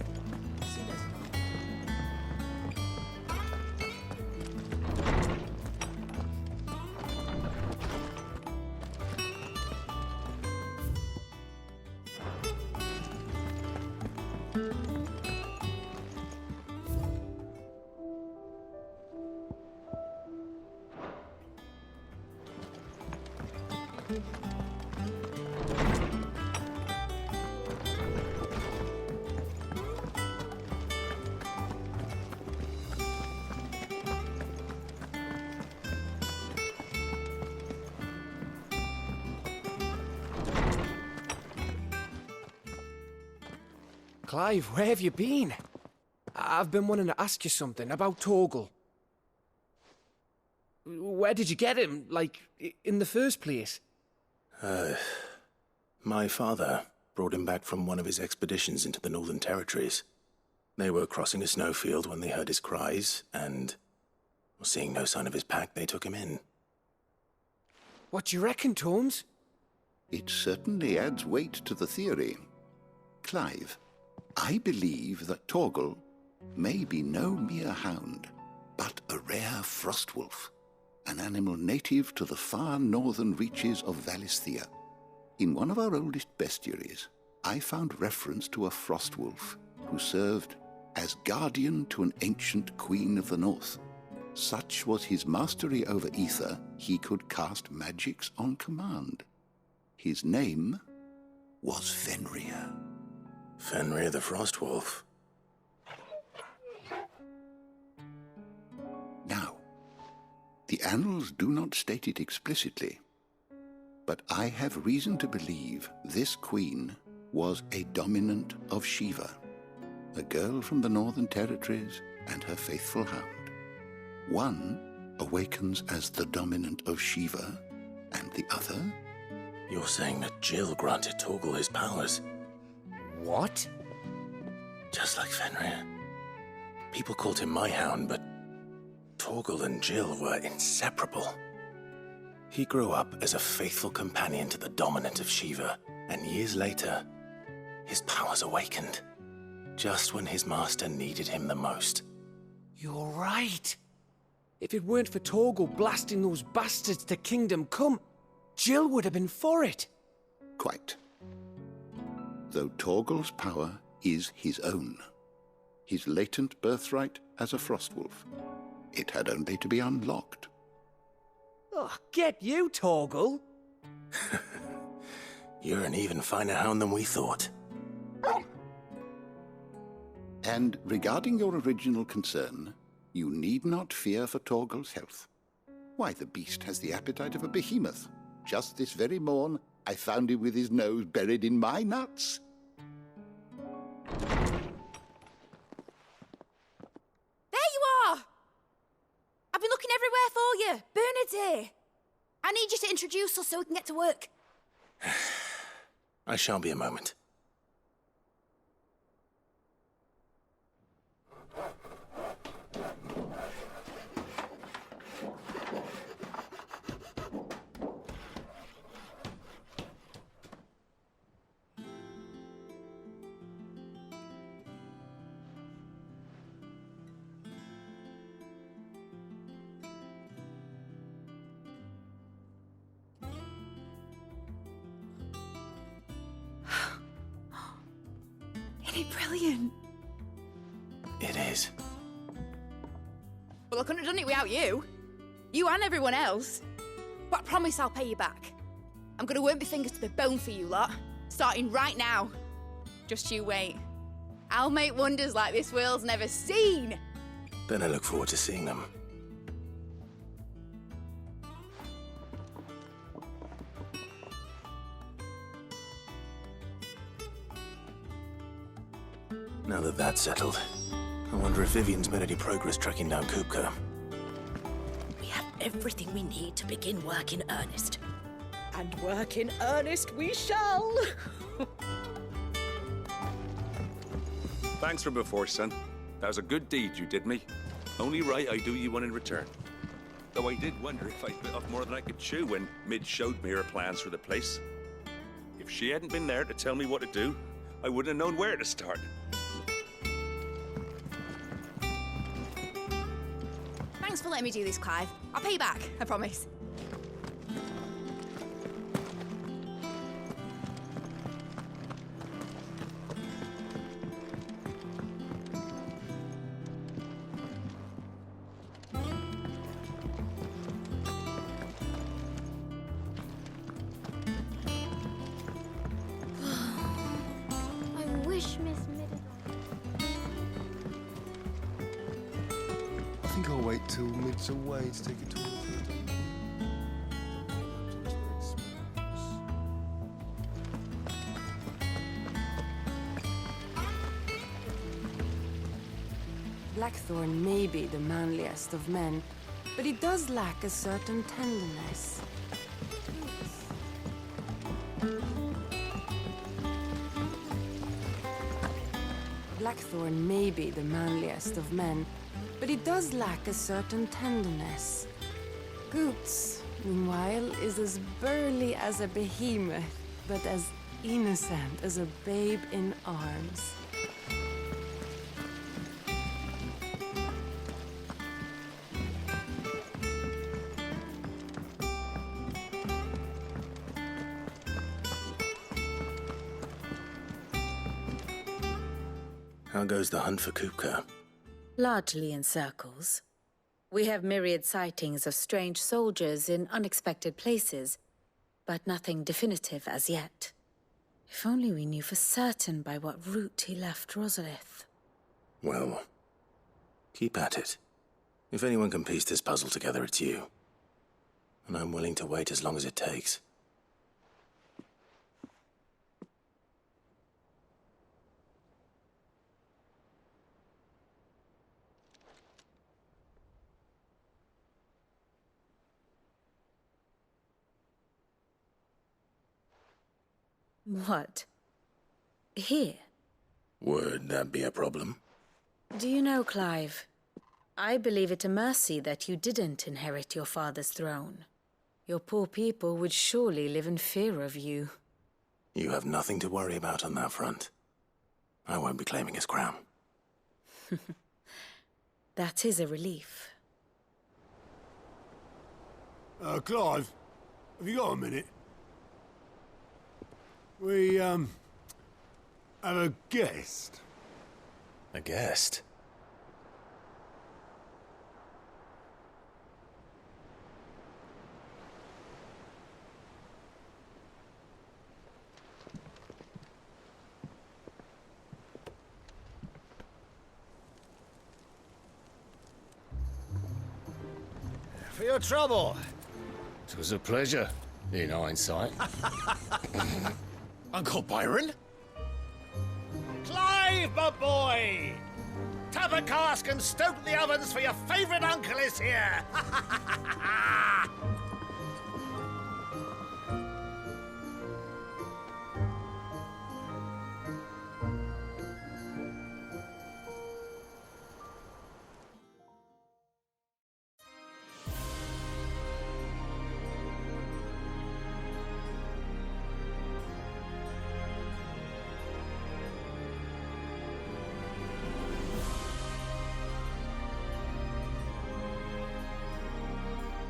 Clive, where have you been? I've been wanting to ask you something about Torgal. Where did you get him, like, in the first place? My father brought him back from one of his expeditions into the Northern Territories. They were crossing a snowfield when they heard his cries, and, seeing no sign of his pack, they took him in. What do you reckon, Tomes? It certainly adds weight to the theory. Clive, I believe that Torgal may be no mere hound, but a rare frostwolf, an animal native to the far northern reaches of Valisthea. In one of our oldest bestiaries, I found reference to a frostwolf who served as guardian to an ancient queen of the north. Such was his mastery over ether, he could cast magics on command. His name was Fenrir. Fenrir the Frostwolf. Now, the annals do not state it explicitly, but I have reason to believe this queen was a dominant of Shiva, a girl from the Northern Territories and her faithful hound. One awakens as the dominant of Shiva, and the other? You're saying that Jill granted Torgal his powers? What? Just like Fenrir. People called him my hound, but Torgal and Jill were inseparable. He grew up as a faithful companion to the dominant of Shiva, and years later, his powers awakened, just when his master needed him the most. You're right. If it weren't for Torgal blasting those bastards to Kingdom Come, Jill would have been for it. Quite. Though Torgal's power is his own, his latent birthright as a frostwolf. It had only to be unlocked. Oh, get you, Torgal! You're an even finer hound than we thought. And regarding your original concern, you need not fear for Torgal's health. Why, the beast has the appetite of a behemoth. Just this very morn, I found him with his nose buried in my nuts. There you are! I've been looking everywhere for you. Bernard's here. I need you to introduce us so we can get to work. I shan't be a moment. Isn't it brilliant? It is. Well, I couldn't have done it without you. You and everyone else. But I promise I'll pay you back. I'm gonna work my fingers to the bone for you lot, starting right now. Just you wait. I'll make wonders like this world's never seen. Then I look forward to seeing them. Now that that's settled, I wonder if Vivian's made any progress tracking down Kupka. We have everything we need to begin work in earnest. And work in earnest we shall! Thanks for before, son. That was a good deed you did me. Only right I do you one in return. Though I did wonder if I bit off more than I could chew when Mid showed me her plans for the place. If she hadn't been there to tell me what to do, I wouldn't have known where to start. Thanks for letting me do this, Clive. I'll pay you back, I promise. I think I'll wait till Mid's away to take it to her. Blackthorn may be the manliest of men, but he does lack a certain tenderness. Blackthorn may be the manliest of men, but he does lack a certain tenderness. Goots, meanwhile, is as burly as a behemoth, but as innocent as a babe in arms. How goes the hunt for Kupka? Largely in circles. We have myriad sightings of strange soldiers in unexpected places, but nothing definitive as yet. If only we knew for certain by what route he left Rosalith. Well, keep at it. If anyone can piece this puzzle together, it's you. And I'm willing to wait as long as it takes. What? Here? Would that be a problem? Do you know, Clive, I believe it a mercy that you didn't inherit your father's throne. Your poor people would surely live in fear of you. You have nothing to worry about on that front. I won't be claiming his crown. That is a relief. Clive, have you got a minute? We, have a guest. A guest? For your trouble. It was a pleasure, in hindsight. Uncle Byron? Clive, my boy! Tap a cask and stoke the ovens, for your favourite uncle is here!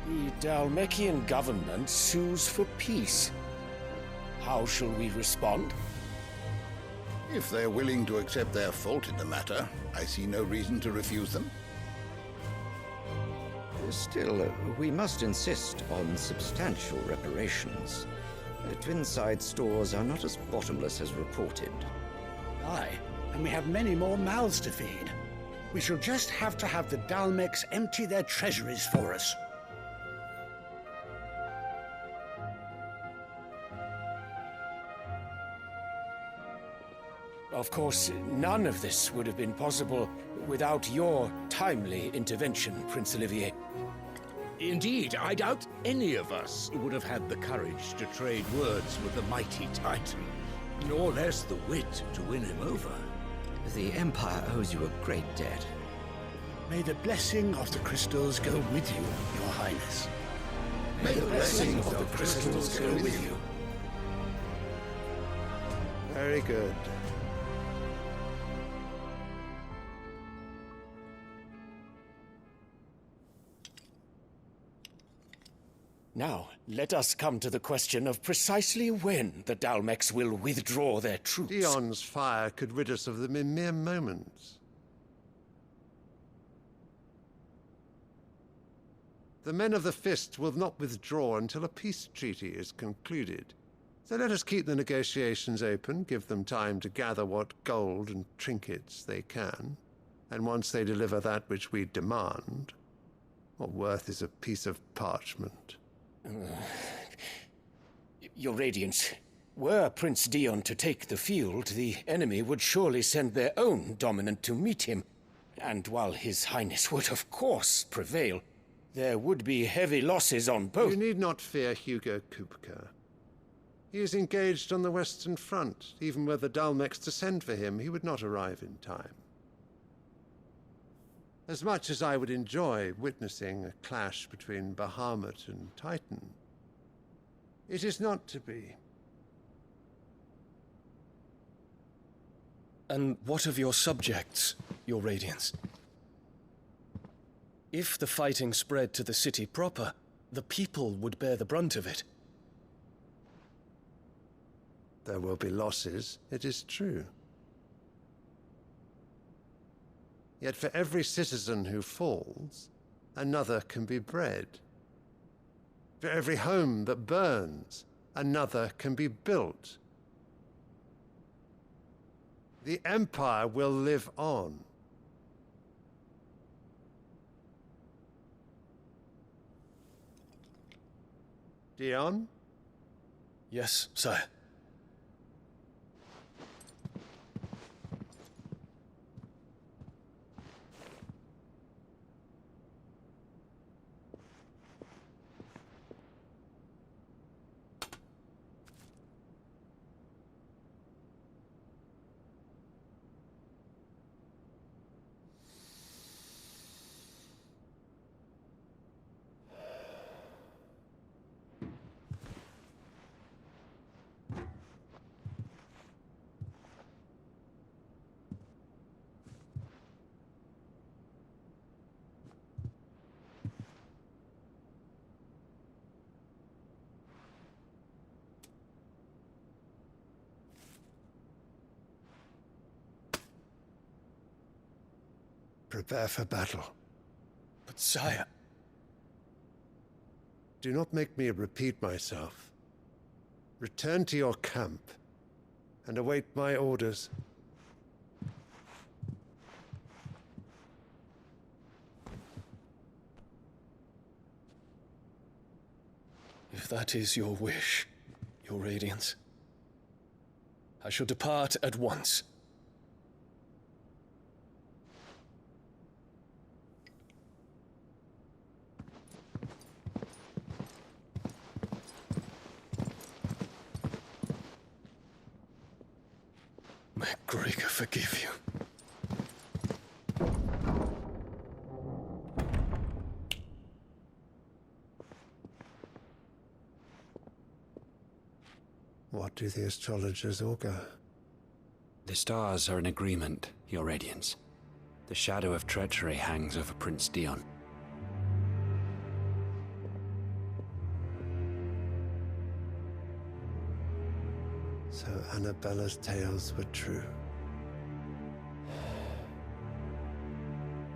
The Dalmekian government sues for peace. How shall we respond? If they're willing to accept their fault in the matter, I see no reason to refuse them. Still, we must insist on substantial reparations. Twinside stores are not as bottomless as reported. Aye, and we have many more mouths to feed. We shall just have to have the Dalmecs empty their treasuries for us. Of course, none of this would have been possible without your timely intervention, Prince Olivier. Indeed, I doubt any of us would have had the courage to trade words with the mighty Titan, nor less the wit to win him over. The Empire owes you a great debt. May the blessing of the crystals go with you, Your Highness. May the blessing of the crystals go with you. Very good. Now, let us come to the question of precisely when the Dalmex will withdraw their troops. Dion's fire could rid us of them in mere moments. The men of the Fist will not withdraw until a peace treaty is concluded. So let us keep the negotiations open, give them time to gather what gold and trinkets they can, and once they deliver that which we demand, what worth is a piece of parchment? Your Radiance, were Prince Dion to take the field, the enemy would surely send their own dominant to meet him. And while His Highness would of course prevail, there would be heavy losses on both. You need not fear Hugo Kupka. He is engaged on the Western Front. Even were the Dalmex to send for him, he would not arrive in time. As much as I would enjoy witnessing a clash between Bahamut and Titan, it is not to be. And what of your subjects, Your Radiance? If the fighting spread to the city proper, the people would bear the brunt of it. There will be losses, it is true. Yet for every citizen who falls, another can be bred. For every home that burns, another can be built. The Empire will live on. Dion? Yes, sire. Prepare for battle. But sire... Do not make me repeat myself. Return to your camp and await my orders. If that is your wish, Your Radiance, I shall depart at once. May Gregor forgive you. What do the astrologers augur? The stars are in agreement, Your Radiance. The shadow of treachery hangs over Prince Dion. So Annabella's tales were true.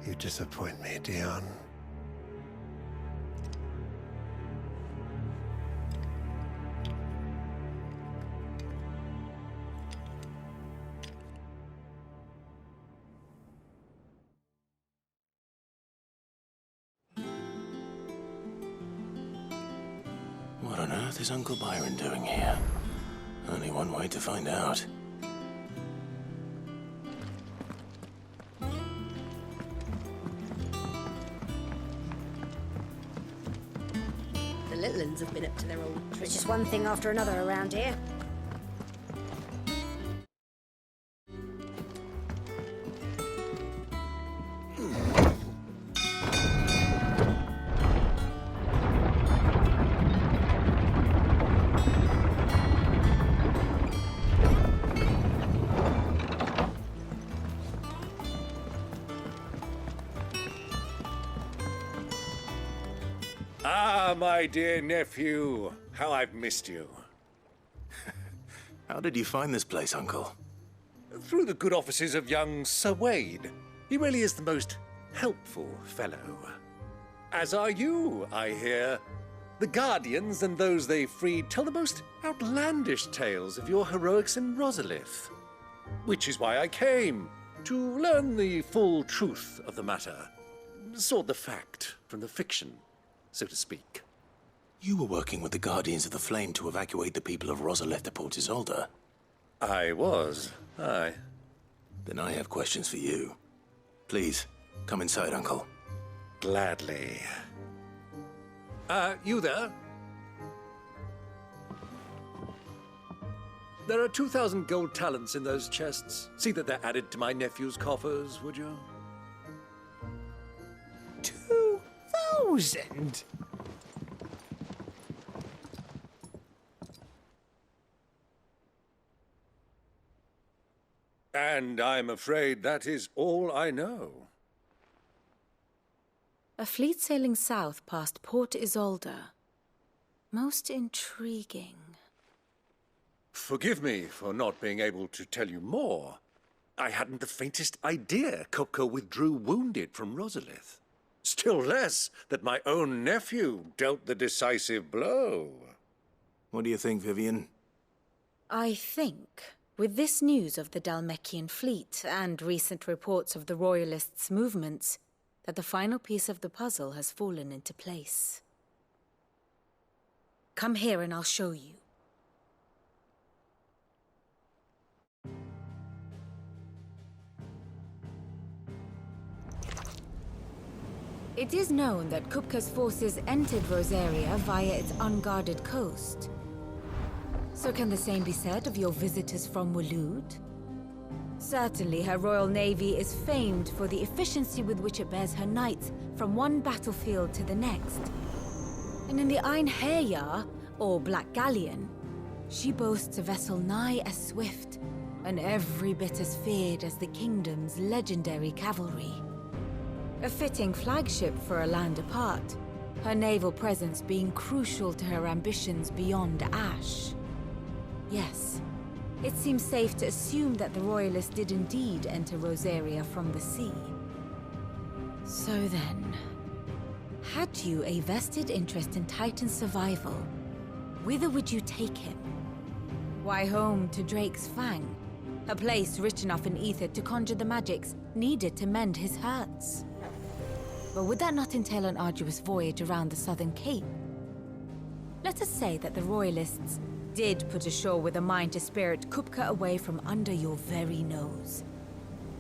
You disappoint me, Dion. What on earth is Uncle Byron doing here? Only one way to find out. have been up to their old tricks. It's just one thing after another around here. Ah, my dear nephew, how I've missed you. How did you find this place, Uncle? Through the good offices of young Sir Wade. He really is the most helpful fellow. As are you, I hear. The Guardians and those they freed tell the most outlandish tales of your heroics in Rosalith. Which is why I came, to learn the full truth of the matter. Sort the fact from the fiction, so to speak. You were working with the Guardians of the Flame to evacuate the people of Rosalith to Port Isolde. I was, aye. Then I have questions for you. Please, come inside, Uncle. Gladly. You there? There are 2,000 gold talents in those chests. See that they're added to my nephew's coffers, would you? 2,000? And I'm afraid that is all I know. A fleet sailing south past Port Isolde. Most intriguing. Forgive me for not being able to tell you more. I hadn't the faintest idea Kupka withdrew wounded from Rosalith. Still less that my own nephew dealt the decisive blow. What do you think, Vivian? I think, with this news of the Dhalmekian fleet and recent reports of the Royalists' movements, that the final piece of the puzzle has fallen into place. Come here and I'll show you. It is known that Kupka's forces entered Rosaria via its unguarded coast. So can the same be said of your visitors from Waloed? Certainly her Royal Navy is famed for the efficiency with which it bears her knights from one battlefield to the next. And in the Einherjar, or Black Galleon, she boasts a vessel nigh as swift and every bit as feared as the kingdom's legendary cavalry. A fitting flagship for a land apart, her naval presence being crucial to her ambitions beyond Ash. Yes, it seems safe to assume that the Royalists did indeed enter Rosaria from the sea. So then, had you a vested interest in Titan's survival, whither would you take him? Why, home to Drake's Fang, a place rich enough in ether to conjure the magics needed to mend his hurts. But would that not entail an arduous voyage around the southern cape? Let us say that the Royalists did put ashore with a mind to spirit Kupka away from under your very nose.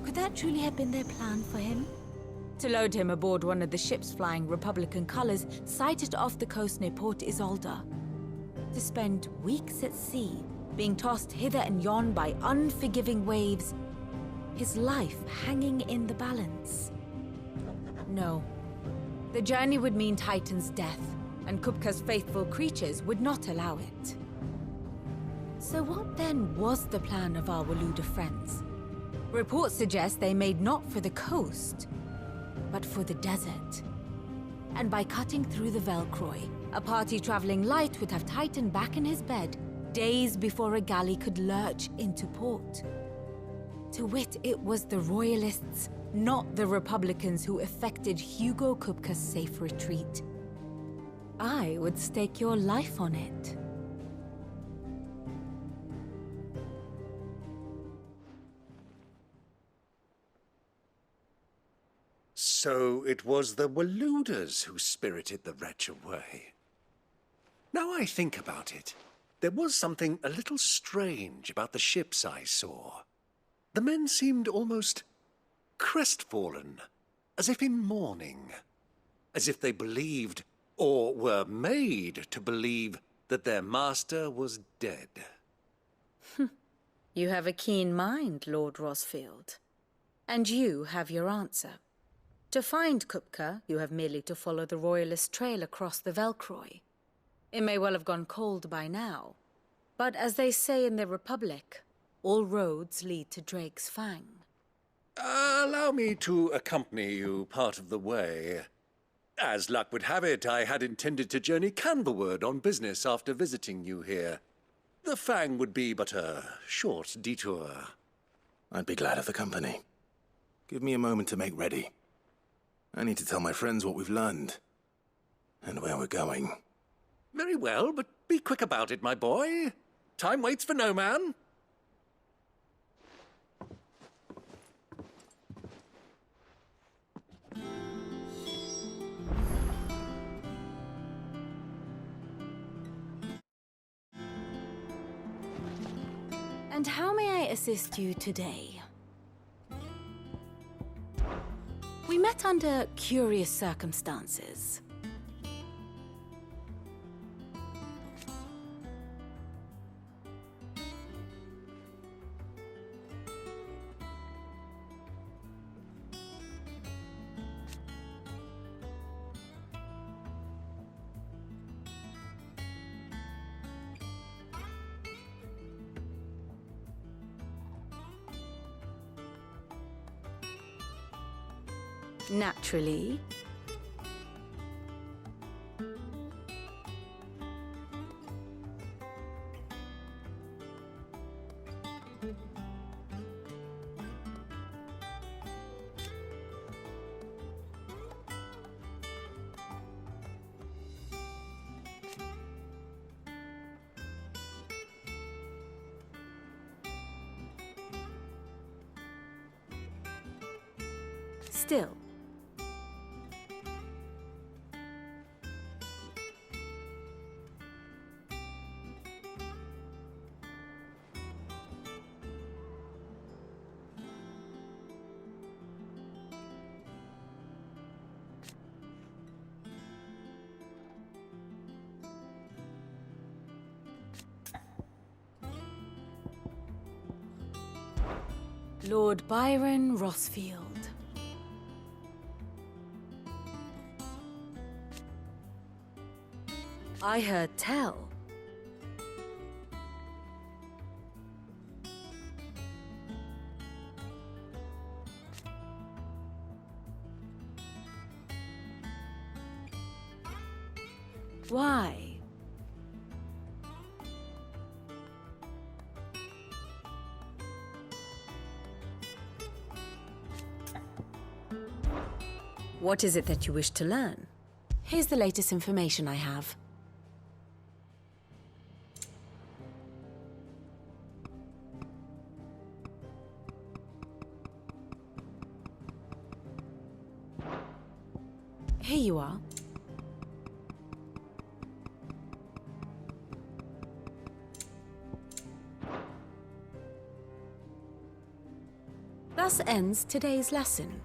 Could that truly have been their plan for him? To load him aboard one of the ships flying Republican colors sighted off the coast near Port Isolde? To spend weeks at sea, being tossed hither and yon by unforgiving waves, his life hanging in the balance? No. The journey would mean Titan's death, and Kupka's faithful creatures would not allow it. So what then was the plan of our Waloed friends? Reports suggest they made not for the coast, but for the desert. And by cutting through the Velcroy, a party traveling light would have Titan back in his bed days before a galley could lurch into port. To wit, it was the Royalists, not the Republicans, who effected Hugo Kupka's safe retreat. I would stake your life on it. So it was the Waloeders who spirited the wretch away. Now I think about it, there was something a little strange about the ships I saw. The men seemed almost crestfallen, as if in mourning, as if they believed or were made to believe that their master was dead. You have a keen mind, Lord Rosfield. And you have your answer. To find Kupka, you have merely to follow the Royalist trail across the Velcroy. It may well have gone cold by now, but as they say in the Republic, all roads lead to Drake's Fang. Allow me to accompany you part of the way. As luck would have it, I had intended to journey Canberward on business after visiting you here. The Fang would be but a short detour. I'd be glad of the company. Give me a moment to make ready. I need to tell my friends what we've learned, and where we're going. Very well, but be quick about it, my boy. Time waits for no man. And how may I assist you today? We met under curious circumstances. Naturally. Still. Lord Byron Rosfield. I heard tell. Why? What is it that you wish to learn? Here's the latest information I have. Here you are. Thus ends today's lesson.